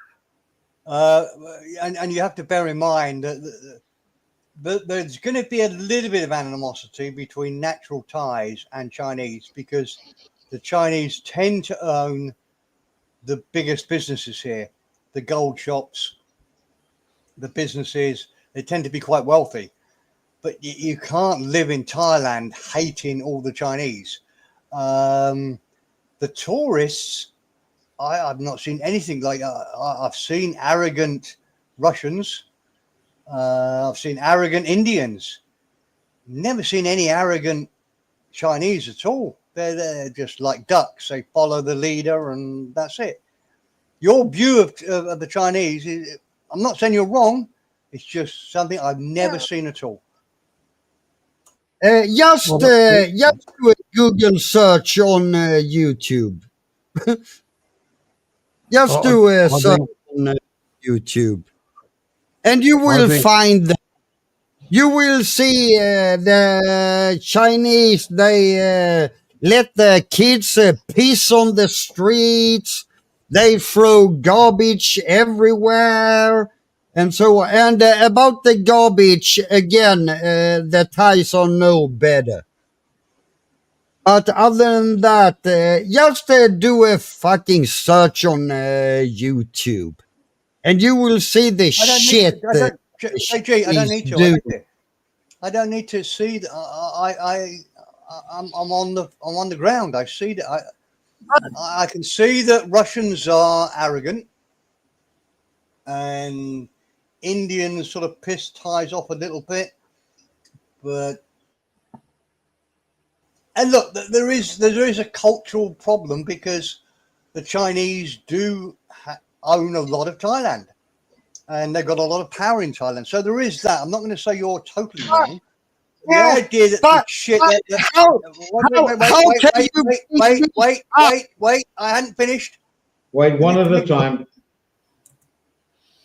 And you have to bear in mind that there's going to be a little bit of animosity between natural Thais and Chinese, because the Chinese tend to own the biggest businesses here, the gold shops, the businesses. They tend to be quite wealthy. But you can't live in Thailand hating all the Chinese. The tourists, I've not seen anything like I've seen arrogant Russians. I've seen arrogant Indians. Never seen any arrogant Chinese at all. They're just like ducks. They follow the leader and that's it. Your view of the Chinese, I'm not saying you're wrong. It's just something I've never seen at all. Just do a Google search on YouTube. Just do a search on YouTube. And you will find that. You will see the Chinese, they let the kids piss on the streets. They throw garbage everywhere. And so, and about the garbage, again, the Thais are no better. But other than that, just do a fucking search on YouTube. And you will see the shit. JG, I don't need to. I don't need to see that. I'm on the ground. I see that. I can see that Russians are arrogant, and Indians sort of piss Thais off a little bit, and look, there is a cultural problem because the Chinese do own a lot of Thailand, and they've got a lot of power in Thailand. So there is that. I'm not going to say you're totally wrong. The idea that the shit. Wait! I hadn't finished. Wait, one at a time.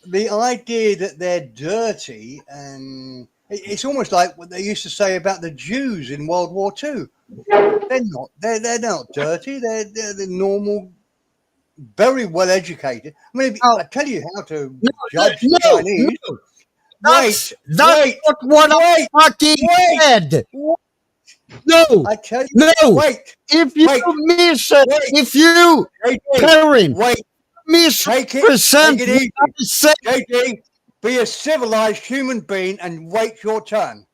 The idea that they're dirty, and it's almost like what they used to say about the Jews in World War II. They're not. They're not dirty. They're normal, very well educated. I mean, I tell you how to judge the Chinese. That's not what I fucking said. No, I tell you. No. Wait. If you parent, misrepresent, JD, be a civilized human being and wait your turn.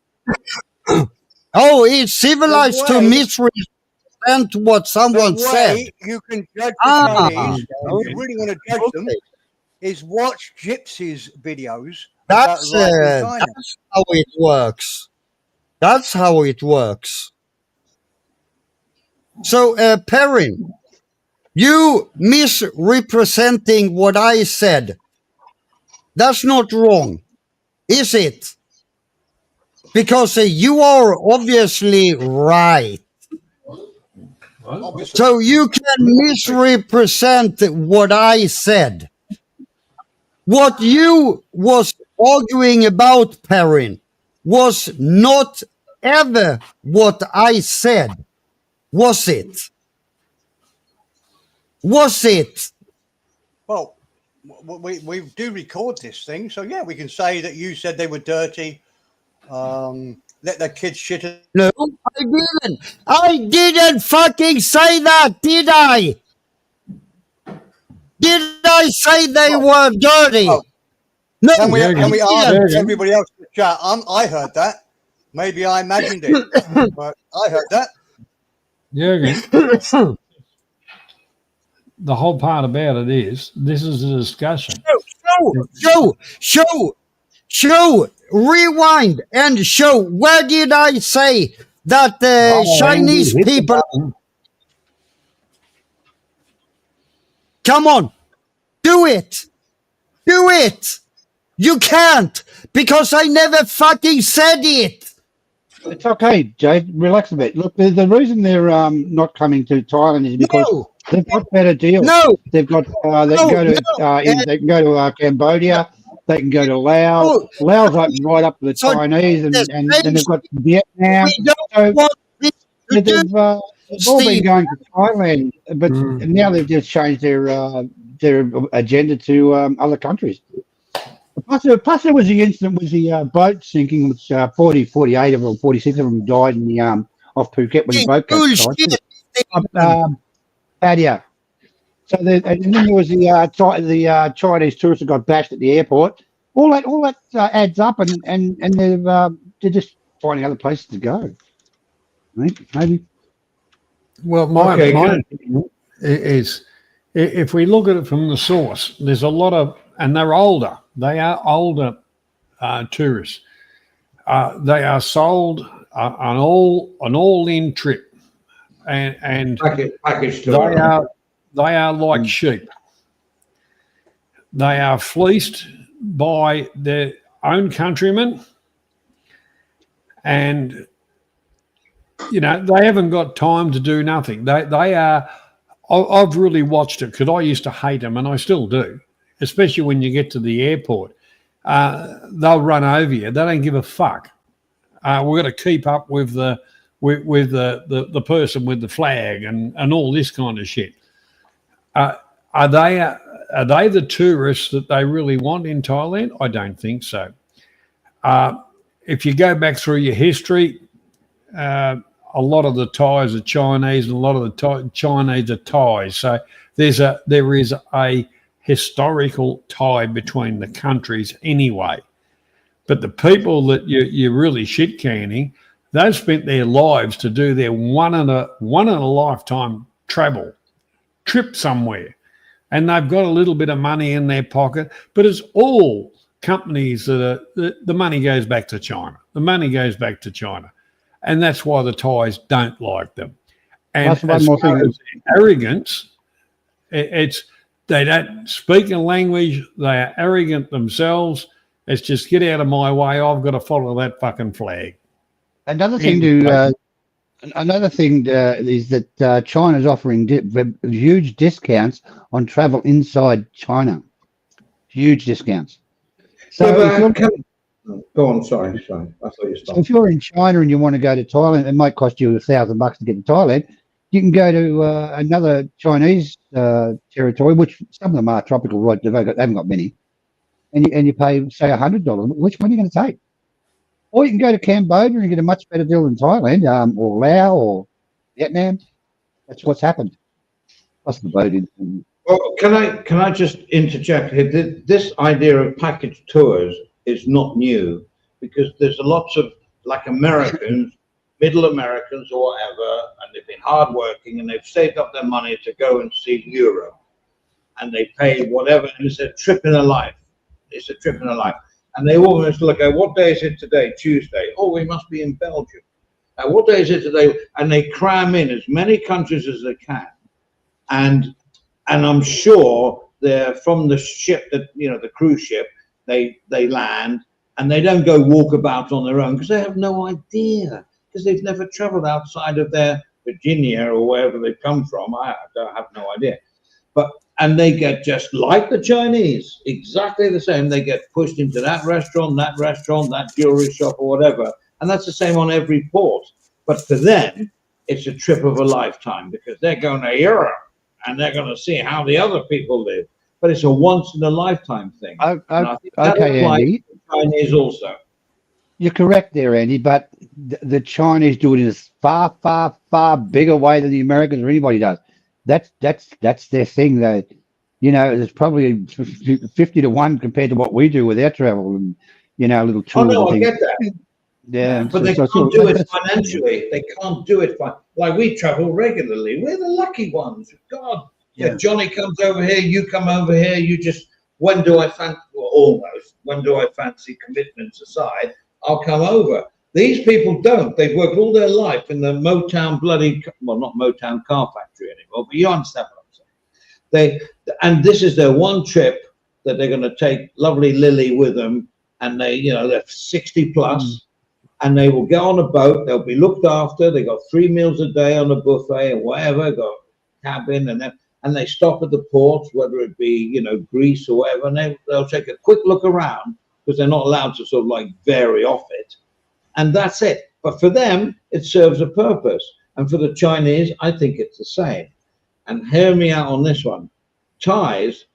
Oh, it's civilized to misrepresent what someone said. You can judge the Chinese. If you really want to judge them, is watch Gypsy's videos. That's how it works. That's how it works. So, Perrin, you misrepresenting what I said. That's not wrong, is it? Because you are obviously right. So you can misrepresent what I said. What you was arguing about, Perrin, was not ever what I said. Was it? Was it? Well, we do record this thing, so yeah, we can say that you said they were dirty. Let their kids shit. No, I didn't. I didn't fucking say that, did I? Did I say they were dirty? Oh. No, Can we ask didn't. everybody else in the chat? I heard that. Maybe I imagined it, but I heard that. Jürgen, the whole part about it is this is a discussion. Show, rewind and show. Where did I say that Chinese people? Come on, do it. You can't, because I never fucking said it. It's okay, Jade. Relax a bit. Look, the reason they're not coming to Thailand is because they've got better deals. No, they've got they can go to Cambodia. They can go to Laos. Laos open right up to the Chinese, and then they've got Vietnam. So they've all been going to Thailand, but now they've just changed their agenda to other countries. Plus, there was the incident with the boat sinking, which 48 of them, 46 of them died in the off Phuket when the boat got patio. So and then there was the Chinese tourists that got bashed at the airport. All that adds up, and they're just finding other places to go. Maybe. Well, my opinion is, if we look at it from the source, there's a lot of, and they're older. They are older tourists. They are sold an all-in trip, and package tour. They are like sheep. They are fleeced by their own countrymen, and they haven't got time to do nothing. They are. I've really watched it because I used to hate them, and I still do. Especially when you get to the airport, they'll run over you. They don't give a fuck. We've got to keep up with the person with the flag and all this kind of shit. Are they the tourists that they really want in Thailand? I don't think so. If you go back through your history, a lot of the Thais are Chinese, and a lot of the Chinese are Thais. So there is a historical tie between the countries anyway. But the people that you're really shit canning, they've spent their lives to do their one in a lifetime trip somewhere. And they've got a little bit of money in their pocket, but it's all companies that the money goes back to China. The money goes back to China. And that's why the Thais don't like them. And as far as arrogance, it's they don't speak a language. They are arrogant themselves. It's just get out of my way. I've got to follow that fucking flag. Another thing is that China's offering huge discounts on travel inside China. Huge discounts. So go on. Sorry. I thought you stopped. So if you're in China and you want to go to Thailand, it might cost you $1,000 to get to Thailand. You can go to another Chinese territory, which some of them are tropical, right? They haven't got many, and you pay say $100. Which one are you going to take? Or you can go to Cambodia and get a much better deal than Thailand, or Laos, or Vietnam. That's what's happened. Plus the boat. Well, can I just interject here? This idea of package tours is not new, because there's lots of like Americans. Middle Americans or whatever, and they've been hardworking and they've saved up their money to go and see Europe, and they pay whatever, and it's a trip in a life. It's a trip in a life, and they almost look at, what day is it today? Tuesday. Oh, we must be in Belgium. What day is it today? And they cram in as many countries as they can, and I'm sure they're from the ship that the cruise ship. They land and they don't go walk about on their own because they have no idea. Because they've never traveled outside of their Virginia or wherever they've come from. I have no idea. But and they get just like the Chinese, exactly the same. They get pushed into that restaurant, that jewelry shop, or whatever, and that's the same on every port. But for them, it's a trip of a lifetime because they're going to Europe and they're going to see how the other people live. But it's a once in a lifetime thing. And I think that Okay, applies Andy. to the Chinese also. You're correct there, Andy, but the Chinese do it in a far, far, far bigger way than the Americans or anybody does. That's their thing. That there's probably 50 to 1 compared to what we do with our travel and little Oh tours no, and I things. get that. Yeah, But they can't do it financially. They can't do it like we travel regularly. We're the lucky ones. God, yeah. Johnny comes over here, you come over here. You just when do I fancy commitments aside? I'll come over. These people don't. They've worked all their life in the Motown not Motown car factory anymore, but you understand what I'm saying. And this is their one trip that they're going to take lovely Lily with them, and they're 60 plus, and they will get on a boat. They'll be looked after. They got 3 meals a day on a buffet and whatever, got cabin, and they stop at the ports, whether it be Greece or whatever, and they'll take a quick look around because they're not allowed to sort of like vary off it, and that's it. But for them, it serves a purpose, and for the Chinese, I think it's the same. And hear me out on this one. Thais,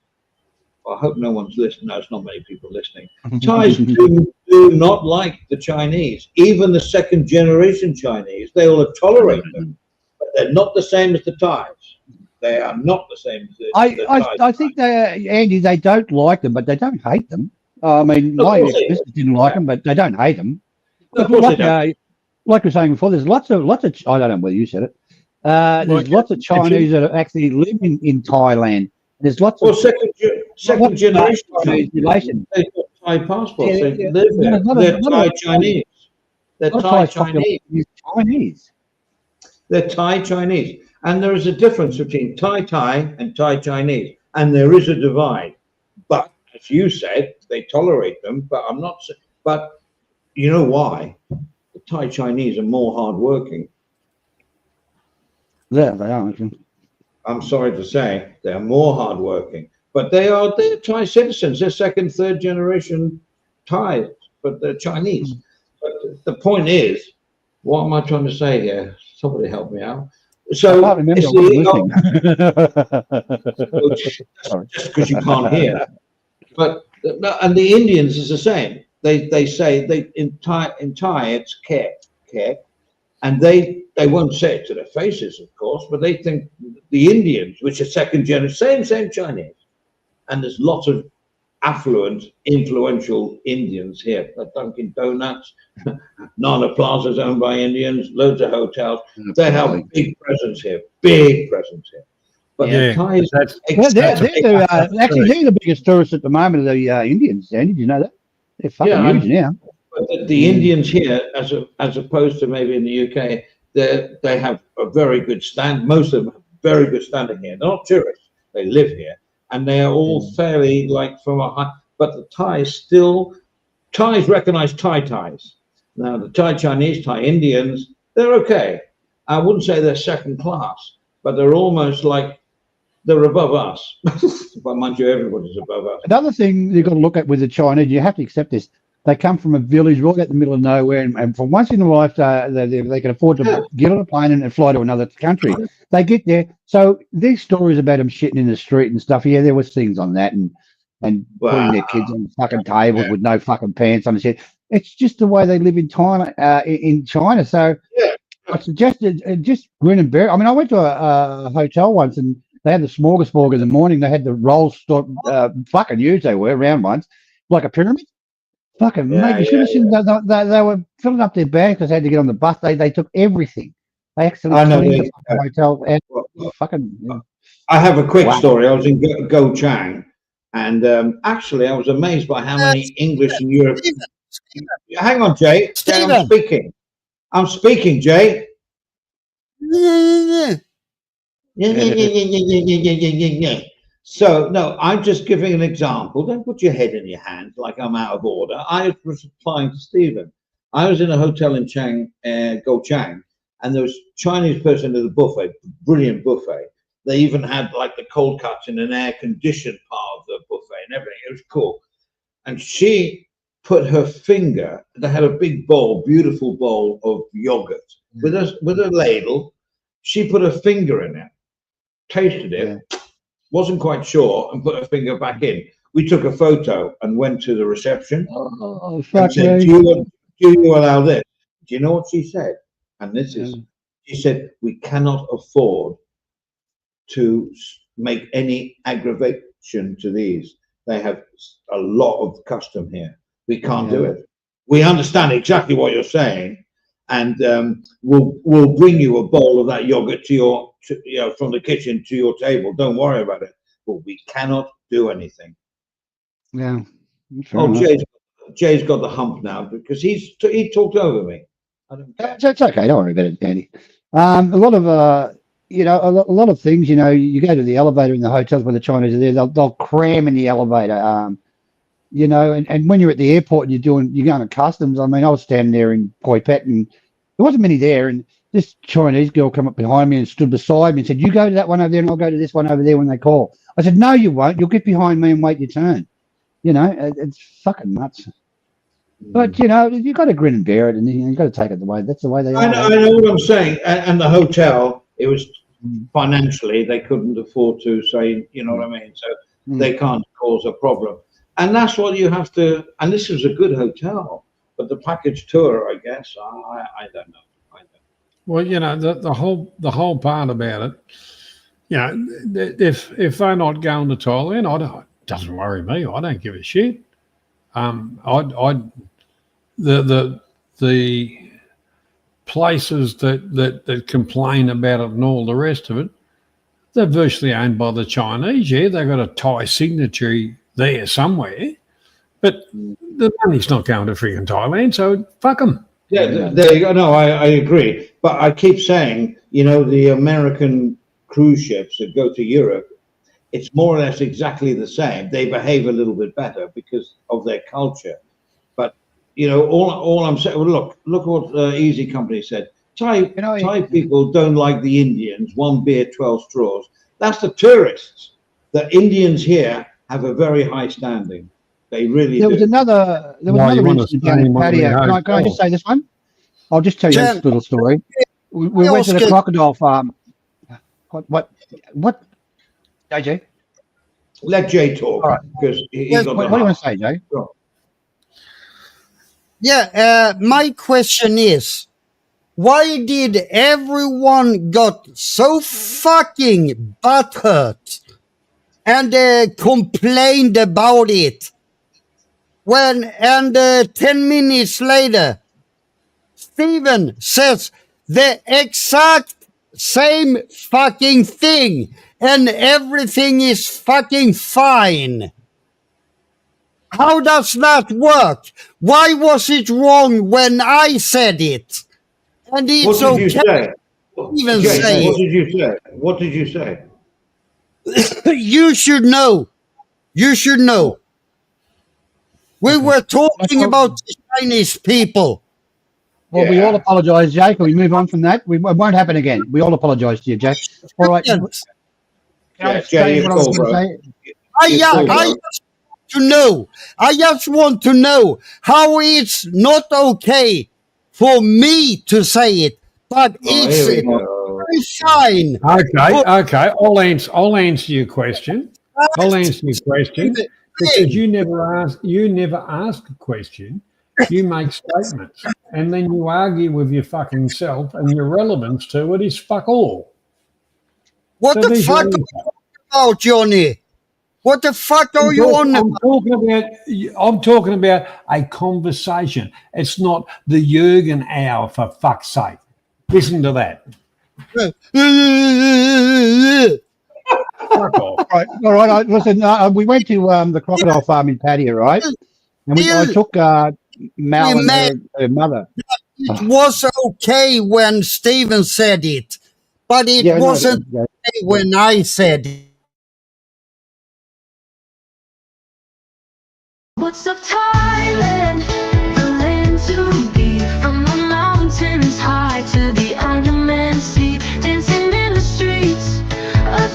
I hope no one's listening. No, it's not many people listening. Thais do not like the Chinese, even the second generation Chinese. They will tolerate them, but they're not the same as the Thais. They are not the same as the Thais. I think Andy, they don't like them, but they don't hate them. I mean, my ex-business didn't like them, but they don't hate them. No, of course they don't. Like we were saying before, there's lots of. I don't know whether you said it. There's lots of Chinese that actually live in Thailand. There's lots of second generation relation. They've got Thai passports. They live there. They're Thai Chinese. They're Thai Chinese. They're Thai Chinese. And there is a difference between Thai and Thai Chinese. And there is a divide. But as you said, they tolerate them. But I'm not. But you know why? The Thai Chinese are more hardworking. Yeah, they are. I'm sorry to say, they're more hardworking, but they're Thai citizens. They're second, third generation Thai, but they're Chinese. But the point is, what am I trying to say here? Somebody help me out. So I can't remember. just because you can't hear. But and the Indians is the same. They say in Thai it's care. And they won't say it to their faces, of course, but they think the Indians, which are second generation, same Chinese. And there's lots of affluent, influential Indians here. Dunkin' Donuts, Nana Plaza's owned by Indians, loads of hotels. They have a big presence here. But the Thais, they're the biggest tourists at the moment of the Indians, Andy. Do you know that? They're fucking huge now. But the Indians here, as opposed to maybe in the UK, they have a very good stand. Most of them have very good standing here. They're not tourists; they live here, and they are all fairly like from a high. But the Thais recognize Thais. Now the Thai Chinese, Thai Indians, they're okay. I wouldn't say they're second class, but they're almost like they're above us. But mind you, everybody's above us. Another thing you've got to look at with the Chinese, you have to accept this. They come from a village right out in the middle of nowhere, and for once in a life, they can afford to get on a plane and fly to another country. They get there. So these stories about them shitting in the street and stuff, yeah, there was things on that, and putting their kids on fucking tables with no fucking pants on and shit. It's just the way they live in China. So I suggested just grin and bear. I mean, I went to a hotel once, and they had the smorgasbord in the morning. They had the rolls, fucking huge they were, round ones, like a pyramid. Fucking mate, you should have seen they were filling up their bags because they had to get on the bus. They took everything. They actually cleaned the hotel. I have a quick story. I was in Gochang, and actually, I was amazed by how many English and European. Hang on, Jay. Jay, I'm speaking. I'm speaking, Jay. Yeah. So, no, I'm just giving an example. Don't put your head in your hand like I'm out of order. I was replying to Stephen. I was in a hotel in Gochang, and there was a Chinese person at the buffet, brilliant buffet. They even had like the cold cuts in an air-conditioned part of the buffet and everything. It was cool. And she put her finger. They had a big bowl, beautiful bowl of yogurt with a ladle. She put her finger in it, tasted it, wasn't quite sure, and put her finger back in. We took a photo and went to the reception Oh, and said, do you allow this? Do you know what she said? And this is, she said, we cannot afford to make any aggravation to these. They have a lot of custom here. We can't do it. We understand exactly what you're saying, and we'll bring you a bowl of that yogurt from the kitchen to your table. Don't worry about it. But we cannot do anything. Yeah. Oh, Jay's got the hump now because he talked over me. I don't care. It's okay. Don't worry about it, Danny. A lot of a lot of things. You go to the elevator in the hotels where the Chinese are there. They'll cram in the elevator. And when you're at the airport and you're going to customs. I mean, I was standing there in Poi Pet and there wasn't many there, and this Chinese girl came up behind me and stood beside me and said, "You go to that one over there, and I'll go to this one over there when they call." I said, "No, you won't. You'll get behind me and wait your turn." It's fucking nuts. But you got to grin and bear it, and you got to take it the way. That's the way they are. I know what I'm saying. And the hotel, it was financially they couldn't afford to say, you know what I mean. So they can't cause a problem, and that's what you have to. And this was a good hotel, but the package tour, I guess, I don't know. Well, the whole part about it, if they're not going to Thailand, it doesn't worry me. I don't give a shit. The places that complain about it and all the rest of it, they're virtually owned by the Chinese. Yeah, they've got a Thai signature there somewhere, but the money's not going to freaking Thailand, so fuck them. Yeah, there you go. No, I agree. But I keep saying, the American cruise ships that go to Europe, it's more or less exactly the same. They behave a little bit better because of their culture. But, all I'm saying, well, look what Easy Company said. Thai people don't like the Indians, 1 beer, 12 straws. That's the tourists. The Indians here have a very high standing. They really do. There was another incident down in Patio. Can I just say this one? I'll just tell you this little story. We went to the crocodile farm. What? JJ? Let Jay talk. All right. Because what do you want to say, Jay? Sure. Yeah, my question is, why did everyone got so fucking butthurt and complained about it? 10 minutes later, Steven says the exact same fucking thing and everything is fucking fine. How does that work? Why was it wrong when I said it? And it's what did okay. you say? Say what did you say? What did you say? You should know. You should know. We were talking about the Chinese people. Well, we all apologise, Jake. Can we move on from that? It won't happen again. We all apologise to you, Jake. All right. Jay, I just want to know how it's not okay for me to say it, but it's fine. Okay. I'll answer your question. Because you never ask a question. You make statements, and then you argue with your fucking self, and your relevance to it is fuck all. What the fuck are you about, Johnny? What the fuck are you on about? I'm talking about a conversation. It's not the Jürgen hour, for fuck's sake. Listen to that. Fuck off. All right. Listen, we went to the crocodile farm in Pattaya, right? And I took Mal and her mother. It was okay when Steven said it, but it wasn't okay when I said it. What's up, Thailand? The land to be, from the mountains high to the Andaman Sea, dancing in the streets of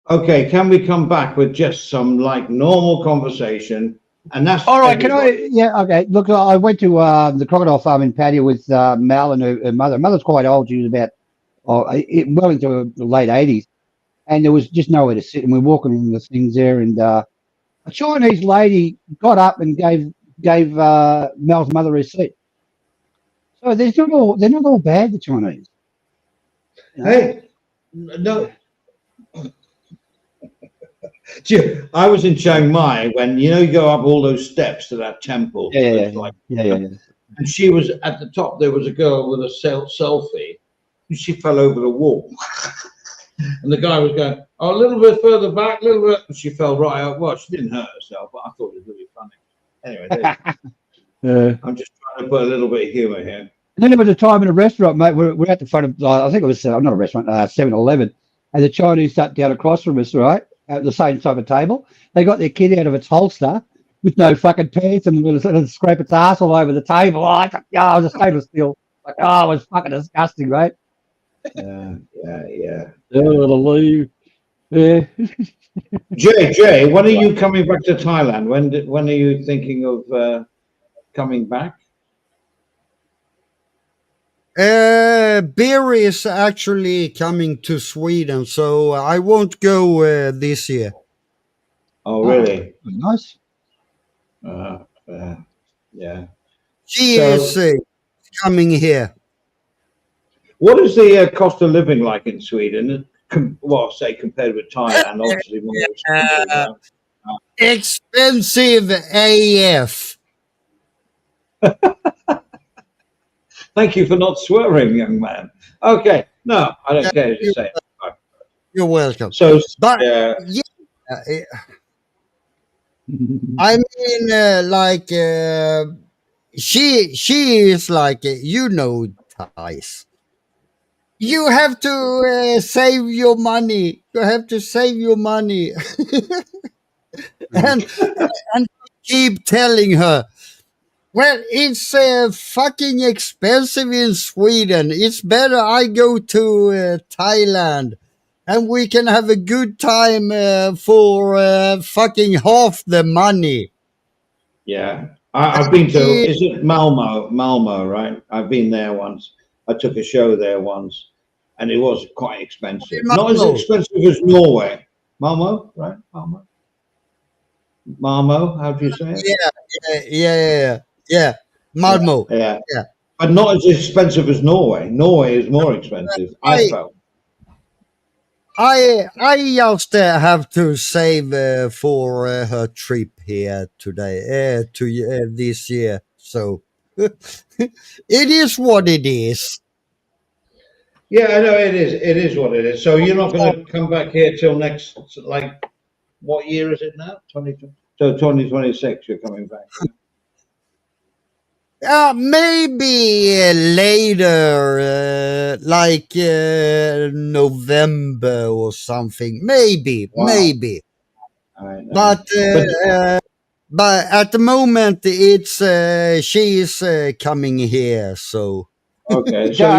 Okay, can we come back with just some like normal conversation? And that's All right, can everybody. I? Yeah, okay. Look, I went to the crocodile farm in Padua with Mel and her mother. Mother's quite old. She was about well into the late 80s, and there was just nowhere to sit. And we're walking in the things there, and a Chinese lady got up and gave Mel's mother a seat. So they're not all bad, the Chinese. You know? Hey, no. I was in Chiang Mai when you go up all those steps to that temple. Yeah. And she was at the top. There was a girl with a selfie, and she fell over the wall. And the guy was going, "Oh, a little bit further back, a little bit." And she fell right out. Well, she didn't hurt herself, but I thought it was really funny. Anyway, I'm just trying to put a little bit of humour here. And then there was a time in a restaurant, mate. We're at the front of, I think it was not a restaurant, 7-Eleven, and the Chinese sat down across from us, right, at the same type of table. They got their kid out of its holster with no fucking pants and was scrape its ass all over the table. I was a stainless steel. Like, it was fucking disgusting, right? Yeah. Leave. Yeah. Jay, when are you coming back to Thailand? When are you thinking of coming back? Beer is actually coming to Sweden, so I won't go this year. Oh, really? Nice. Yeah. She is coming here. What is the cost of living like in Sweden? Well, say compared with Thailand, obviously more expensive. Expensive AF. Thank you for not swearing, young man. Okay, no, I don't care as you say. You're welcome. So, but I mean, like she is like Thais. You have to save your money. You have to save your money, and keep telling her. Well, it's fucking expensive in Sweden. It's better I go to Thailand, and we can have a good time for fucking half the money. Yeah, I've been to. Is it Malmo? Malmo, right? I've been there once. I took a show there once, and it was quite expensive. Not as expensive as Norway. Malmo, right? Malmo. How do you say it? Yeah. Malmo. Yeah. But not as expensive as Norway. Norway is more expensive. I felt. I just have to save for her trip here today to this year. So it is what it is. Yeah, I know it is. It is what it is. So you're not going to come back here till next, like, what year is it now? 2026. You're coming back. Maybe later, like November or something. Maybe. But at the moment, it's she's coming here. So okay. So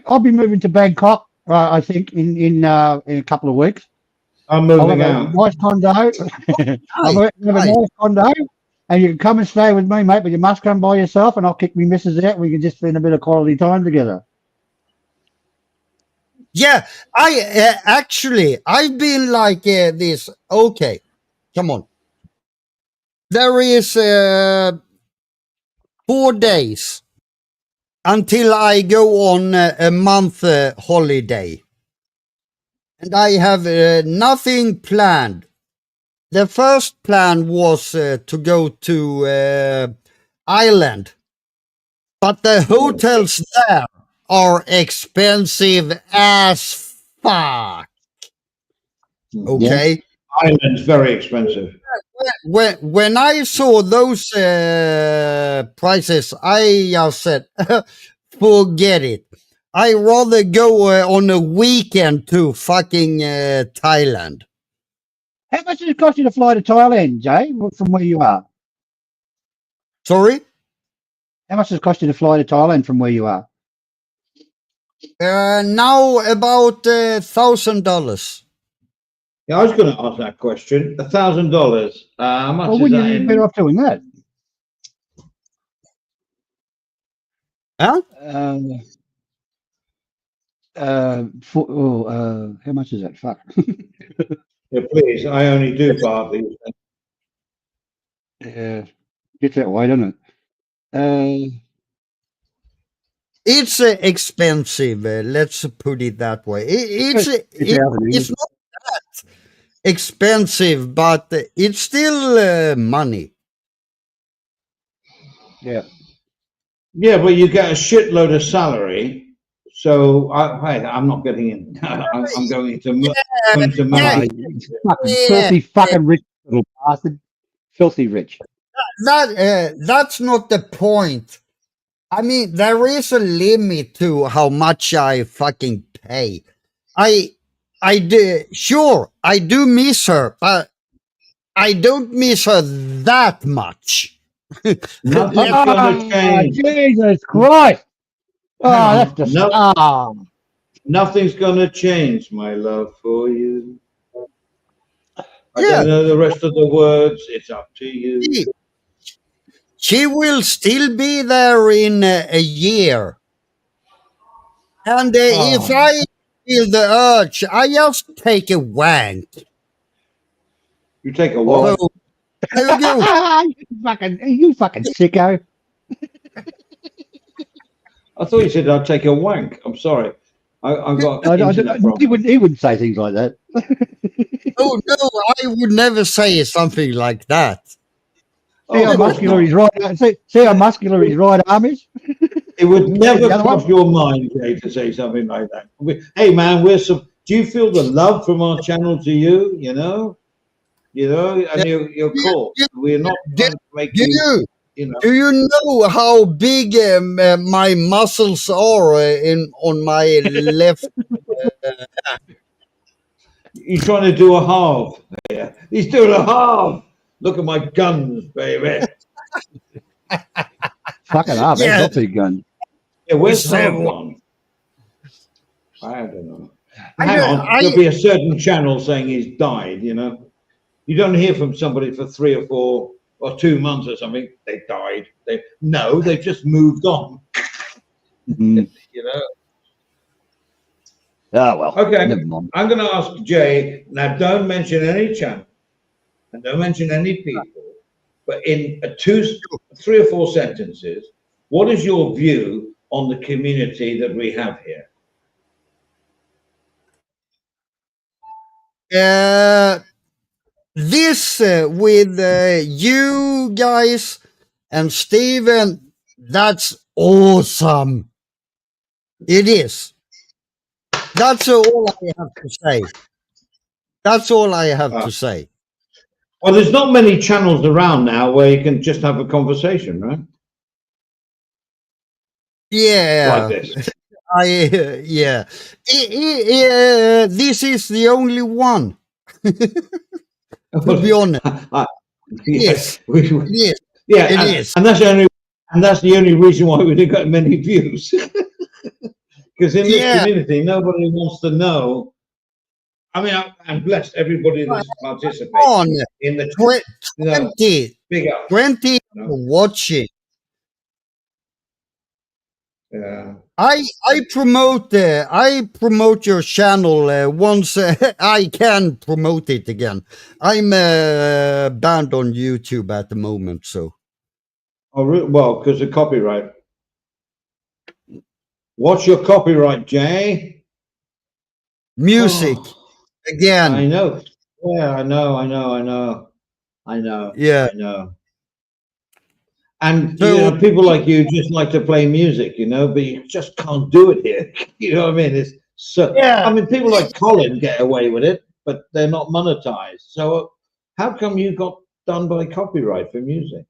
I'll be moving to Bangkok. I think in a couple of weeks. I'm moving out. Nice condo. I'll have a nice condo. And you can come and stay with me, mate, but you must come by yourself, and I'll kick me missus out. We can just spend a bit of quality time together. Yeah, I've been like this. Okay, come on. There is 4 days until I go on a month holiday, and I have nothing planned. The first plan was to go to Ireland, but the hotels there are expensive as fuck. Okay? Yeah. Ireland's very expensive. When I saw those prices, I just said, forget it. I'd rather go on a weekend to fucking Thailand. How much does it cost you to fly to Thailand, Jay, from where you are? Sorry? How much does it cost you to fly to Thailand from where you are? Now about $1,000. Yeah, I was going to ask that question. $1,000. How much Well, is wouldn't that you be in? better off doing that? Huh? How much is that? Fuck. Yeah, please. I only do partly. Yeah, gets that way, doesn't it? It's expensive. Let's put it that way. It's not that expensive, but it's still money. Yeah. Yeah, but you get a shitload of salary. So I'm not getting in. I'm going into money. Fucking filthy fucking rich little bastard. Filthy rich. That's not the point. I mean, there is a limit to how much I fucking pay. I do miss her, but I don't miss her that much. Nothing's going to change. Jesus Christ! Oh, that's just Nothing's going to change, my love, for you. I Yeah. don't know the rest of the words. It's up to you. She will still be there in a year. And if I feel the urge, I just take a wank. You take a what? You fucking sicko. I thought you said I'd take a wank. I'm sorry. I've got he wouldn't say things like that. Oh no, I would never say something like that. See how muscular his right. See how muscular his right arm is. It would never cross your mind, Jay, to say something like that. Hey, man, do you feel the love from our channel to you? You know, and you're cool. We're not trying to make you. Do you know how big my muscles are on my left? He's trying to do a halve. Yeah, he's doing a halve. Look at my guns, baby. Fucking hell, that's a big gun. Yeah, where's Tom gone? I don't know. Hang on, there'll be a certain channel saying he's died. You don't hear from somebody for 3 or 4 or 2 months or something. They died. They've just moved on. Oh well. Okay, I'm going to ask Jay now. Don't mention any channel and don't mention any people, but in 3 or 4 sentences, what is your view on the community that we have here? This with you guys and Steven, that's awesome. It is. That's all I have to say. That's all I have to say. Well, there's not many channels around now where you can just have a conversation, right? Yeah. Like this. This is the only one. To be honest. Yes. Yes. Yeah, it is. And that's the only reason why we didn't get many views. Because in this community, nobody wants to know. I mean, I'm blessed everybody that's participating in the 20 watching. Yeah. I promote your channel once I can promote it again. I'm banned on YouTube at the moment, so. Oh, well, because of copyright. What's your copyright, Jay? Music again. I know. Yeah, I know. Yeah, I know. And people like you just like to play music, but you just can't do it here. You know what I mean? It's so. Yeah. I mean, people like Colin get away with it, but they're not monetized. So, how come you got done by copyright for music?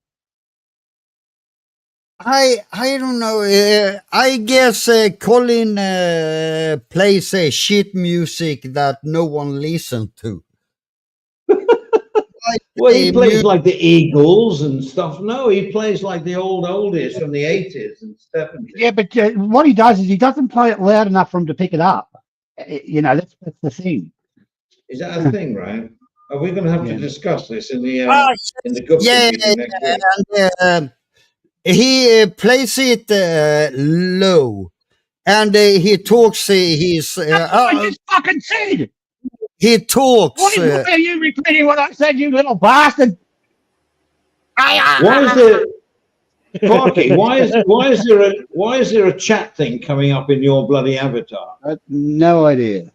I don't know. I guess Colin plays shit music that no one listens to. Well, he plays like the Eagles and stuff. No, he plays like the oldies from the 80s and 70s. Yeah, but what he does is he doesn't play it loud enough for him to pick it up. That's the thing. Is that a thing, right? Are we going to have to discuss this in the group Yeah, meeting next week? and he plays it low, and he talks. He's That's what I just fucking said. he talks. Why are you repeating what I said, you little bastard? Why is there, Clarky? Why is there a chat thing coming up in your bloody avatar? No idea.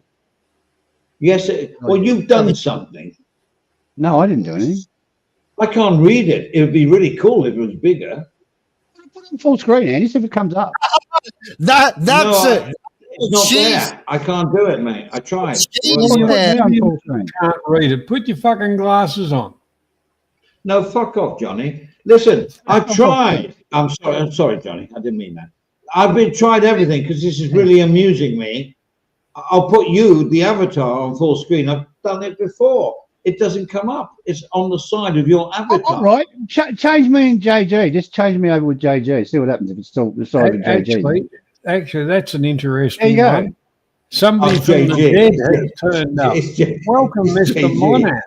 Yes, well, you've done something. No, I didn't do anything. I can't read it. It would be really cool if it was bigger. Put it on full screen, Andy, see if it comes up. That's no, it's not there. I can't do it, mate. I tried. You can't read it. Put your fucking glasses on. No, fuck off, Johnny. Listen, I tried. I'm sorry, Johnny. I didn't mean that. I've tried everything because this is really amusing me. I'll put you, the avatar, on full screen. I've done it before. It doesn't come up. It's on the side of your avatar. All right. Change me and JG. Just change me over with JG. See what happens if it's still the side of JG. Actually, that's an interesting there you go. one. Somebody from the dead has turned up. Welcome, Mr. Monash.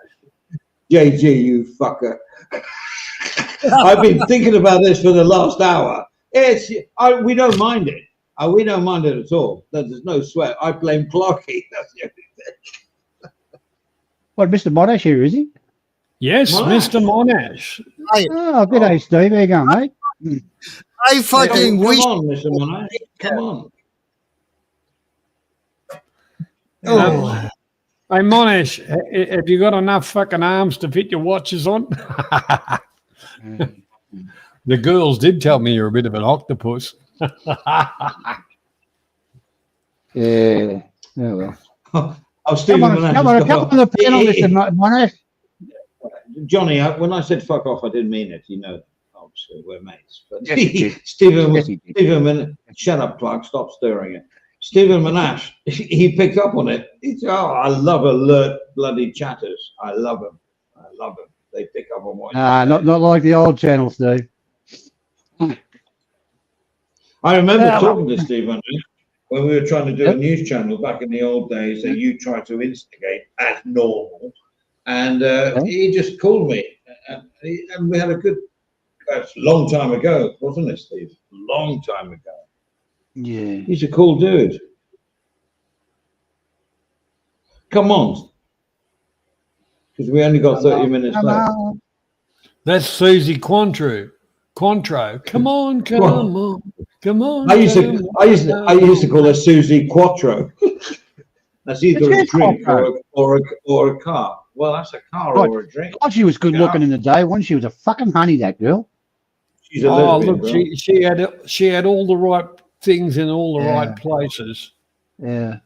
JG, you fucker. I've been thinking about this for the last hour. We don't mind it. We don't mind it at all. There's no sweat. I blame Clarky. That's the only thing. What, Mr. Monash here, is he? Yes, Mr. Monash. Oh, good day, Steve. How you going, mate? I fucking wish. Come on, Mr. Monash. Come on. Hey, Monash, have you got enough fucking arms to fit your watches on? The girls did tell me you're a bit of an octopus. Yeah. Oh, well. Stephen Monash. Come on the panel, Mr. Monash. Johnny, when I said fuck off, I didn't mean it. You know, obviously we're mates. But Yes, Stephen, shut up, Clark. Stop stirring it. Stephen Monash, he picked up on it. He said, "Oh, I love alert bloody chatters. I love them. I love them. They pick up on what." Not like the old channel, Steve. I remember talking to Stephen when we were trying to do a news channel back in the old days that you tried to instigate as normal, and he just called me, and we had a good. That's a long time ago, wasn't it, Steve? Long time ago. Yeah. He's a cool dude. Come on. Because we only got 30 minutes left. That's Susie Quantro. Come on. I used to call her Susie Quattro. That's either a drink or a car. Well, that's a car or a drink. God, she was good looking in the day, wasn't she? Was a fucking honey, that girl. She's a lesbian, look, she had all the right things in all the right places. Yeah.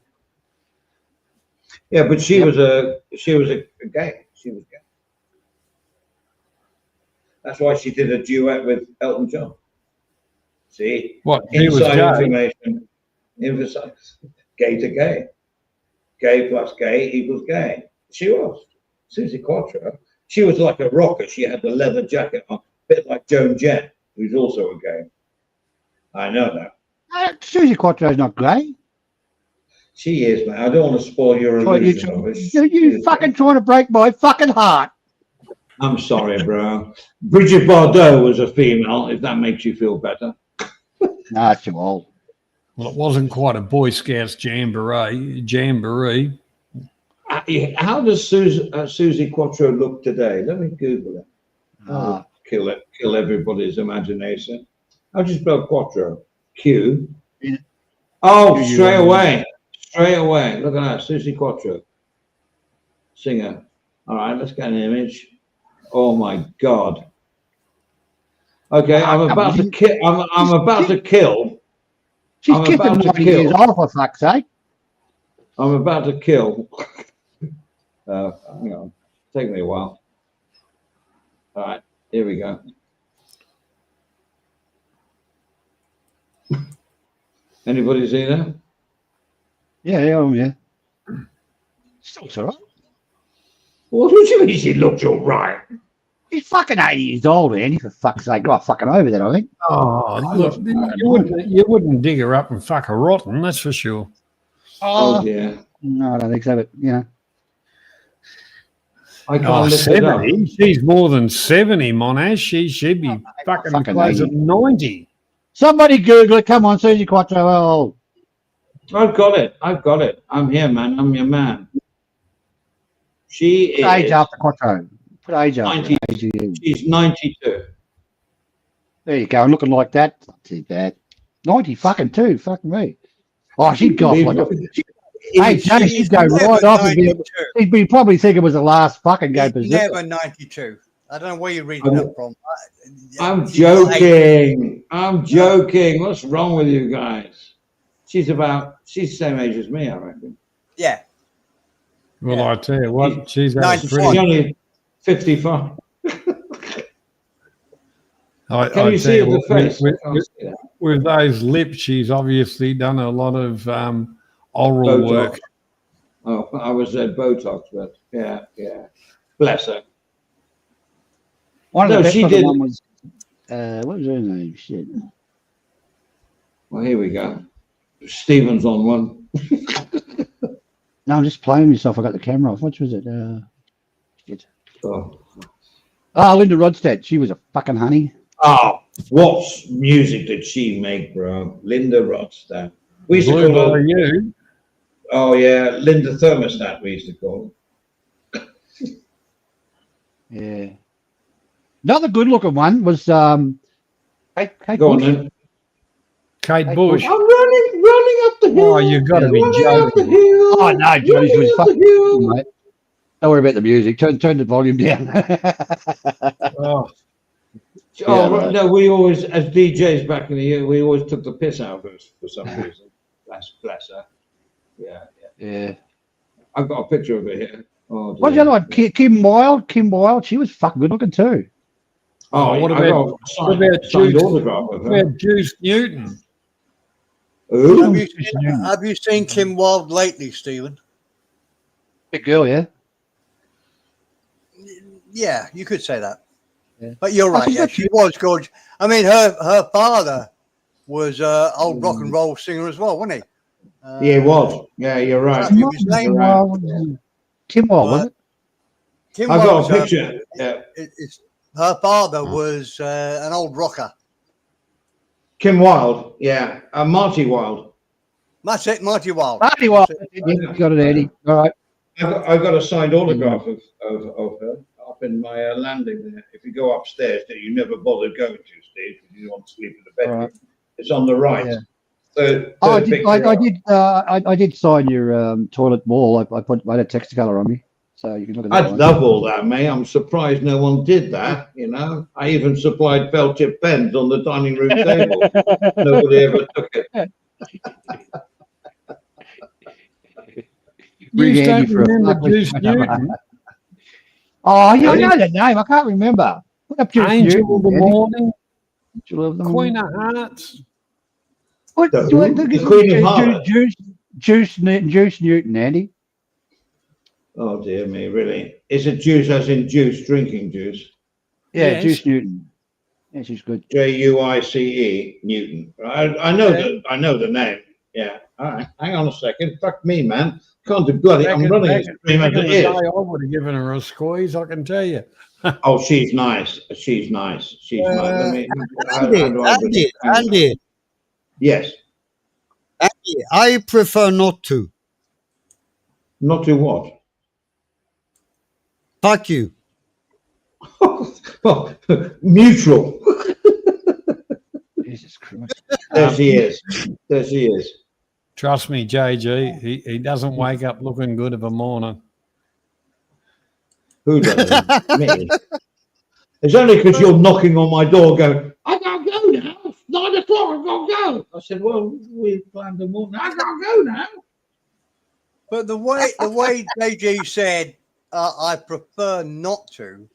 Yeah, but she was a gay. She was gay. That's why she did a duet with Elton John. See? What? Inside information. Emphasize. Gay to gay. Gay plus gay equals gay. She was. Susie Quattro. She was like a rocker. She had the leather jacket on. A bit like Joan Jett, who's also a gay. I know that. Susie Quattro's not gay. She is, man. I don't want to spoil your illusion of it. You fucking trying to break my fucking heart. I'm sorry, bro. Bridget Bardot was a female, if that makes you feel better. Nah, it's too old. Well, it wasn't quite a Boy Scouts jamboree. How does Susie Quattro look today? Let me Google it. Kill everybody's imagination. How do you spell Quattro? Q. Oh, straight away. Look at that, Susie Quattro, singer. All right, let's get an image. Oh my God. Okay, I'm about to kill. I'm about to kill. She's kipping 90 years old, for fuck's sake. I'm about to kill. Hang on, take me a while. All right, here we go. Anybody see that? Yeah. Still all right. What do you mean she looked all right? He's fucking 80 years old, Andy, for fuck's sake. Got fucking over that, I think. Oh, look, you wouldn't dig her up and fuck her rotten, that's for sure. Oh, yeah. No, I don't think so, but, you know. I can't lift it up. 70? She's more than 70, Monash. She'd be fucking close at 90. Somebody Google it. Come on, Susie Quattro. Oh, I've got it. I'm here, man. I'm your man. She is age after Quattro. Put age after 90, she's 92. There you go. Looking like that. Not too bad. 90 fucking 2. Fucking me. Oh, she'd go off like a... Hey, Jay, she'd go right off. He'd be probably think it was the last fucking go berserk. Never 92. I don't know where you're reading that from. I'm joking. I'm joking. What's wrong with you guys? She's the same age as me, I reckon. Yeah. Well, I tell you what, she's She's only 55. Can you see the face? With those lips, she's obviously done a lot of oral Botox. work. Oh, I was at Botox, but yeah. Bless her. One of the best she looking did. one was, what was her name? Shit. Well, here we go. Stephen's on one. No, I'm just playing myself. I got the camera off. What was it? Shit. Oh, Linda Rodstead. She was a fucking honey. oh, what music did she make, bro? Linda Rodstead. We used to Blue call her. you. Oh yeah, Linda Thermostat. We used to call her. Yeah. Another good looking one was Kate Go on Bush. then. Kate Bush. I'm running up the hill. Oh, you've got to be running up the joking. hill. Oh no, Johnny, she was fucking cool, mate. Don't worry about the music. Turn the volume down. Oh, Oh right. No, we always, as DJs back in the year, we always took the piss out of her for some reason. Bless her. Yeah. I've got a picture of her here. Oh, What's the other one? Kim Wilde. Kim Wilde. She was fucking good looking too. Oh, what I got about, a signed autograph of her. Juice Newton? Who? Have you seen Kim Wilde lately, Stephen? Big girl, yeah. Yeah, you could say that. Yeah. But you're right. Yeah, she was gorgeous. I mean, her father was old rock and roll singer as well, wasn't he? Yeah, he was. Yeah, you're right. His name Kim Wilde, was it? Kim I've got Wilde, a picture. Yeah. Her father was an old rocker. Kim Wilde. Yeah. Marty Wilde. That's it, Marty Wilde. Marty Wilde. You got it, Eddie. All right. I've got a signed autograph of her up in my landing there. If you go upstairs, that you never bothered going to, Steve, because you want to sleep in the bedroom. Right. It's on the right. Yeah. Third I picture up. did sign your toilet wall. I had a Technicolor on me, so you can look at that. I'd love all that, mate. I'm surprised no one did that. You know, I even supplied felt tip pens on the dining room table. Nobody ever took it. You don't remember Juice Newton? Oh, yeah, I know the name. I can't remember. Put up Juice Angel Newton, of the Eddie. Morning, Angel of the Queen Morning. of Hearts. What? The Queen of Hearts. Juice Newton, Andy. Oh dear me, really? Is it juice as in juice, drinking juice? Yeah, Yes. Juice Newton. Yeah, she's good. Juice Newton. I know the name. Yeah. All right. Hang on a second. Fuck me, man. Can't do bloody. I'm running a stream as it is. I would have given her a squeeze, I can tell you. Oh, she's nice. She's nice. Let me. Andy, Yes. Andy, I prefer not to. Not to what? Fuck you. Oh, mutual. Jesus Christ. There she is. Trust me, JG, he doesn't wake up looking good of a morning. Who doesn't? Me. It's only because you're knocking on my door going, I can't go now. It's 9 o'clock, I can't go. I said, well, we planned the morning. I can't go now. But the way JG said, I prefer not to,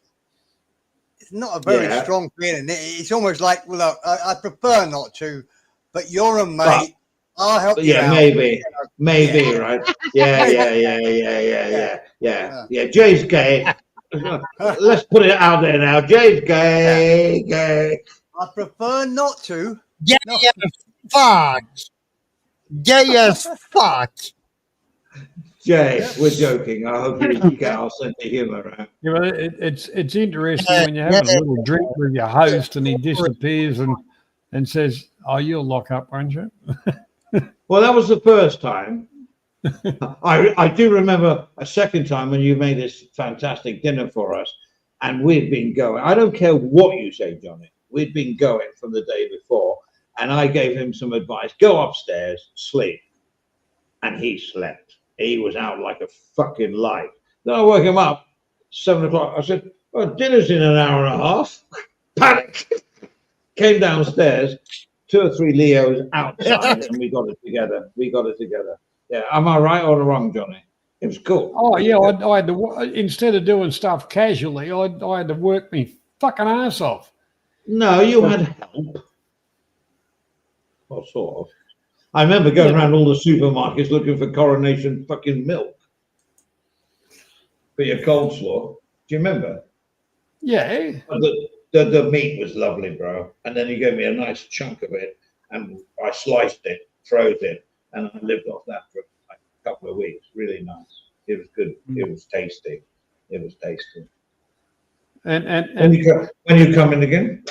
it's not a very strong feeling. It's almost like, well, look, I prefer not to, but you're a mate. I'll help you out. Maybe, right? Yeah. Jay's gay. Let's put it out there now. Jay's gay. I prefer not to. Gay as fuck. Gay as fuck. Jay, we're joking. I hope you get our sense of humour out. Yeah, but it's interesting when you're having a little drink with your host and he disappears and says, "Oh, you'll lock up, won't you?" Well, that was the first time. I do remember a second time when you made this fantastic dinner for us, and we'd been going. I don't care what you say, Johnny. We'd been going from the day before, and I gave him some advice: go upstairs, sleep, and he slept. He was out like a fucking light. Then I woke him up, 7 o'clock. I said, "Oh, dinner's in an hour and a half." Panic. Came downstairs, 2 or 3 Leos outside, and we got it together. Yeah, am I right or wrong, Johnny? It was cool. Oh yeah, I had to, instead of doing stuff casually, I had to work me fucking ass off. No, you had help. Well, sort of. I remember going around all the supermarkets looking for Coronation fucking milk for your coleslaw. Do you remember? Yeah. The meat was lovely, bro. And then he gave me a nice chunk of it, and I sliced it, froze it, and I lived off that for like a couple of weeks. Really nice. It was good. It was tasty. And when you come in again,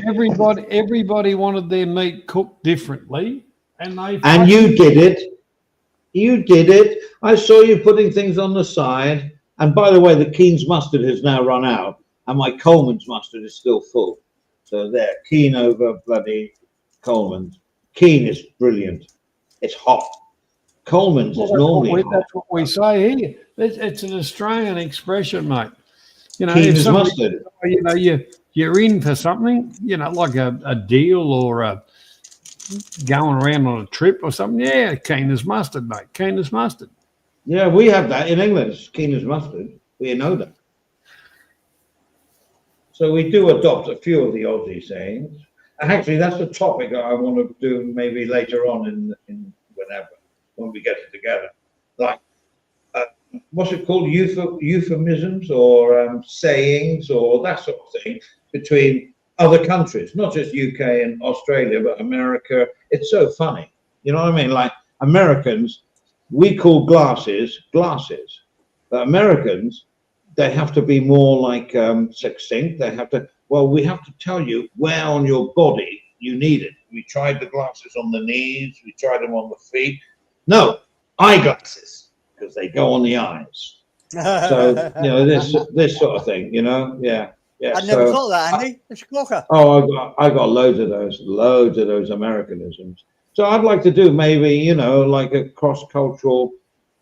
everybody wanted their meat cooked differently, and you did it. You did it. I saw you putting things on the side. And by the way, the Keen's mustard has now run out, and my Coleman's mustard is still full. So there, Keen over bloody Coleman's. Keen is brilliant. It's hot. Coleman's is normally hot. That's what we say here. It's an Australian expression, mate. You know, Keen if is somebody, mustard. you know, you're in for something, you know, like a deal or going around on a trip or something. Yeah, keen as mustard, mate. Keen as mustard. Yeah, we have that in England. It's keen as mustard. We know that. So we do adopt a few of the Aussie sayings. Actually, that's a topic that I want to do maybe later on in whenever, when we get it together. Like, what's it called? Euphemisms or sayings or that sort of thing between other countries, not just UK and Australia, but America. It's so funny. You know what I mean? Like Americans, we call glasses. But Americans, they have to be more like succinct. They have to, well, we have to tell you where on your body you need it. We tried the glasses on the knees. We tried them on the feet. No, eyeglasses, because they go on the eyes. So, you know, this sort of thing, you know? Yeah. I never thought that, Andy. It's a corker. Oh, I got loads of those Americanisms. So I'd like to do maybe, you know, like a cross-cultural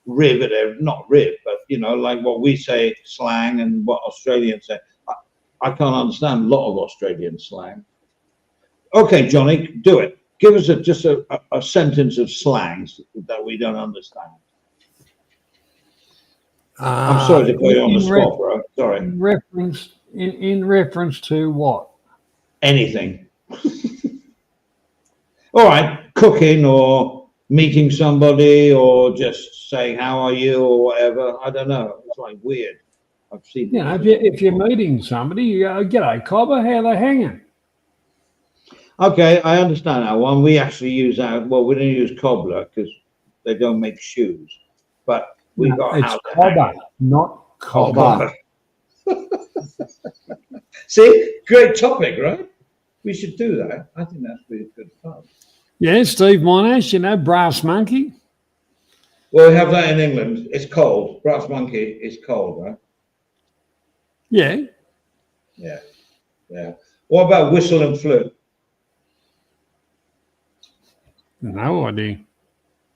not rib, but, you know, like what we say slang and what Australians say. I can't understand a lot of Australian slang. Okay, Johnny, do it. Give us just a sentence of slangs that we don't understand. I'm sorry to put you on the spot, bro. Sorry. In reference to what? Anything. All right, cooking or meeting somebody or just saying how are you or whatever. I don't know. It's like weird. I've seen. You know, if you're meeting somebody, you go, "G'day, cobber, how they hanging?" Okay, I understand that one. We actually use that. Well, we don't use cobbler because they don't make shoes, but we got it's cobber, not cobber. See, great topic, right? We should do that. I think that's really good fun. Yeah, Steve Monash, you know, brass monkey. Well, we have that in England. It's cold. Brass monkey is cold, right? Yeah. Yeah. What about whistle and flute? No idea.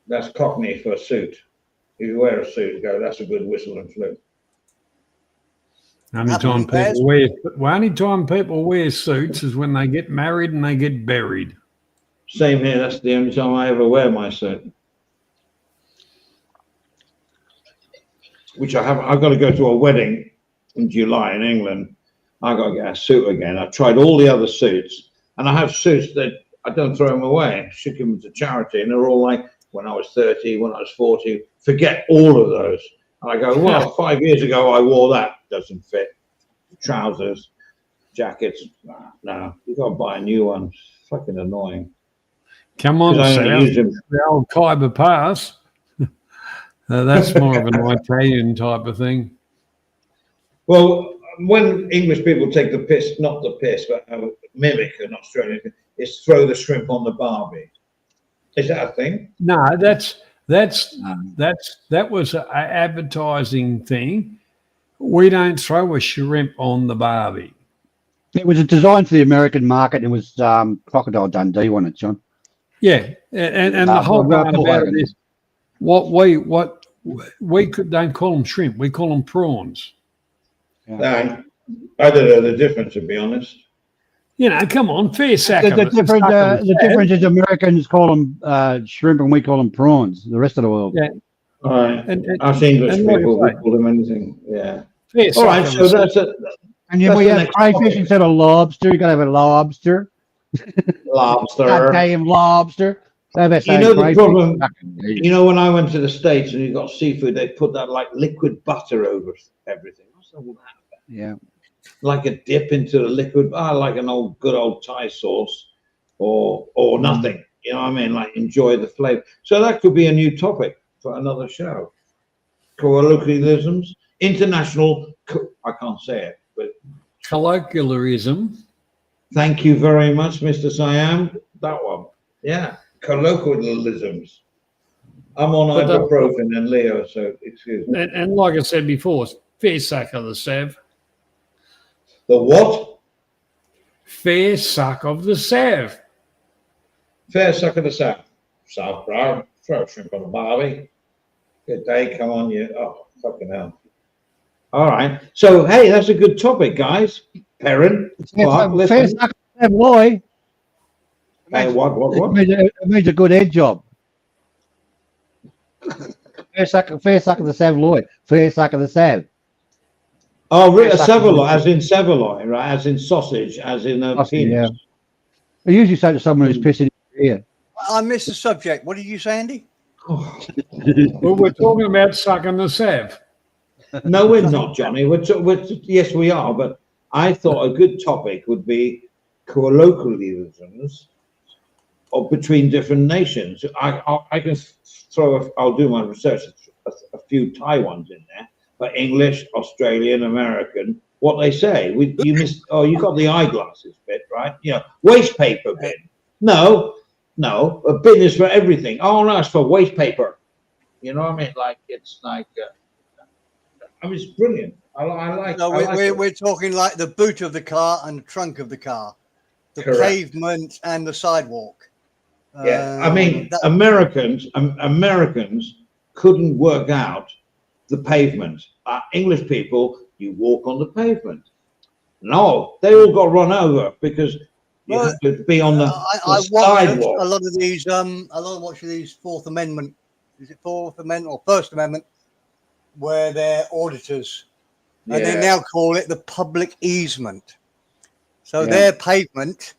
That's Cockney for a suit. If you wear a suit, go, that's a good whistle and flute. Only time people wear suits is when they get married and they get buried. Same here. That's the only time I ever wear my suit. Which I haven't. I've got to go to a wedding in July in England. I've got to get a suit again. I've tried all the other suits, and I have suits that I don't throw them away. I should give them to charity, and they're all like, when I was 30, when I was 40, forget all of those. And I go, well, 5 years ago I wore that. Doesn't fit. Trousers, jackets. No, you got to buy a new one. It's fucking annoying. Come on, Sam. The old Khyber Pass. That's more of an Italian type of thing. Well, when English people take the piss, not the piss, but mimic an Australian, is throw the shrimp on the barbie. Is that a thing? No, that was an advertising thing. We don't throw a shrimp on the barbie. It was designed for the American market. It was Crocodile Dundee, wasn't it, John? Yeah, and the whole part about it is don't call them shrimp. We call them prawns. Yeah. I don't know the difference, to be honest. You know, come on, fair sack. The difference is Americans call them shrimp and we call them prawns. The rest of the world. Yeah. All right. Us English people, we call them anything. Yeah. Fair all right. So that's it. And then we have crayfish instead of lobster. You got to have a lobster. Lobster. Goddamn lobster. You know the problem. You know, when I went to the States and you got seafood, they put that like liquid butter over everything. What's all that about? Yeah. Like a dip into the liquid, like an good old Thai sauce, or nothing. You know what I mean? Like enjoy the flavor. So that could be a new topic for another show. Colloquialisms, international. I can't say it, but colloquialism. Thank you very much, Mr. Siam. That one, yeah. Colloquialisms. I'm on ibuprofen and Leo, so excuse me. And like I said before, fair suck of the Sav. The what? Fair suck of the Sav. Fair suck of the Sav. South Brown, throw shrimp on the barbie. Good day, come on, you. Oh, fucking hell. All right. So, hey, that's a good topic, guys. Perrin. Fair suck of the Sav, Loy. Hey, what? It means a good head job. Fair suck of the Sav, Loy. Fair suck of the Sav. Oh, a saveloy, as in saveloy, right? As in sausage, as in a penis. Yeah. I usually say to someone who's pissing in your ear. I missed the subject. What did you say, Andy? Well, we're talking about sucking the Sav. No, we're not, Johnny. Yes, we are. But I thought a good topic would be colloquialisms or between different nations. I can throw. I'll do my research. A few Thai ones in there. But English, Australian, American, what they say. You missed. Oh, you got the eyeglasses bit, right? You know, waste paper bin. No, a bin is for everything. Oh no, it's for waste paper. You know what I mean? Like it's like, I mean, it's brilliant. I like. No, we're talking like the boot of the car and the trunk of the car, the pavement and the sidewalk. Yeah, I mean, Americans couldn't work out the pavement. English people, you walk on the pavement. No, they all got run over because you have to be on the sidewalk. A lot of these, watching these Fourth Amendment. Is it Fourth Amendment or First Amendment? Where they're auditors, and they now call it the public easement. So their pavement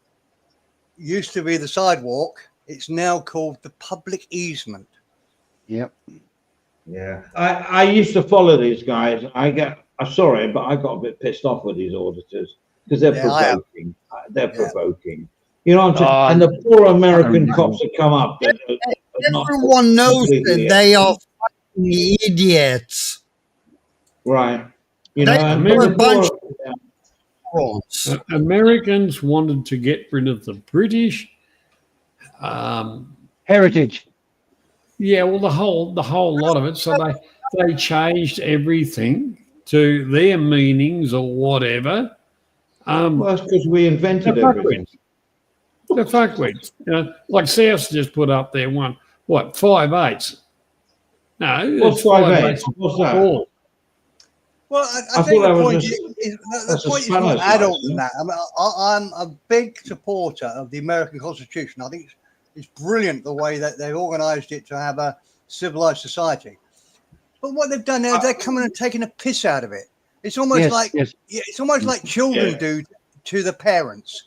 used to be the sidewalk. It's now called the public easement. Yep. Yeah, I used to follow these guys. I'm sorry, but I got a bit pissed off with these auditors because they're provoking. They're provoking. You know what I'm saying? And the poor American cops that come up. Everyone knows that they are fucking idiots. Right. You know, Americans wanted to get rid of the British heritage. Yeah, well, the whole lot of it. So they changed everything to their meanings or whatever. Well, that's because we invented everything. The fuckwits. You know, like South just put up there 5/8. No, what's 5/8? What's that? 4. Well, I think the point is more adult than that. I mean, I'm a big supporter of the American Constitution. I think it's brilliant the way that they've organised it to have a civilized society. But what they've done now is they're coming and taking a piss out of it. It's almost it's almost like children do to the parents.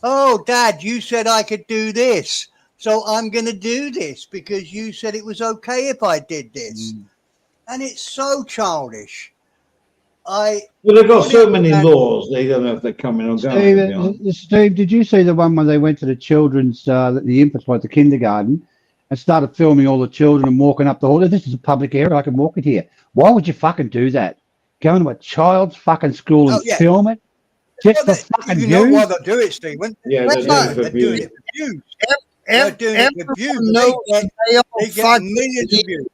Oh, Dad, you said I could do this, so I'm going to do this because you said it was okay if I did this. And it's so childish. Well, they've got so many laws, they don't know if they're coming or going. Steve, did you see the one when they went to the children's, the infants, like the kindergarten, and started filming all the children and walking up the hall. This is a public area. I can walk it here. Why would you fucking do that? Go into a child's fucking school and film it? Just for fucking You know views? why they do it, Stephen? Yeah, Red they're Mart, doing it for they're doing views. it for views. They're doing it for views. They get millions of views.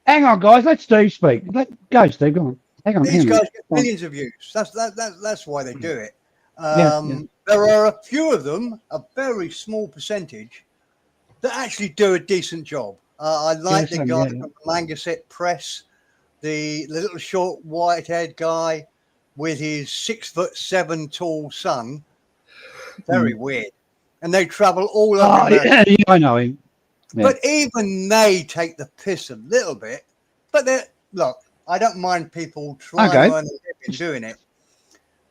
Hang on, guys. Let Steve speak. Go, Steve. Go on. Hang on. These hang on. guys get millions of views. That's why they do it. Yeah. There are a few of them, a very small percentage, that actually do a decent job. I like the guy from the Langaset Press, the little short white-haired guy with his 6'7" tall son. Very weird. And they travel all over America. Yeah, I know him. Yeah. But even they take the piss a little bit. But look, I don't mind people trying to earn a living doing it.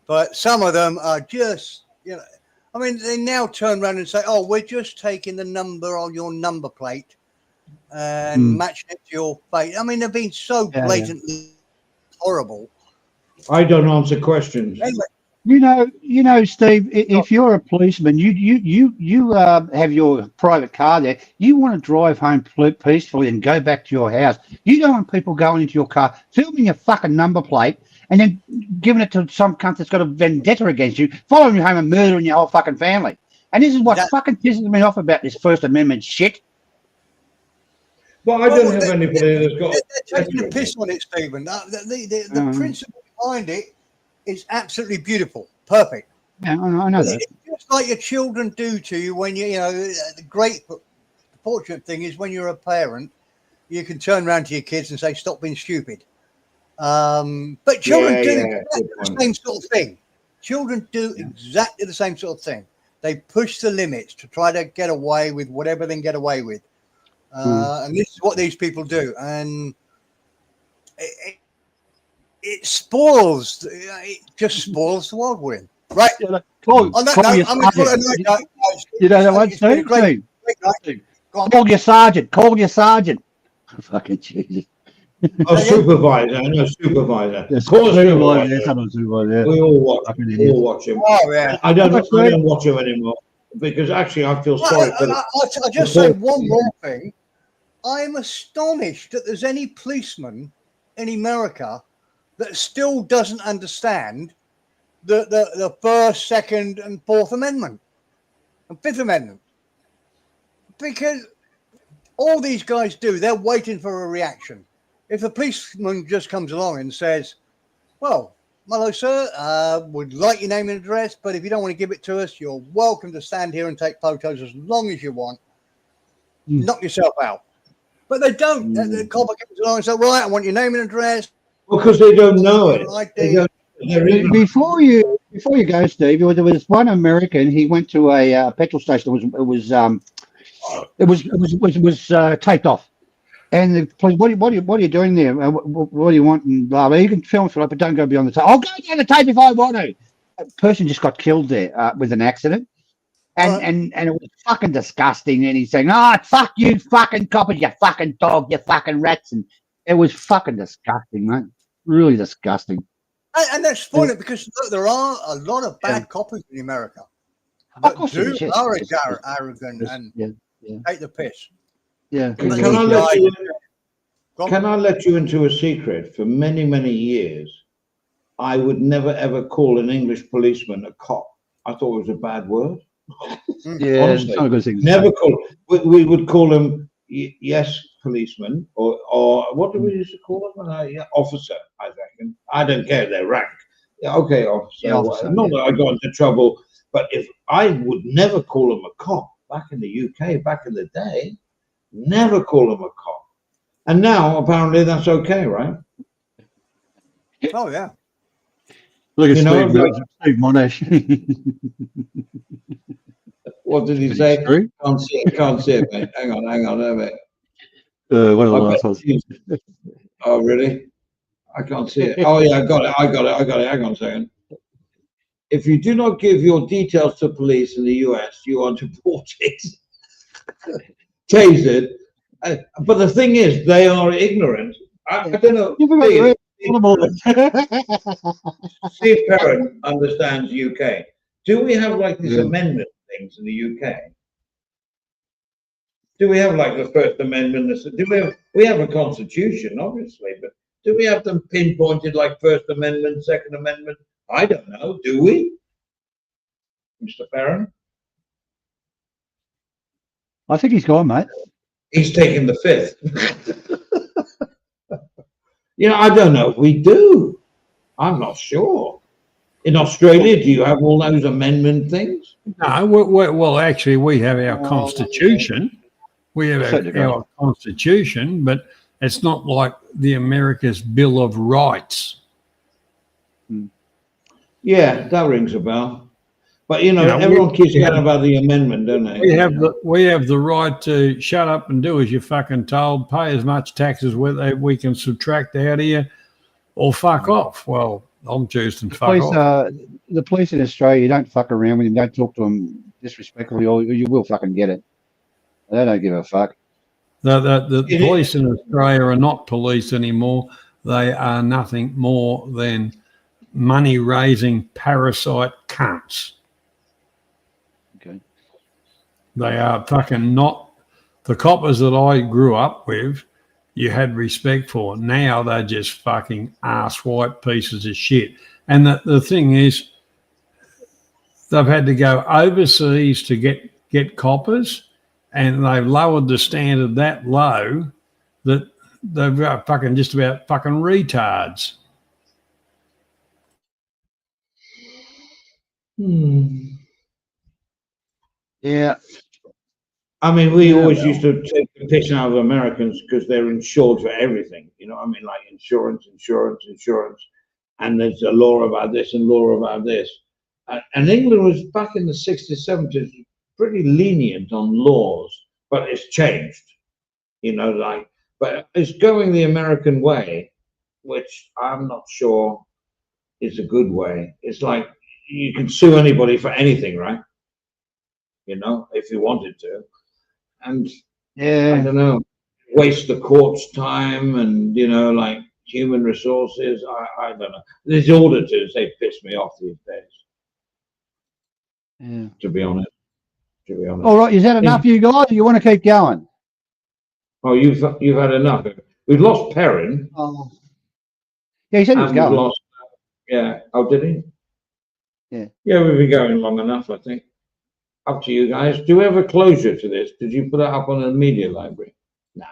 But some of them are just, I mean, they now turn around and say, oh, we're just taking the number on your number plate and matching it to your face. I mean, they've been so blatantly horrible. I don't answer questions. Anyway, You know, Steve. If you're a policeman, you have your private car there. You want to drive home peacefully and go back to your house. You don't want people going into your car, filming your fucking number plate, and then giving it to some cunt that's got a vendetta against you, following you home and murdering your whole fucking family. And this is what fucking pisses me off about this First Amendment shit. Well, I don't have anybody that's got. They're taking a piss on it, Stephen. The principle behind it is absolutely beautiful, perfect. Yeah, I know that. It's just like your children do to you when the great fortunate thing is when you're a parent, you can turn around to your kids and say, "Stop being stupid." But children do exactly the same sort of thing. Children do exactly the same sort of thing. They push the limits to try to get away with whatever they can get away with. And this is what these people do. And it spoils, it just spoils the world we're in. Right. Call your sergeant. Call your sergeant. Fucking Jesus. Oh, supervisor. I know supervisor. Yes, Call supervisor. supervisor. We all watch him. Oh, yeah. I don't watch him anymore because actually I feel sorry for them. I'll just say one more thing. I'm astonished that there's any policeman in America that still doesn't understand the First, Second, and Fourth Amendment and Fifth Amendment. Because all these guys do, they're waiting for a reaction. If the policeman just comes along and says, well, hello, sir, would like your name and address, but if you don't want to give it to us, you're welcome to stand here and take photos as long as you want. Knock yourself out. But they don't. The copper comes along and says, right, I want your name and address. Because they don't know it. Before you go, Steve, there was one American. He went to a petrol station. It was taped off. And the police, what are you doing there? What do you want? And blah blah. You can film for it, but don't go beyond the tape. I'll go down the tape if I want to. A person just got killed there with an accident, and it was fucking disgusting. And he's saying, "Oh, fuck you, fucking coppers, you fucking dog, you fucking rats," and it was fucking disgusting, mate. Really disgusting. And that's funny because look, there are a lot of bad coppers in America that are arrogant and take the piss. Yeah. Can I let you into a secret? For many, many years, I would never ever call an English policeman a cop. I thought it was a bad word. Yeah, honestly, it's not a good thing. Never call. We would call them yes, policeman, or what do we used to call them? Officer, I reckon. I don't care their rank. Yeah, okay, officer. Yeah, officer, Not that I got into trouble, but if I would never call them a cop back in the UK, back in the day. Never call them a cop. And now, apparently, that's okay, right? Oh, yeah. Look at Steve Monash. What did he say? Can't see it, mate. Hang on a minute. One of the last ones. Oh, really? I can't see it. Oh, yeah, I got it. Hang on a second. If you do not give your details to police in the US, you are deported. Tasered, but the thing is, they are ignorant. I don't know. See if Perrin understands UK. Do we have like these amendment things in the UK? Do we have like the First Amendment? We have a constitution, obviously, but do we have them pinpointed like First Amendment, Second Amendment? I don't know. Do we, Mr. Farron? I think he's gone, mate. He's taken the fifth. I don't know if we do. I'm not sure. In Australia, do you have all those amendment things? No, well, actually, we have our constitution. We have our constitution, but it's not like the America's Bill of Rights. Yeah, that rings a bell. But everyone keeps talking about the amendment, don't they? We have the right to shut up and do as you're fucking told, pay as much tax as we can subtract out of you, or fuck off. Well, I'm choosing fuck off. The police in Australia, you don't fuck around with them, don't talk to them disrespectfully, or you will fucking get it. They don't give a fuck. The police in Australia are not police anymore. They are nothing more than money-raising parasite cunts. Okay. They are fucking not the coppers that I grew up with. You had respect for. Now they're just fucking ass white pieces of shit. And the thing is, they've had to go overseas to get coppers, and they've lowered the standard that low that they've got fucking just about fucking retards. Yeah. I mean, we always used to take the piss out of Americans because they're insured for everything. You know what I mean? Like insurance. And there's a law about this and law about this. And England was back in the 60s, 70s, pretty lenient on laws, but it's changed. But it's going the American way, which I'm not sure is a good way. It's like you can sue anybody for anything, right? If you wanted to. And I don't know, waste the court's time and, like human resources. I don't know. These auditors, they piss me off these days. Yeah. To be honest. All right, is that enough, you guys? Or you want to keep going? Oh, you've had enough. We've lost Perrin. Oh. Yeah, he said he was going. Yeah. Oh, did he? Yeah. Yeah, we've been going long enough, I think. Up to you guys. Do we have a closure to this? Did you put it up on the media library? No.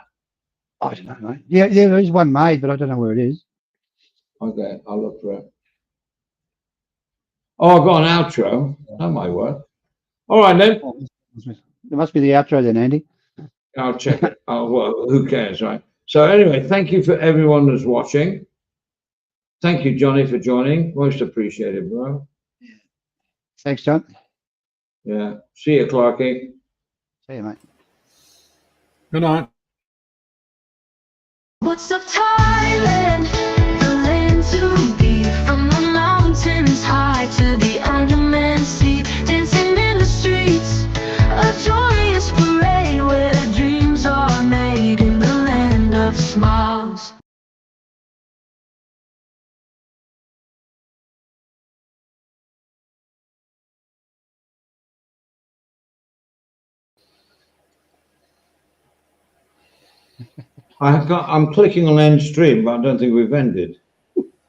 I don't know, mate. Yeah, there is one made, but I don't know where it is. Okay, I'll look for it. Oh, I've got an outro. That might work. All right, then. There must be the outro then, Andy. I'll check it. Well, who cares, right? So anyway, thank you for everyone that's watching. Thank you, Johnny, for joining. Most appreciated, bro. Thanks, John. Yeah. See you, Clarky. See you, mate. Good night. What's up, Thailand? The land to be. From the mountains high to the Andaman Sea, dancing in the streets, a joyous parade where dreams are made in the land of smiles. I'm clicking on end stream, but I don't think we've ended.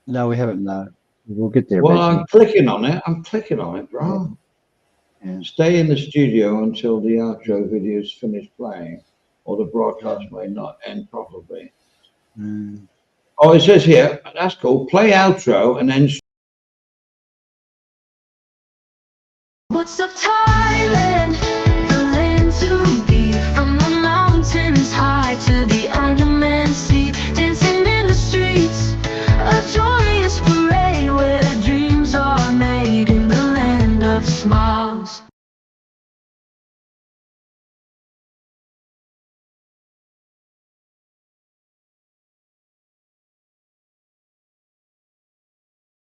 No, we haven't. No, we'll get there. Well, eventually. I'm clicking on it. I'm clicking on it, bro. Yeah. Stay in the studio until the outro video is finished playing, or the broadcast may not end properly. Oh, it says here. That's cool. Play outro and then. What's up, Thailand? The land to be. From the mountains high to the Andaman Sea, dancing in the streets, a joyous parade where dreams are made in the land of smiles.